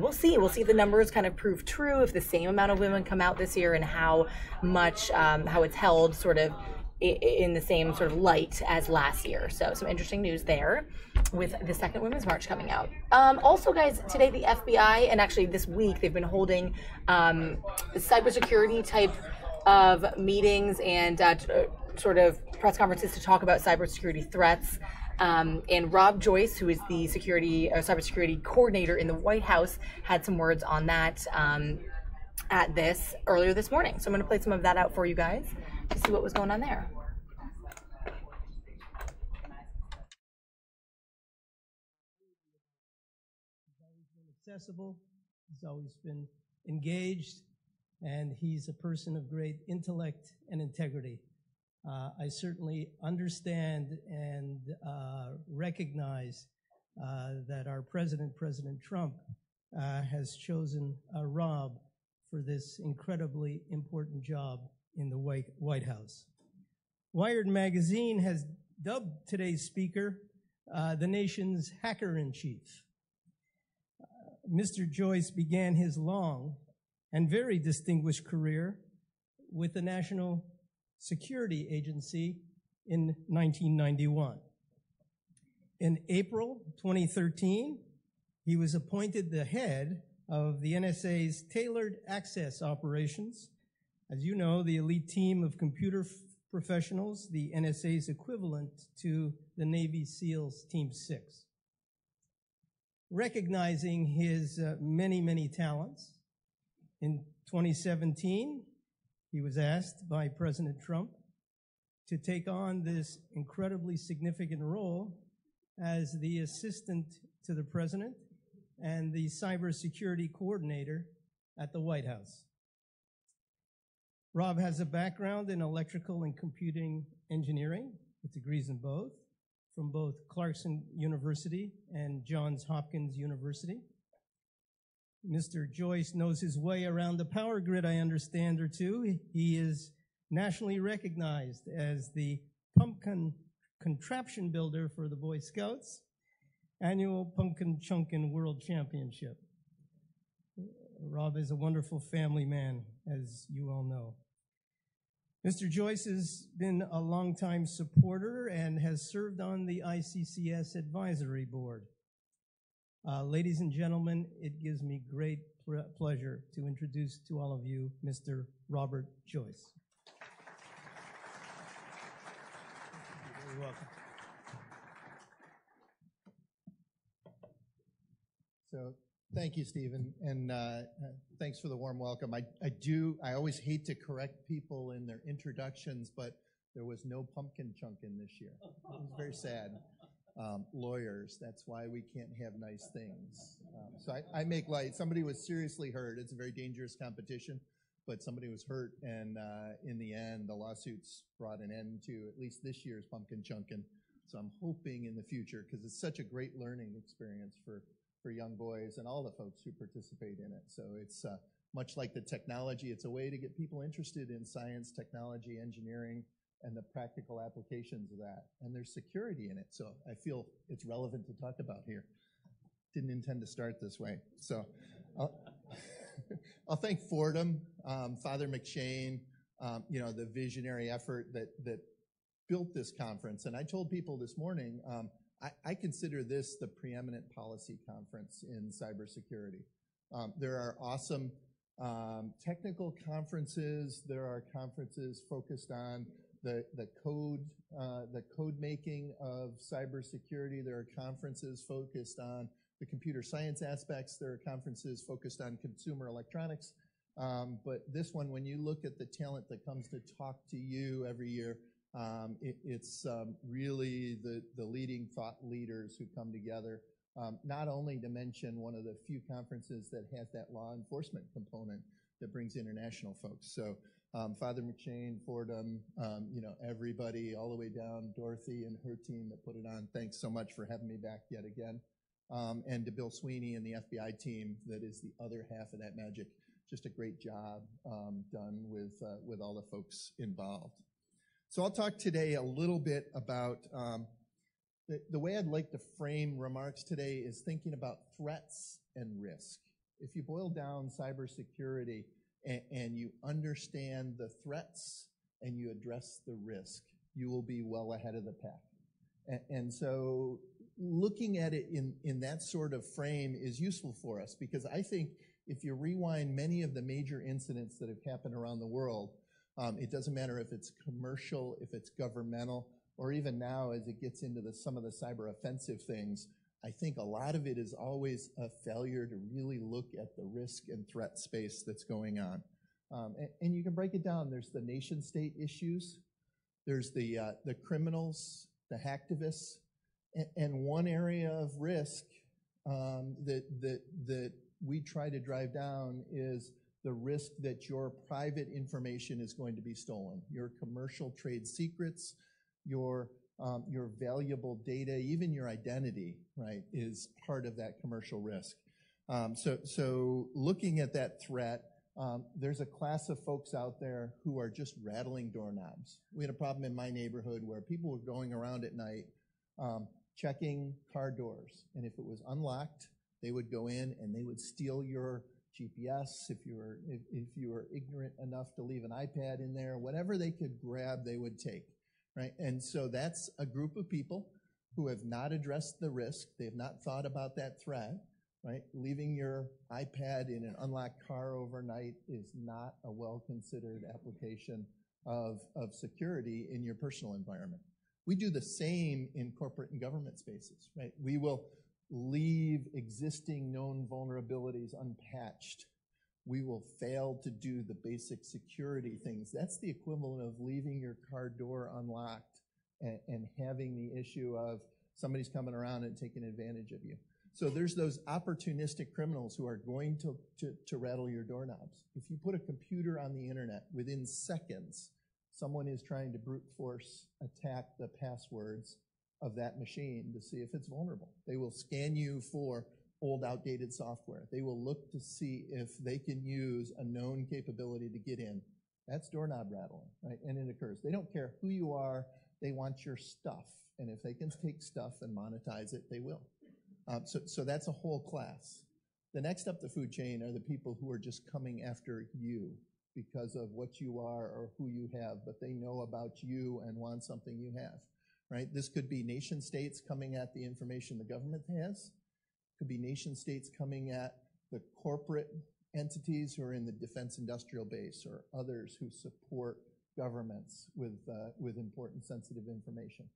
we'll see if the numbers kind of prove true, if the same amount of women come out this year, and how much how it's held sort of in the same sort of light as last year. So some interesting news there with the second Women's March coming out. Also, guys, today the FBI, and actually this week, they've been holding cybersecurity type of meetings and sort of press conferences to talk about cybersecurity threats. And Rob Joyce, who is the cybersecurity coordinator in the White House, had some words on that at this earlier this morning. So I'm going to play some of that out for you guys to see what was going on there. He's always been accessible. He's always been engaged. And he's a person of great intellect and integrity. I certainly understand and recognize that our president, President Trump, has chosen Rob for this incredibly important job in the White House. Wired magazine has dubbed today's speaker the nation's hacker-in-chief. Mr. Joyce began his long and very distinguished career with the National Security Agency in 1991. In April 2013, he was appointed the head of the NSA's Tailored Access Operations. As you know, the elite team of computer professionals, the NSA's equivalent to the Navy SEALs Team 6. Recognizing his many talents, in 2017, he was asked by President Trump to take on this incredibly significant role as the assistant to the president and the cybersecurity coordinator at the White House. Rob has a background in electrical and computing engineering with degrees in both, from both Clarkson University and Johns Hopkins University. Mr. Joyce knows his way around the power grid, I understand, or two. He is nationally recognized as the pumpkin contraption builder for the Boy Scouts annual Pumpkin Chunkin' World Championship. Rob is a wonderful family man, as you all know. Mr. Joyce has been a longtime supporter and has served on the ICCS Advisory Board. Ladies and gentlemen, it gives me great pleasure to introduce to all of you Mr. Robert Joyce. You're very welcome. So thank you, Stephen, and thanks for the warm welcome. I always hate to correct people in their introductions, but there was no pumpkin chunkin' this year. It was very sad. Lawyers, that's why we can't have nice things. So I make light. Somebody was seriously hurt. It's a very dangerous competition, but somebody was hurt, and in the end, the lawsuits brought an end to at least this year's pumpkin chunkin'. So I'm hoping in the future, because it's such a great learning experience for young boys and all the folks who participate in it. So it's much like the technology, it's a way to get people interested in science, technology, engineering, and the practical applications of that. And there's security in it, so I feel it's relevant to talk about here. Didn't intend to start this way. So I'll thank Fordham, Father McShane, the visionary effort that built this conference. And I told people this morning, I consider this the preeminent policy conference in cybersecurity. There are awesome technical conferences. There are conferences focused on the code making of cybersecurity. There are conferences focused on the computer science aspects. There are conferences focused on consumer electronics. But this one, when you look at the talent that comes to talk to you every year, it's really the leading thought leaders who come together, not only to mention one of the few conferences that has that law enforcement component that brings international folks. So Father McShane, Fordham, everybody all the way down, Dorothy and her team that put it on. Thanks so much for having me back yet again. And to Bill Sweeney and the FBI team that is the other half of that magic. Just a great job done with all the folks involved. So I'll talk today a little bit about the way I'd like to frame remarks today is thinking about threats and risk. If you boil down cybersecurity and you understand the threats and you address the risk, you will be well ahead of the pack. And so looking at it in that sort of frame is useful for us, because I think if you rewind many of the major incidents that have happened around the world, it doesn't matter if it's commercial, if it's governmental, or even now as it gets into some of the cyber offensive things, I think a lot of it is always a failure to really look at the risk and threat space that's going on. And you can break it down. There's the nation state issues. There's the criminals, the hacktivists, and one area of risk that we try to drive down is the risk that your private information is going to be stolen, your commercial trade secrets, your valuable data, even your identity, right, is part of that commercial risk. So looking at that threat, there's a class of folks out there who are just rattling doorknobs. We had a problem in my neighborhood where people were going around at night checking car doors, and if it was unlocked, they would go in and they would steal your GPS. If you were ignorant enough to leave an iPad in there, whatever they could grab, they would take, right? And so that's a group of people who have not addressed the risk. They have not thought about that threat, right? Leaving your iPad in an unlocked car overnight is not a well-considered application of security in your personal environment. We do the same in corporate and government spaces, right? We will leave existing known vulnerabilities unpatched. We will fail to do the basic security things. That's the equivalent of leaving your car door unlocked and having the issue of somebody's coming around and taking advantage of you. So there's those opportunistic criminals who are going to rattle your doorknobs. If you put a computer on the internet, within seconds, someone is trying to brute force attack the passwords of that machine to see if it's vulnerable. They will scan you for old, outdated software. They will look to see if they can use a known capability to get in. That's doorknob rattling, right? And it occurs. They don't care who you are. They want your stuff. And if they can take stuff and monetize it, they will. So that's a whole class. The next up the food chain are the people who are just coming after you because of what you are or who you have, but they know about you and want something you have, right? This could be nation states coming at the information the government has. Could be nation states coming at the corporate entities who are in the defense industrial base or others who support governments with important sensitive information.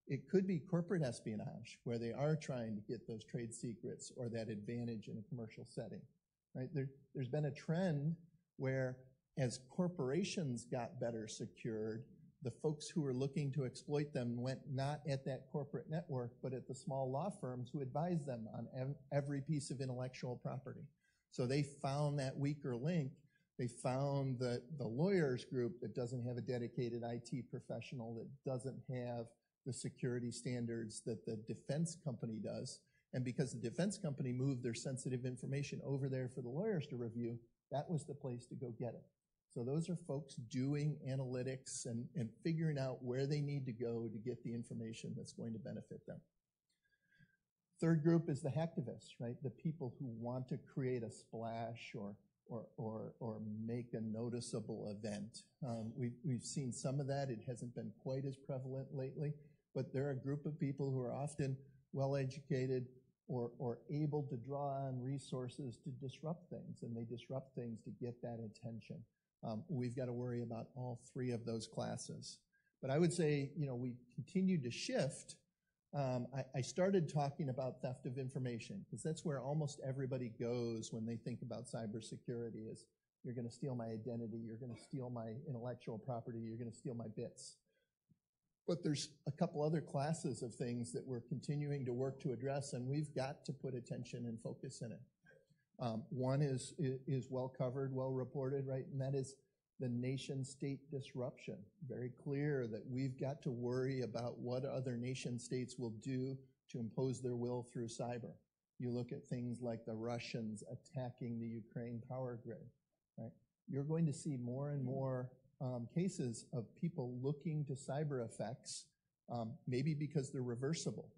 It could be corporate espionage, where they are trying to get those trade secrets or that advantage in a commercial setting, right? There's been a trend where as corporations got better secured, the folks who were looking to exploit them went not at that corporate network, but at the small law firms who advised them on every piece of intellectual property. So they found that weaker link. They found the lawyers group that doesn't have a dedicated IT professional, that doesn't have the security standards that the defense company does. And because the defense company moved their sensitive information over there for the lawyers to review, that was the place to go get it. So those are folks doing analytics and figuring out where they need to go to get the information that's going to benefit them. Third group is the hacktivists, right? The people who want to create a splash or make a noticeable event. We've seen some of that. It hasn't been quite as prevalent lately, but they're a group of people who are often well-educated or able to draw on resources to disrupt things, and they disrupt things to get that attention. We've got to worry about all three of those classes. But I would say, we continue to shift. I started talking about theft of information because that's where almost everybody goes when they think about cybersecurity is you're going to steal my identity, you're going to steal my intellectual property, you're going to steal my bits. But there's a couple other classes of things that we're continuing to work to address, and we've got to put attention and focus in it. One is well covered, well reported, right? And that is the nation state disruption. Very clear that we've got to worry about what other nation states will do to impose their will through cyber. You look at things like the Russians attacking the Ukraine power grid, right? You're going to see more and more cases of people looking to cyber effects, maybe because they're reversible.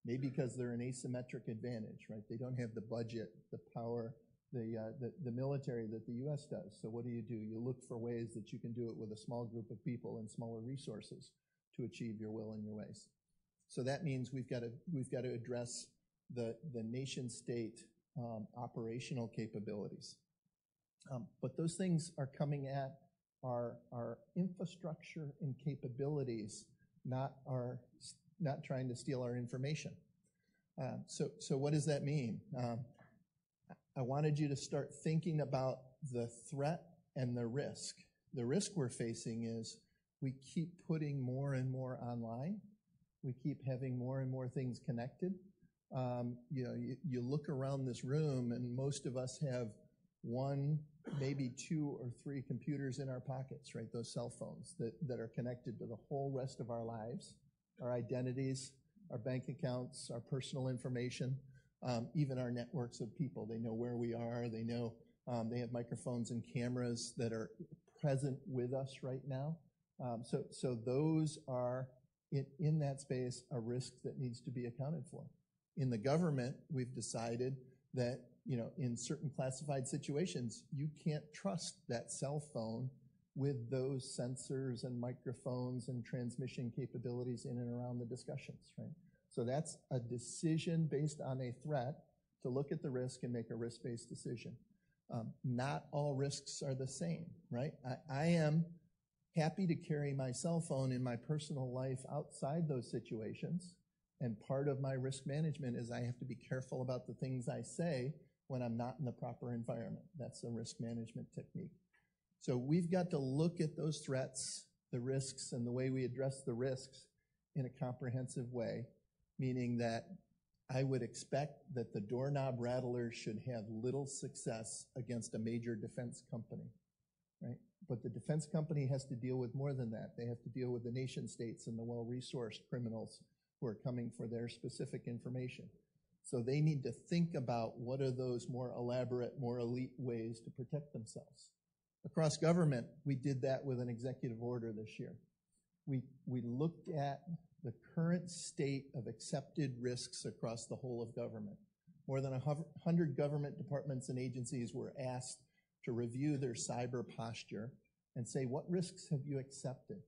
Maybe because they're an asymmetric advantage, right? They don't have the budget, the power, the military that the U.S. does. So what do? You look for ways that you can do it with a small group of people and smaller resources to achieve your will and your ways. So that means we've got to address the nation state operational capabilities. But those things are coming at our infrastructure and capabilities, not trying to steal our information. So what does that mean? I wanted you to start thinking about the threat and the risk. The risk we're facing is we keep putting more and more online. We keep having more and more things connected. You look around this room and most of us have one maybe 2 or 3 computers in our pockets, right? Those cell phones that are connected to the whole rest of our lives, our identities, our bank accounts, our personal information, even our networks of people. They know where we are. They know they have microphones and cameras that are present with us right now. So those are, in that space, a risk that needs to be accounted for. In the government, we've decided that, in certain classified situations, you can't trust that cell phone with those sensors and microphones and transmission capabilities in and around the discussions, right? So that's a decision based on a threat to look at the risk and make a risk-based decision. Not all risks are the same, right? I am happy to carry my cell phone in my personal life outside those situations, and part of my risk management is I have to be careful about the things I say when I'm not in the proper environment. That's a risk management technique. So we've got to look at those threats, the risks, and the way we address the risks in a comprehensive way, meaning that I would expect that the doorknob rattlers should have little success against a major defense company, right? But the defense company has to deal with more than that. They have to deal with the nation states and the well-resourced criminals who are coming for their specific information. So they need to think about what are those more elaborate, more elite ways to protect themselves. Across government, we did that with an executive order this year. We looked at the current state of accepted risks across the whole of government. More than 100 government departments and agencies were asked to review their cyber posture and say, what risks have you accepted?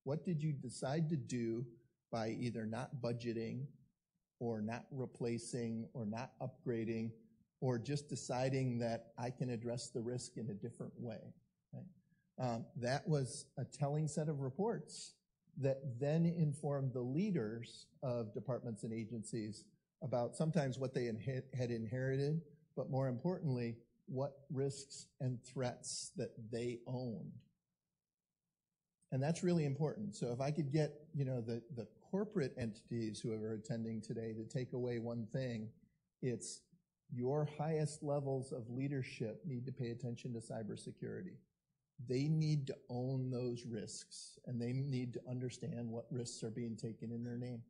What did you decide to do by either not budgeting or not replacing or not upgrading or just deciding that I can address the risk in a different way? Right? That was a telling set of reports that then informed the leaders of departments and agencies about sometimes what they had inherited, but more importantly, what risks and threats that they owned. And that's really important. So if I could get, the corporate entities who are attending today to take away one thing, it's your highest levels of leadership need to pay attention to cybersecurity. They need to own those risks, and they need to understand what risks are being taken in their name.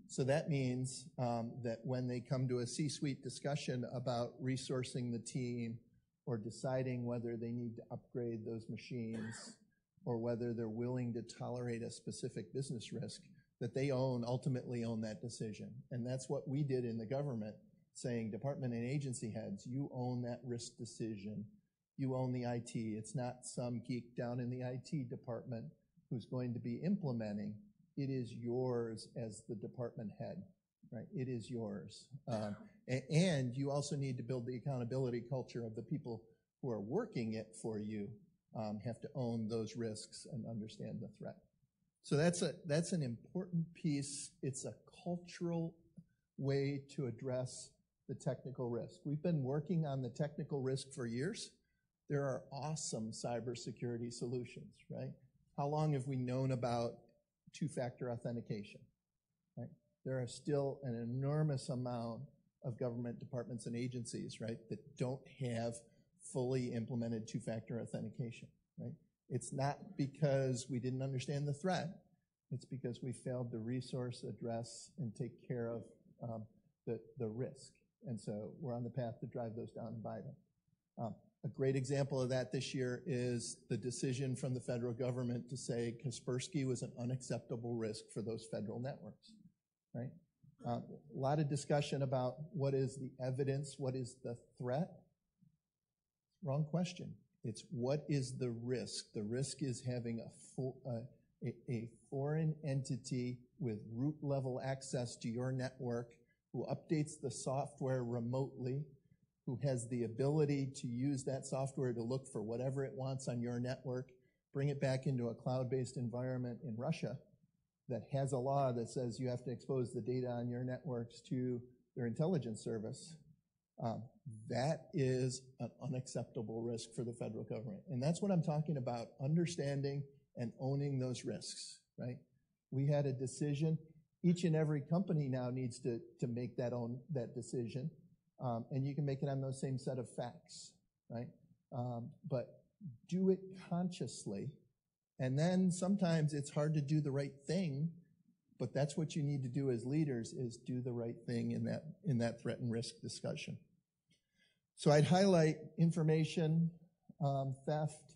So that means that when they come to a C-suite discussion about resourcing the team or deciding whether they need to upgrade those machines or whether they're willing to tolerate a specific business risk, that they ultimately own that decision. And that's what we did in the government, saying department and agency heads, you own that risk decision. You own the IT. It's not some geek down in the IT department who's going to be implementing. It is yours as the department head, right? It is yours. And you also need to build the accountability culture of the people who are working it for you, have to own those risks and understand the threat. So that's an important piece. It's a cultural way to address the technical risk. We've been working on the technical risk for years. There are awesome cybersecurity solutions, right? How long have we known about two-factor authentication, right? There are still an enormous amount of government departments and agencies, right, that don't have fully implemented two-factor authentication, right? It's not because we didn't understand the threat. It's because we failed to resource, address, and take care of the risk. And so we're on the path to drive those down and buy them. A great example of that this year is the decision from the federal government to say Kaspersky was an unacceptable risk for those federal networks, right? A lot of discussion about what is the evidence, what is the threat. Wrong question. It's what is the risk? The risk is having a foreign entity with root-level access to your network who updates the software remotely, who has the ability to use that software to look for whatever it wants on your network, bring it back into a cloud-based environment in Russia that has a law that says you have to expose the data on your networks to their intelligence service. That is an unacceptable risk for the federal government. And that's what I'm talking about, understanding and owning those risks, right? We had a decision. Each and every company now needs to make that decision. And you can make it on those same set of facts. right? But do it consciously. And then sometimes it's hard to do the right thing, but that's what you need to do as leaders, is do the right thing in that threat and risk discussion. So I'd highlight information theft,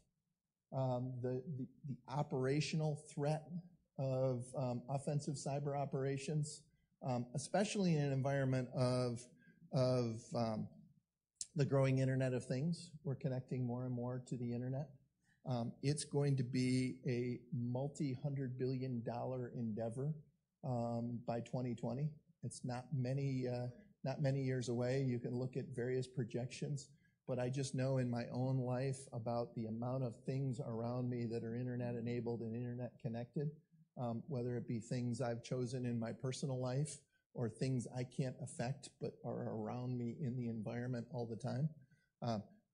the operational threat of offensive cyber operations, especially in an environment of the growing Internet of Things. We're connecting more and more to the Internet. It's going to be a multi-$100 billion endeavor by 2020. It's not many years away. You can look at various projections, but I just know in my own life about the amount of things around me that are Internet enabled and Internet connected, whether it be things I've chosen in my personal life or things I can't affect but are around me in the environment all the time.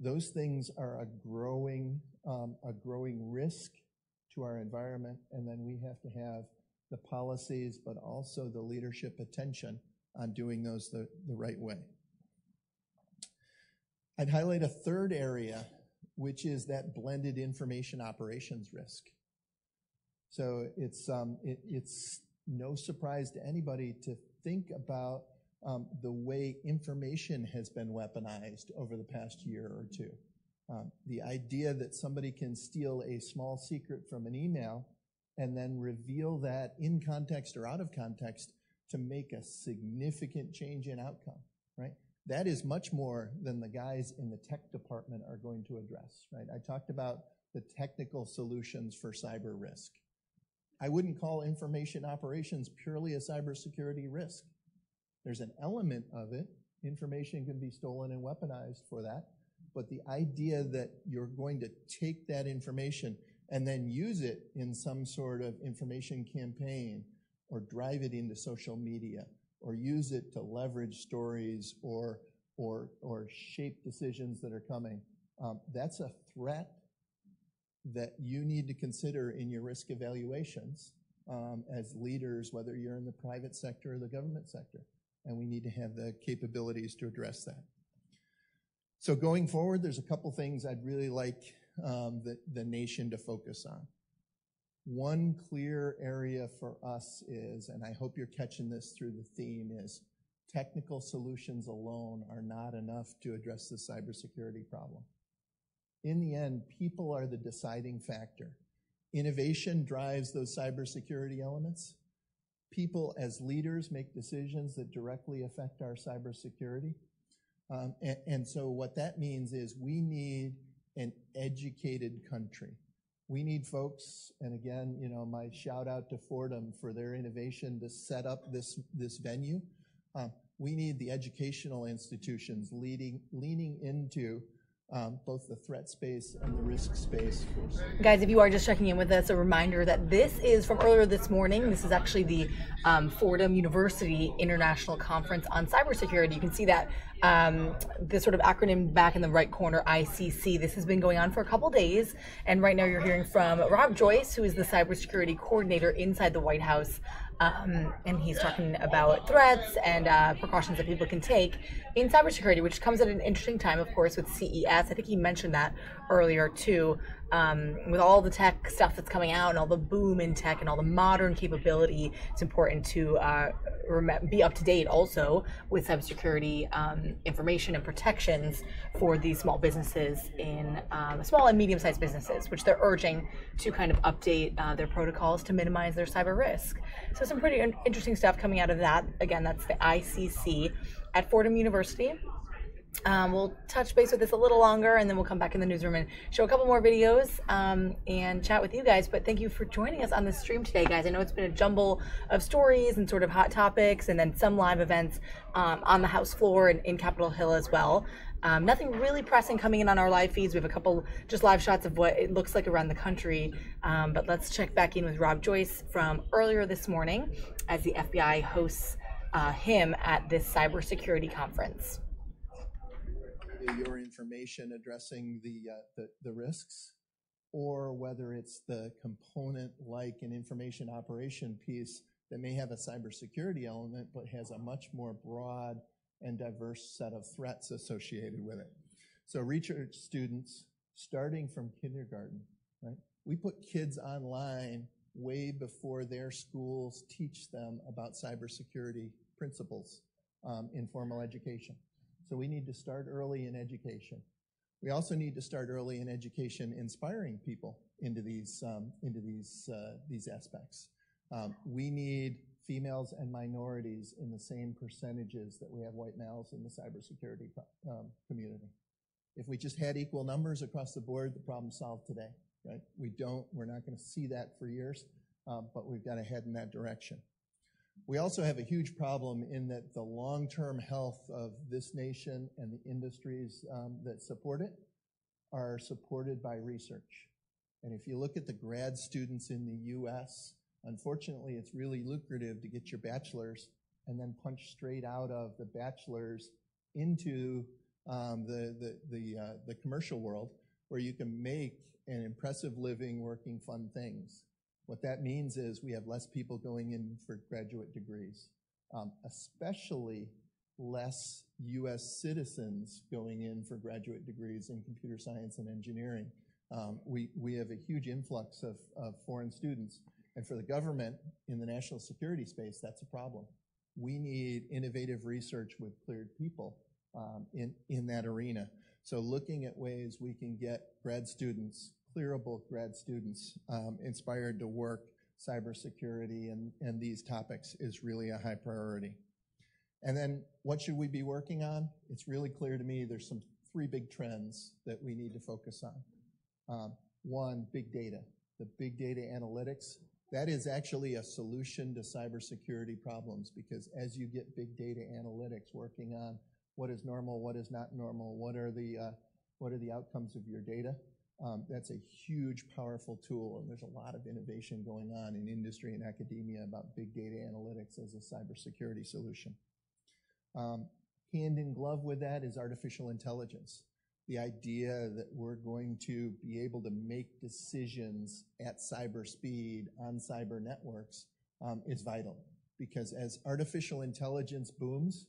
Those things are a growing risk to our environment, and then we have to have the policies but also the leadership attention on doing those the right way. I'd highlight a third area, which is that blended information operations risk. So it's no surprise to anybody to think about the way information has been weaponized over the past year or two. The idea that somebody can steal a small secret from an email and then reveal that in context or out of context to make a significant change in outcome, right? That is much more than the guys in the tech department are going to address, right? I talked about the technical solutions for cyber risk. I wouldn't call information operations purely a cybersecurity risk. There's an element of it. Information can be stolen and weaponized for that. But the idea that you're going to take that information and then use it in some sort of information campaign or drive it into social media or use it to leverage stories or shape decisions that are coming, that's a threat that you need to consider in your risk evaluations as leaders, whether you're in the private sector or the government sector. And we need to have the capabilities to address that. So going forward, there's a couple things I'd really like the nation to focus on. One clear area for us is, and I hope you're catching this through the theme, is technical solutions alone are not enough to address the cybersecurity problem. In the end, people are the deciding factor. Innovation drives those cybersecurity elements. People as leaders make decisions that directly affect our cybersecurity. And so what that means is we need an educated country. We need folks, and again, you know, my shout out to Fordham for their innovation to set up this venue. We need the educational institutions leaning into both the threat space and the risk space. Guys, if you are just checking in with us, a reminder that this is from earlier this morning. This is actually the Fordham University International Conference on Cybersecurity. You can see that this sort of acronym back in the right corner, ICC. This has been going on for a couple days, and right now you're hearing from Rob Joyce, who is the cybersecurity coordinator inside the White House. And he's talking about threats and precautions that people can take in cybersecurity, which comes at an interesting time, of course, with CES. I think he mentioned that earlier, too. With all the tech stuff that's coming out and all the boom in tech and all the modern capability, it's important to be up to date also with cybersecurity information and protections for these small businesses in small and medium-sized businesses, which they're urging to kind of update their protocols to minimize their cyber risk. So some pretty interesting stuff coming out of that. Again, that's the ICC at Fordham University. We'll touch base with this a little longer, and then we'll come back in the newsroom and show a couple more videos and chat with you guys. But thank you for joining us on the stream today, guys. I know it's been a jumble of stories and sort of hot topics, and then some live events on the House floor and in Capitol Hill as well. Nothing really pressing coming in on our live feeds. We have a couple just live shots of what it looks like around the country. But let's check back in with Rob Joyce from earlier this morning as the FBI hosts him at this cybersecurity conference. Your information addressing the risks, or whether it's the component like an information operation piece that may have a cybersecurity element but has a much more broad and diverse set of threats associated with it. So research students starting from kindergarten, right? We put kids online way before their schools teach them about cybersecurity principles in formal education. So we need to start early in education. We also need to start early in education inspiring people into these aspects. We need females and minorities in the same percentages that we have white males in the cybersecurity community. If we just had equal numbers across the board, the problem's solved today, right? We're not going to see that for years, but we've got to head in that direction. We also have a huge problem in that the long-term health of this nation and the industries that support it are supported by research. And if you look at the grad students in the U.S., unfortunately, it's really lucrative to get your bachelor's and then punch straight out of the bachelor's into the commercial world where you can make an impressive living working fun things. What that means is we have less people going in for graduate degrees, especially less U.S. citizens going in for graduate degrees in computer science and engineering. We have a huge influx of foreign students. And for the government in the national security space, that's a problem. We need innovative research with cleared people in that arena. So looking at ways we can get grad students, clearable grad students, inspired to work cybersecurity and these topics is really a high priority. And then what should we be working on? It's really clear to me there's some three big trends that we need to focus on. One, big data. The big data analytics, that is actually a solution to cybersecurity problems because as you get big data analytics working on what is normal, what is not normal, what are the outcomes of your data, that's a huge, powerful tool, and there's a lot of innovation going on in industry and academia about big data analytics as a cybersecurity solution. Hand in glove with that is artificial intelligence. The idea that we're going to be able to make decisions at cyber speed on cyber networks is vital because as artificial intelligence booms,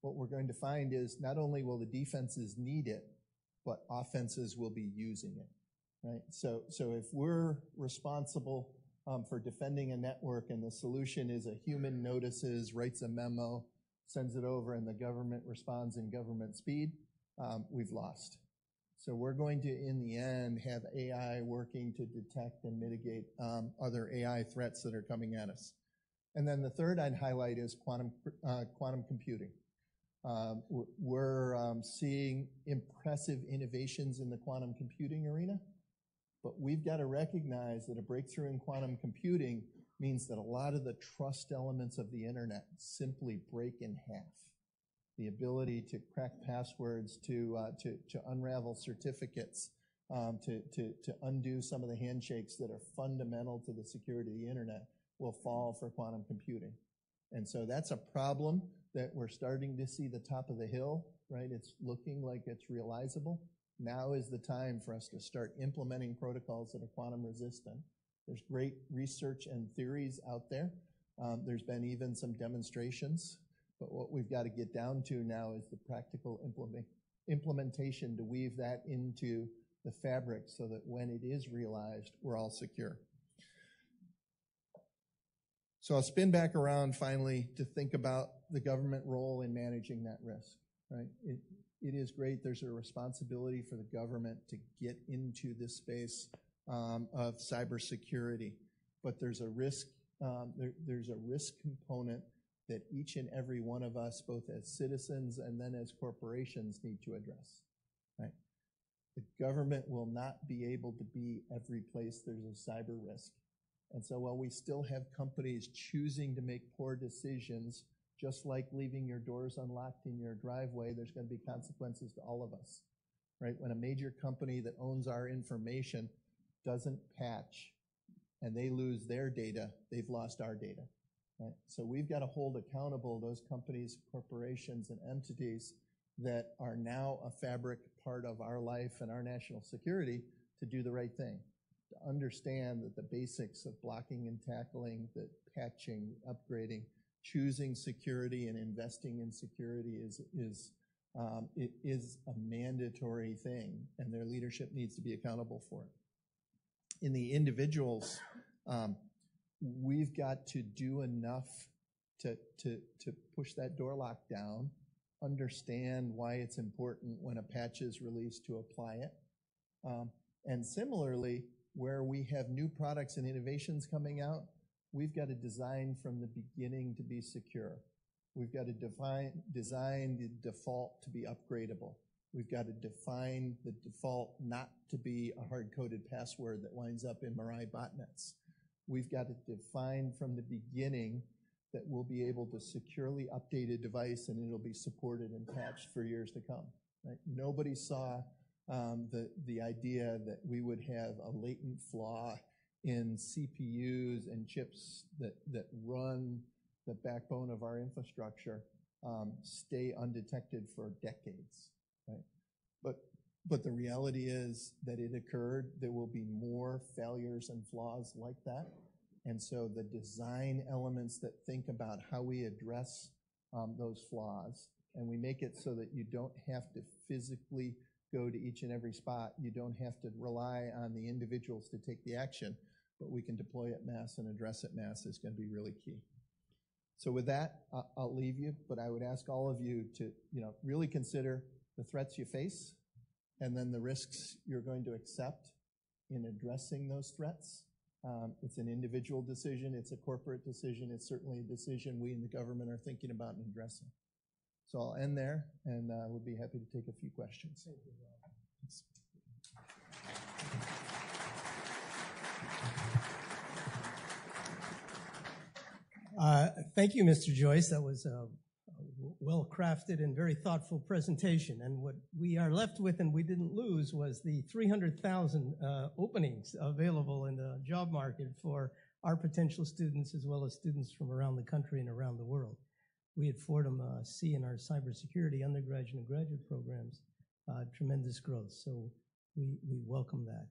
what we're going to find is not only will the defenses need it, but offenses will be using it, right? So if we're responsible for defending a network and the solution is a human notices, writes a memo, sends it over, and the government responds in government speed, we've lost. So we're going to, in the end, have AI working to detect and mitigate other AI threats that are coming at us. And then the third I'd highlight is quantum computing. We're seeing impressive innovations in the quantum computing arena, but we've got to recognize that a breakthrough in quantum computing means that a lot of the trust elements of the internet simply break in half. The ability to crack passwords, to unravel certificates, to undo some of the handshakes that are fundamental to the security of the internet will fall for quantum computing. And so that's a problem that we're starting to see the top of the hill, right? It's looking like it's realizable. Now is the time for us to start implementing protocols that are quantum resistant. There's great research and theories out there. There's been even some demonstrations, but what we've got to get down to now is the practical implementation to weave that into the fabric so that when it is realized, we're all secure. So I'll spin back around finally to think about the government role in managing that risk, right? It is great. There's a responsibility for the government to get into this space of cybersecurity, but there's a risk component that each and every one of us, both as citizens and then as corporations, need to address, right? The government will not be able to be every place there's a cyber risk. And so while we still have companies choosing to make poor decisions, just like leaving your doors unlocked in your driveway, there's going to be consequences to all of us, right? When a major company that owns our information doesn't patch and they lose their data, they've lost our data, right? So we've got to hold accountable those companies, corporations, and entities that are now a fabric part of our life and our national security to do the right thing. To understand that the basics of blocking and tackling, the patching, upgrading, choosing security and investing in security is It is a mandatory thing, and their leadership needs to be accountable for it. In the individuals, we've got to do enough to push that door lock down, understand why it's important when a patch is released to apply it. And similarly, where we have new products and innovations coming out, we've got to design from the beginning to be secure. We've got to design the default to be upgradable. We've got to define the default not to be a hard-coded password that winds up in Mirai botnets. We've got to define from the beginning that we'll be able to securely update a device and it'll be supported and patched for years to come. Right? Nobody saw the idea that we would have a latent flaw in CPUs and chips that run the backbone of our infrastructure stay undetected for decades. Right? But the reality is that it occurred. There will be more failures and flaws like that. And so the design elements that think about how we address those flaws, and we make it so that you don't have to physically go to each and every spot. You don't have to rely on the individuals to take the action, but we can deploy it mass and address it mass is going to be really key. So with that, I'll leave you, but I would ask all of you to really consider the threats you face and then the risks you're going to accept in addressing those threats. It's an individual decision, it's a corporate decision, it's certainly a decision we in the government are thinking about and addressing. So I'll end there, and would be happy to take a few questions. Thank you, Mr. Joyce. That was a well-crafted and very thoughtful presentation. And what we are left with, and we didn't lose, was the 300,000 openings available in the job market for our potential students as well as students from around the country and around the world. We at Fordham see in our cybersecurity undergraduate and graduate programs tremendous growth, so we welcome that.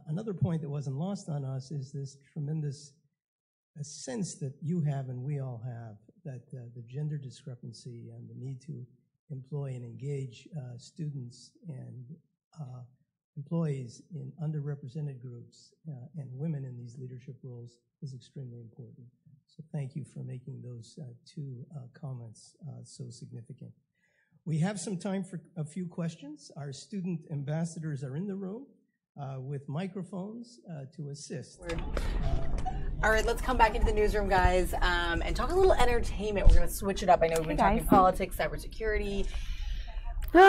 Another point that wasn't lost on us is this tremendous sense that you have and we all have that the gender discrepancy and the need to employ and engage students and employees in underrepresented groups and women in these leadership roles is extremely important. So thank you for making those two comments so significant. We have some time for a few questions. Our student ambassadors are in the room with microphones to assist. All right, let's come back into the newsroom, guys, and talk a little entertainment. We're going to switch it up. I know we've been talking politics, cybersecurity, serious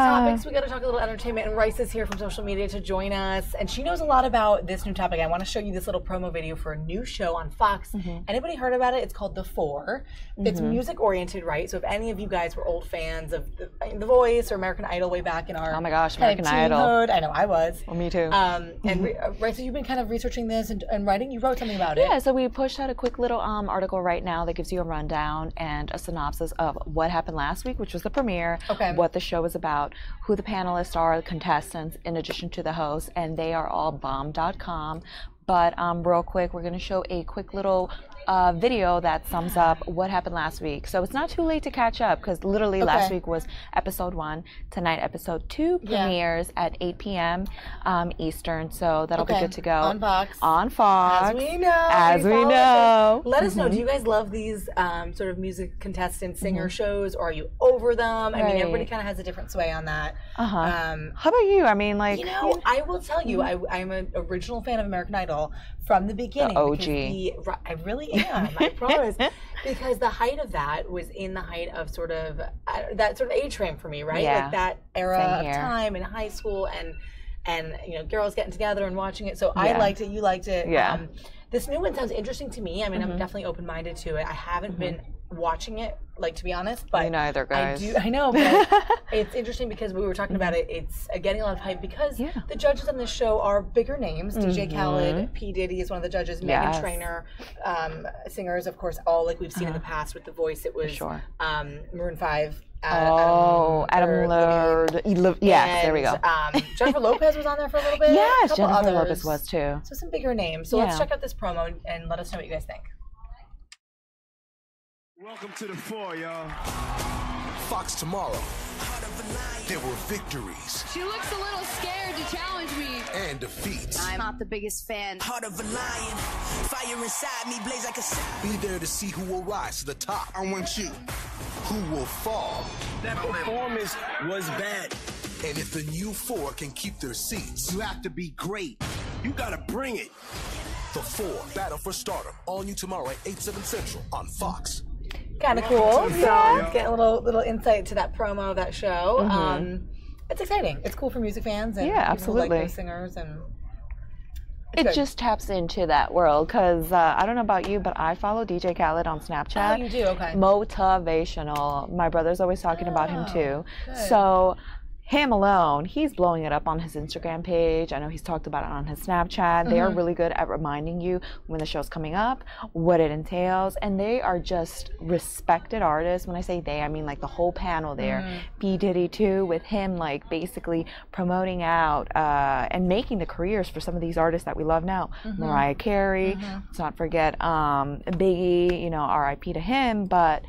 topics. We got to talk a little entertainment, and Rice is here from social media to join us, and she knows a lot about this new topic. I want to show you this little promo video for a new show on Fox. Anybody heard about it? It's called The Four. It's music oriented, right? So if any of you guys were old fans of The Voice or American Idol way back in our oh my gosh, American Idol, I know I was. Well, me too. And Rice, so you've been kind of researching this and writing. You wrote something about it. Yeah. So we pushed out a quick little article right now that gives you a rundown and a synopsis of what happened last week, which was the premiere. Okay. What the show is about, who the panelists are, the contestants, in addition to the hosts, and they are all bomb.com. But real quick, we're going to show a quick little video that sums up what happened last week. So it's not too late to catch up because literally last week was episode 1. Tonight, episode 2 premieres at 8 p.m. Eastern. So that'll be good to go. On Fox. On Fox. As we know. As we know. Let us know. Do you guys love these sort of music contestant singer shows, or are you over them? I mean, everybody kind of has a different sway on that. How about you? I mean, like, I will tell you, I'm an original fan of American Idol from the beginning. The OG. I really am. I promise. Because the height of that was in the height of sort of that sort of age frame for me, right? Yeah. Like that era of time in high school and girls getting together and watching it. So I liked it. You liked it. Yeah. This new one sounds interesting to me. I mean, I'm definitely open-minded to it. I haven't been watching it, like, to be honest, but me neither, guys. I know, but it's interesting because we were talking about it. It's getting a lot of hype because the judges on this show are bigger names. DJ Khaled, P. Diddy is one of the judges. Meghan Trainor, singers, of course, all like we've seen in the past with The Voice. It was Maroon 5. Adam Lillard. Yes, there we go. Jennifer Lopez was on there for a little bit. Yes, Jennifer Lopez was too. So some bigger names. So let's check out this promo and let us know what you guys think. Welcome to The Four, y'all. Fox tomorrow. There were victories. She looks a little scared to challenge me. And defeats. I'm not the biggest fan. Heart of a lion. Fire inside me blaze like a Be there to see who will rise to the top. I want you. Who will fall. That performance was bad. And if the new four can keep their seats, you have to be great. You gotta bring it. The Four, Battle for Stardom. All new tomorrow at 8/7 Central on Fox. Kind of cool. Yeah. Get a little insight to that promo of that show. It's exciting. It's cool for music fans and yeah, people absolutely. who like those singers and. It just taps into that world because I don't know about you, but I follow DJ Khaled on Snapchat. Oh, you do? Okay. Motivational. My brother's always talking about him too. Good. So him alone, he's blowing it up on his Instagram page. I know he's talked about it on his Snapchat. They are really good at reminding you when the show's coming up, what it entails, and they are just respected artists. When I say they, I mean like the whole panel there. P. Diddy too, with him like basically promoting out and making the careers for some of these artists that we love now. Mariah Carey, let's not forget Biggie, you know, R.I.P. to him, but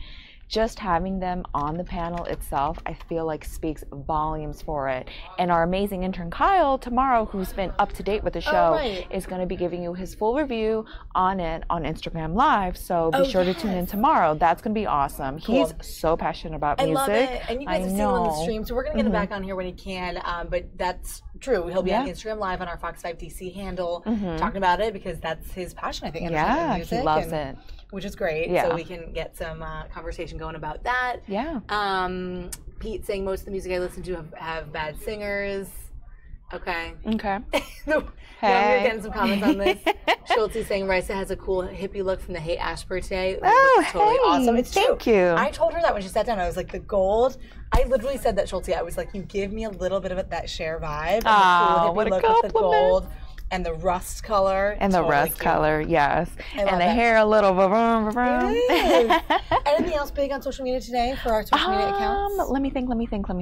just having them on the panel itself, I feel like speaks volumes for it. And our amazing intern Kyle tomorrow, who's been up to date with the show, is going to be giving you his full review on it on Instagram Live. So be sure to tune in tomorrow. That's going to be awesome. Cool. He's so passionate about music. I love it. And you guys have seen him on the stream, so we're going to get him back on here when he can. But that's true. He'll be on Instagram Live on our Fox 5 DC handle talking about it because that's his passion, I think. Yeah, music he loves it. Which is great. Yeah. So we can get some conversation going about that. Yeah. Pete saying most of the music I listen to have bad singers. Okay. Okay. We're getting some comments on this. Schulte saying Risa has a cool hippie look from the Hey Ashburn today. Oh, totally awesome. It's thank true. you. I told her that when she sat down. I was like, the gold. I literally said that, Schulte. I was like, you give me a little bit of that Cher vibe. Oh, cool what a look compliment. with the gold and the rust color. And the rust cute. color, yes. love And the that. hair a little. It is. Anything else big on social media today for our social media accounts? Let me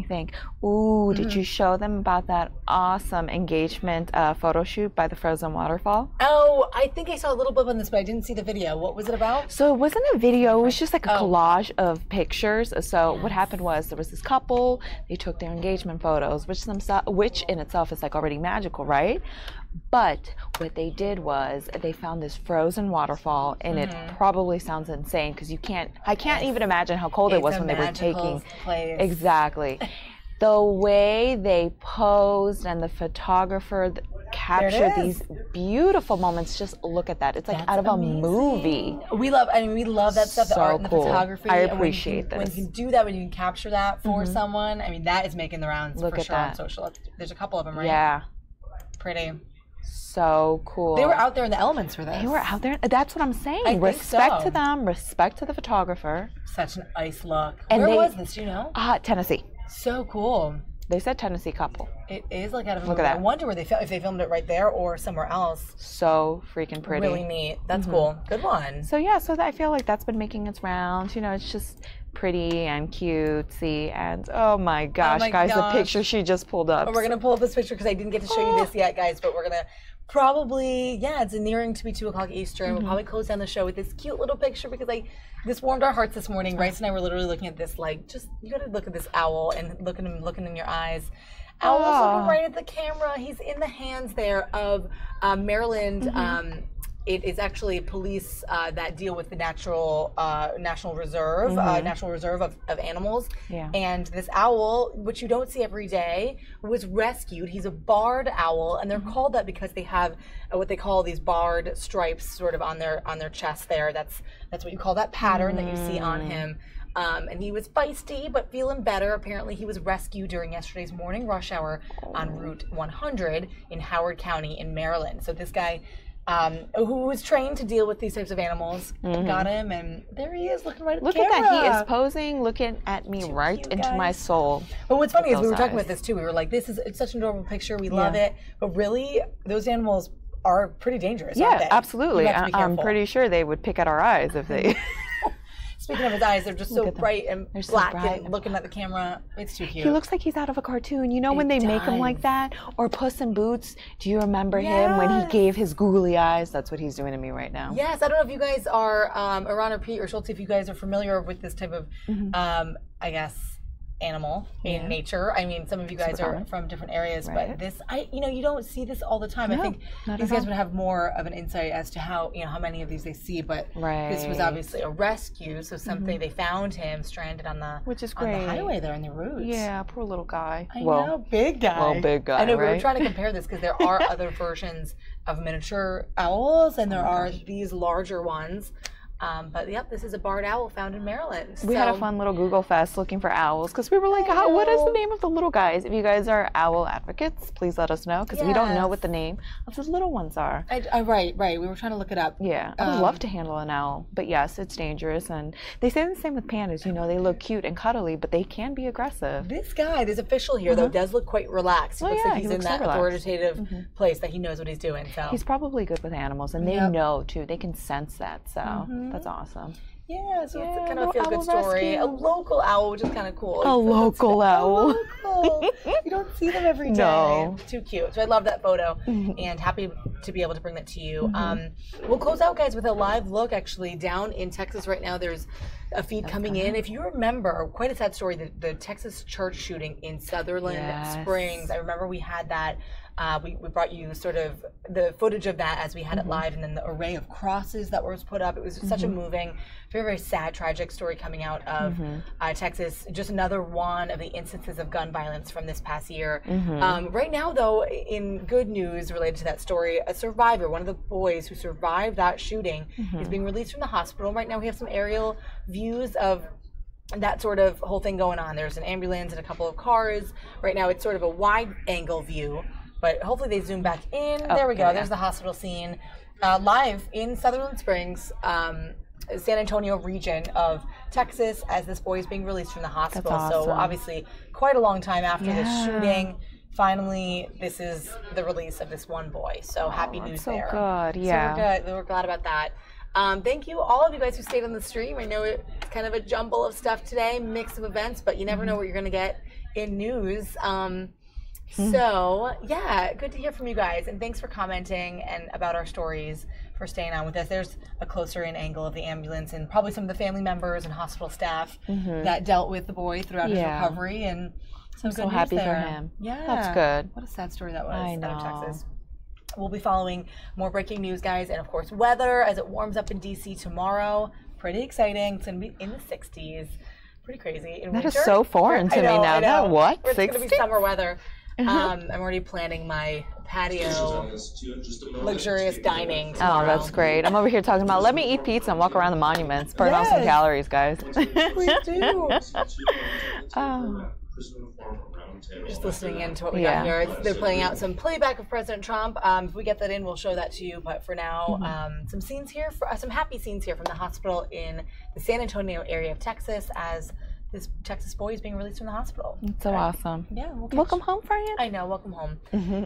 think. Ooh, did you show them about that awesome engagement photo shoot by the frozen waterfall? Oh, I think I saw a little bit on this, but I didn't see the video. What was it about? So it wasn't a video, it was just like a collage of pictures. So what happened was there was this couple, they took their engagement photos, which in itself is like already magical, right? But what they did was they found this frozen waterfall, and it probably sounds insane because I can't even imagine how cold it was when they were taking. Place. Exactly. The way they posed and the photographer captured these beautiful moments. Just look at that. It's like out of a movie. We love that stuff, the art and the cool. photography. I appreciate this. When you can do that, when you can capture that for someone, I mean, that is making the rounds Look for at sure on that. social. There's a couple of them, right? Yeah. Pretty. So cool. They were out there in the elements for this. They were out there. That's what I'm saying. I think Respect so. to them. Respect to the photographer. Such an ice look. And Where was this? Do you know? Tennessee. So cool. They said Tennessee couple. It is like out of a Look movie. at that. I wonder where if they filmed it right there or somewhere else. So freaking pretty. Really neat. That's cool. Good one. So yeah, I feel like that's been making its rounds. You know, it's just pretty and cutesy, and oh my gosh, guys, the picture she just pulled up. We're gonna pull up this picture because I didn't get to show you this yet, guys. But we're gonna probably, it's nearing to be 2 o'clock Eastern. We'll probably close down the show with this cute little picture because this warmed our hearts this morning. Rice and I were literally looking at this, you gotta look at this owl and look at him looking in your eyes. Owl's looking right at the camera. He's in the hands there of Maryland. It is actually police that deal with the National Reserve of animals. Yeah. And this owl, which you don't see every day, was rescued. He's a barred owl, and they're called that because they have what they call these barred stripes sort of on their chest there. That's what you call that pattern that you see on him. And he was feisty, but feeling better. Apparently, he was rescued during yesterday's morning rush hour on Route 100 in Howard County in Maryland. So this guy, who was trained to deal with these types of animals, got him, and there he is looking right at the camera. Look at that. He is posing, looking at me right into my soul. But what's funny is we were talking about this too. We were like, it's such an adorable picture. We love it. But really, those animals are pretty dangerous, aren't they? Absolutely. I'm pretty sure they would pick at our eyes if they... Speaking of his eyes, they're just so bright and black and looking at the camera. It's too cute. He looks like he's out of a cartoon. You know when they make him like that? Or Puss in Boots. Do you remember him when he gave his googly eyes? That's what he's doing to me right now. Yes, I don't know if you guys are, Iran or Pete or Schulte, if you guys are familiar with this type of, I guess, animal in nature. I mean, some of you guys are from different areas, but this, you don't see this all the time. I think these guys would have more of an insight as to how many of these they see. But this was obviously a rescue, so something they found him stranded on the which is on great. the highway there in the roots. Yeah, poor little guy. I know, big guy. Well, big guy. I know. Right? We were trying to compare this because there are other versions of miniature owls, and there are these larger ones. But yep, this is a barred owl found in Maryland. We had a fun little Google Fest looking for owls because we were like, what is the name of the little guys? If you guys are owl advocates, please let us know because we don't know what the name of the little ones are. Right. We were trying to look it up. Yeah, I would love to handle an owl, but yes, it's dangerous. And they say the same with pandas. They look cute and cuddly, but they can be aggressive. This guy, this official here, though, does look quite relaxed. He looks like he's in that authoritative place, that he knows what he's doing. So he's probably good with animals, and they know too. They can sense that. So that's awesome. Yeah, so it's kind of a feel-good story. A local owl, which is kind of cool. A local owl. You don't see them every day. No. Too cute. So I love that photo, and happy to be able to bring that to you. We'll close out, guys, with a live look, actually, down in Texas right now. There's a feed coming in. If you remember, quite a sad story, the Texas church shooting in Sutherland Springs. I remember we had that. We brought you sort of the footage of that as we had it live, and then the array of crosses that was put up. It was such a moving, very, very sad, tragic story coming out of Texas. Just another one of the instances of gun violence from this past year. Right now, though, in good news related to that story, a survivor, one of the boys who survived that shooting, is being released from the hospital. Right now, we have some aerial views of that sort of whole thing going on. There's an ambulance and a couple of cars. Right now, it's sort of a wide angle view. But hopefully they zoom back in. There we go. There's the hospital scene. Live in Sutherland Springs, San Antonio region of Texas, as this boy is being released from the hospital. So obviously quite a long time after this shooting. Finally, this is the release of this one boy. So happy news there. Good. Yeah. So we're good. We're glad about that. Thank you, all of you guys who stayed on the stream. I know it's kind of a jumble of stuff today, mix of events, but you never know what you're going to get in news. So, yeah, good to hear from you guys, and thanks for commenting and about our stories, for staying on with us. There's a closer in angle of the ambulance and probably some of the family members and hospital staff that dealt with the boy throughout his recovery, and some good so news happy there. for him. Yeah, that's good. What a sad story that was I know. out of Texas. We'll be following more breaking news, guys, and of course weather as it warms up in DC tomorrow. Pretty exciting. It's going to be in the 60s. Pretty crazy. In winter. Is so foreign to me now. That what? It's going to be summer weather. I'm already planning my patio, luxurious dining tomorrow. Oh, that's great. I'm over here talking about, let me eat pizza and walk around the monuments. Burn off some calories, guys. Please do. Oh. Just listening in to what we got here. They're playing out some playback of President Trump. If we get that in, we'll show that to you. But for now, some scenes here, some happy scenes here from the hospital in the San Antonio area of Texas as this Texas boy is being released from the hospital. It's so awesome. Yeah. Welcome home, Fran. I know. Welcome home.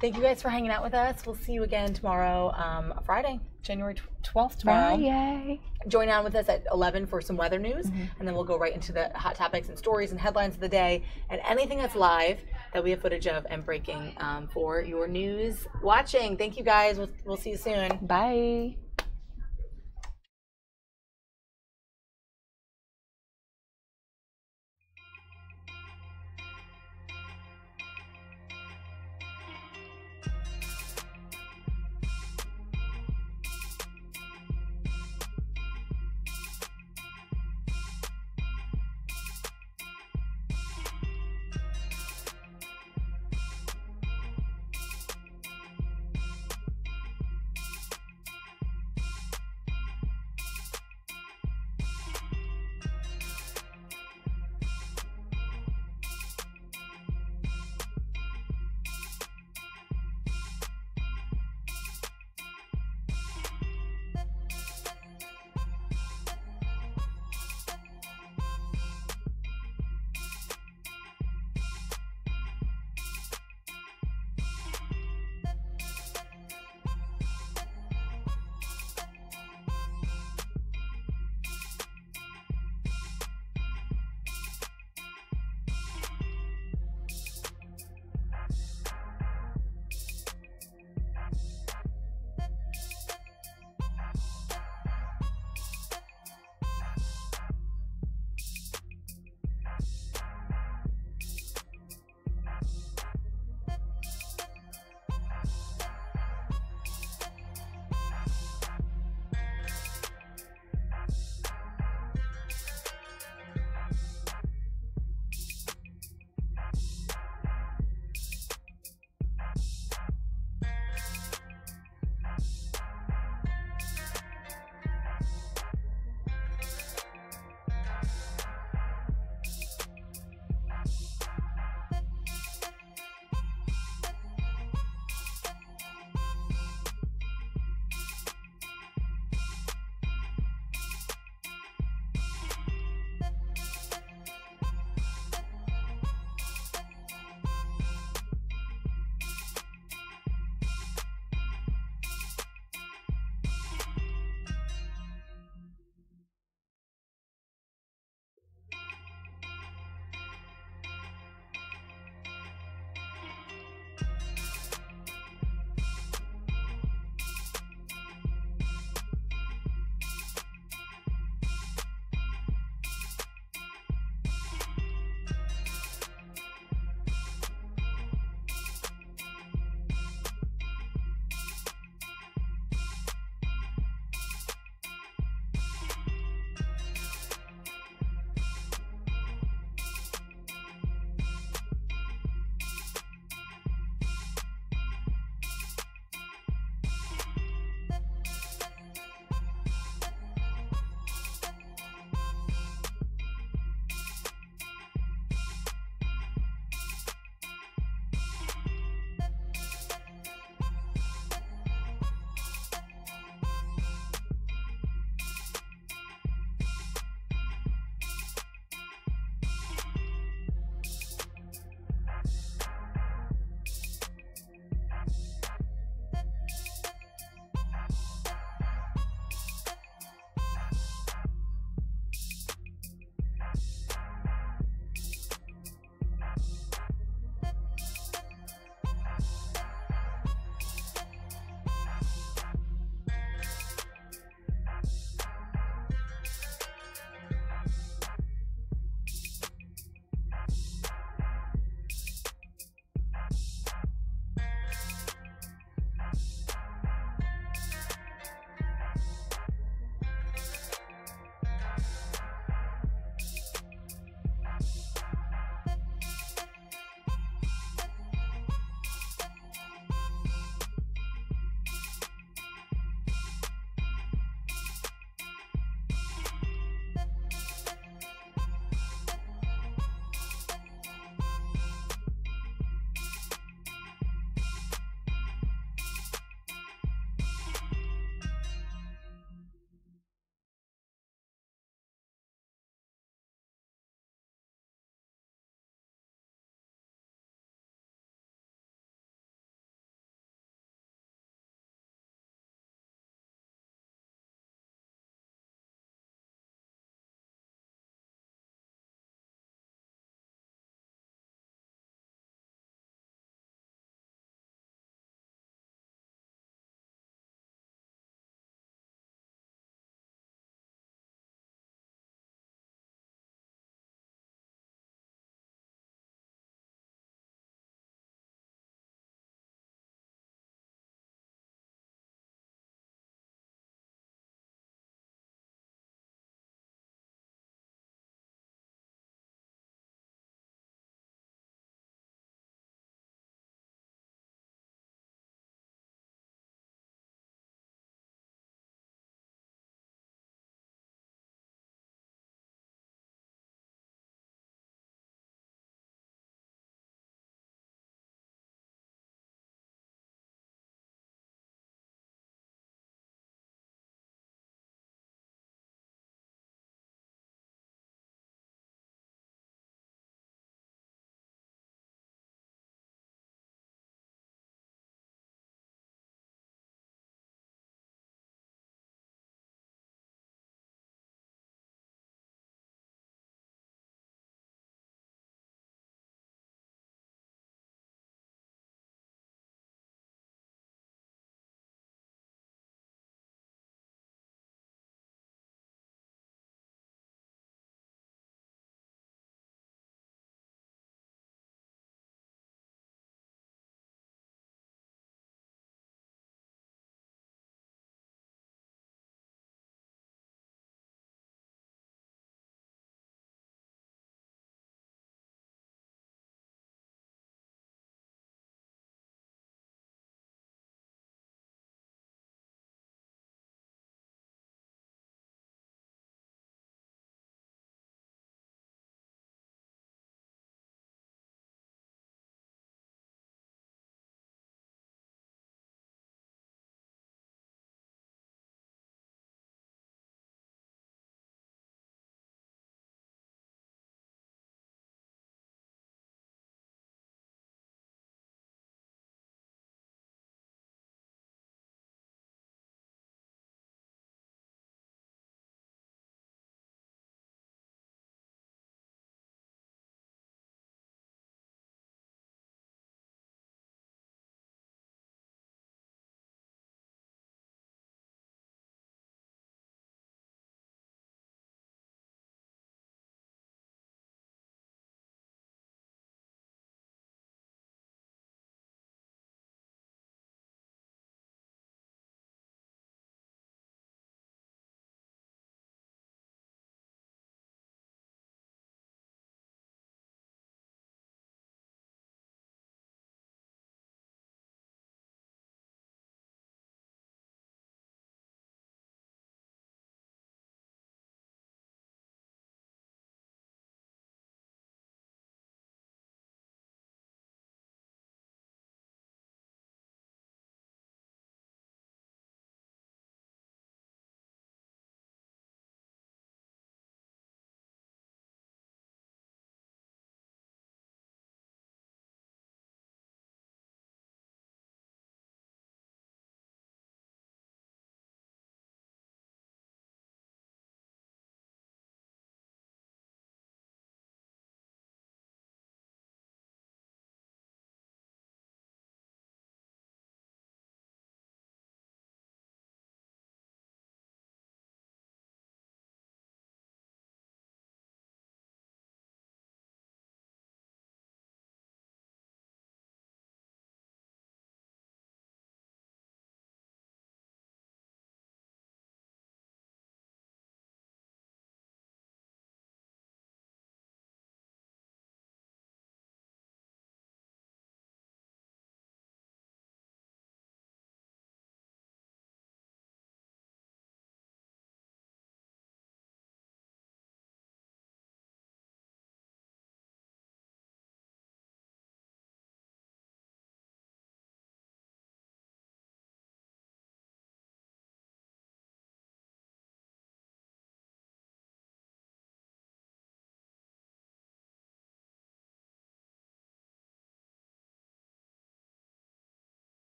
Thank you guys for hanging out with us. We'll see you again tomorrow, Friday, January 12th tomorrow. Yay. Join on with us at 11 for some weather news, and then we'll go right into the hot topics and stories and headlines of the day and anything that's live that we have footage of and breaking for your news watching. Thank you guys. We'll see you soon. Bye.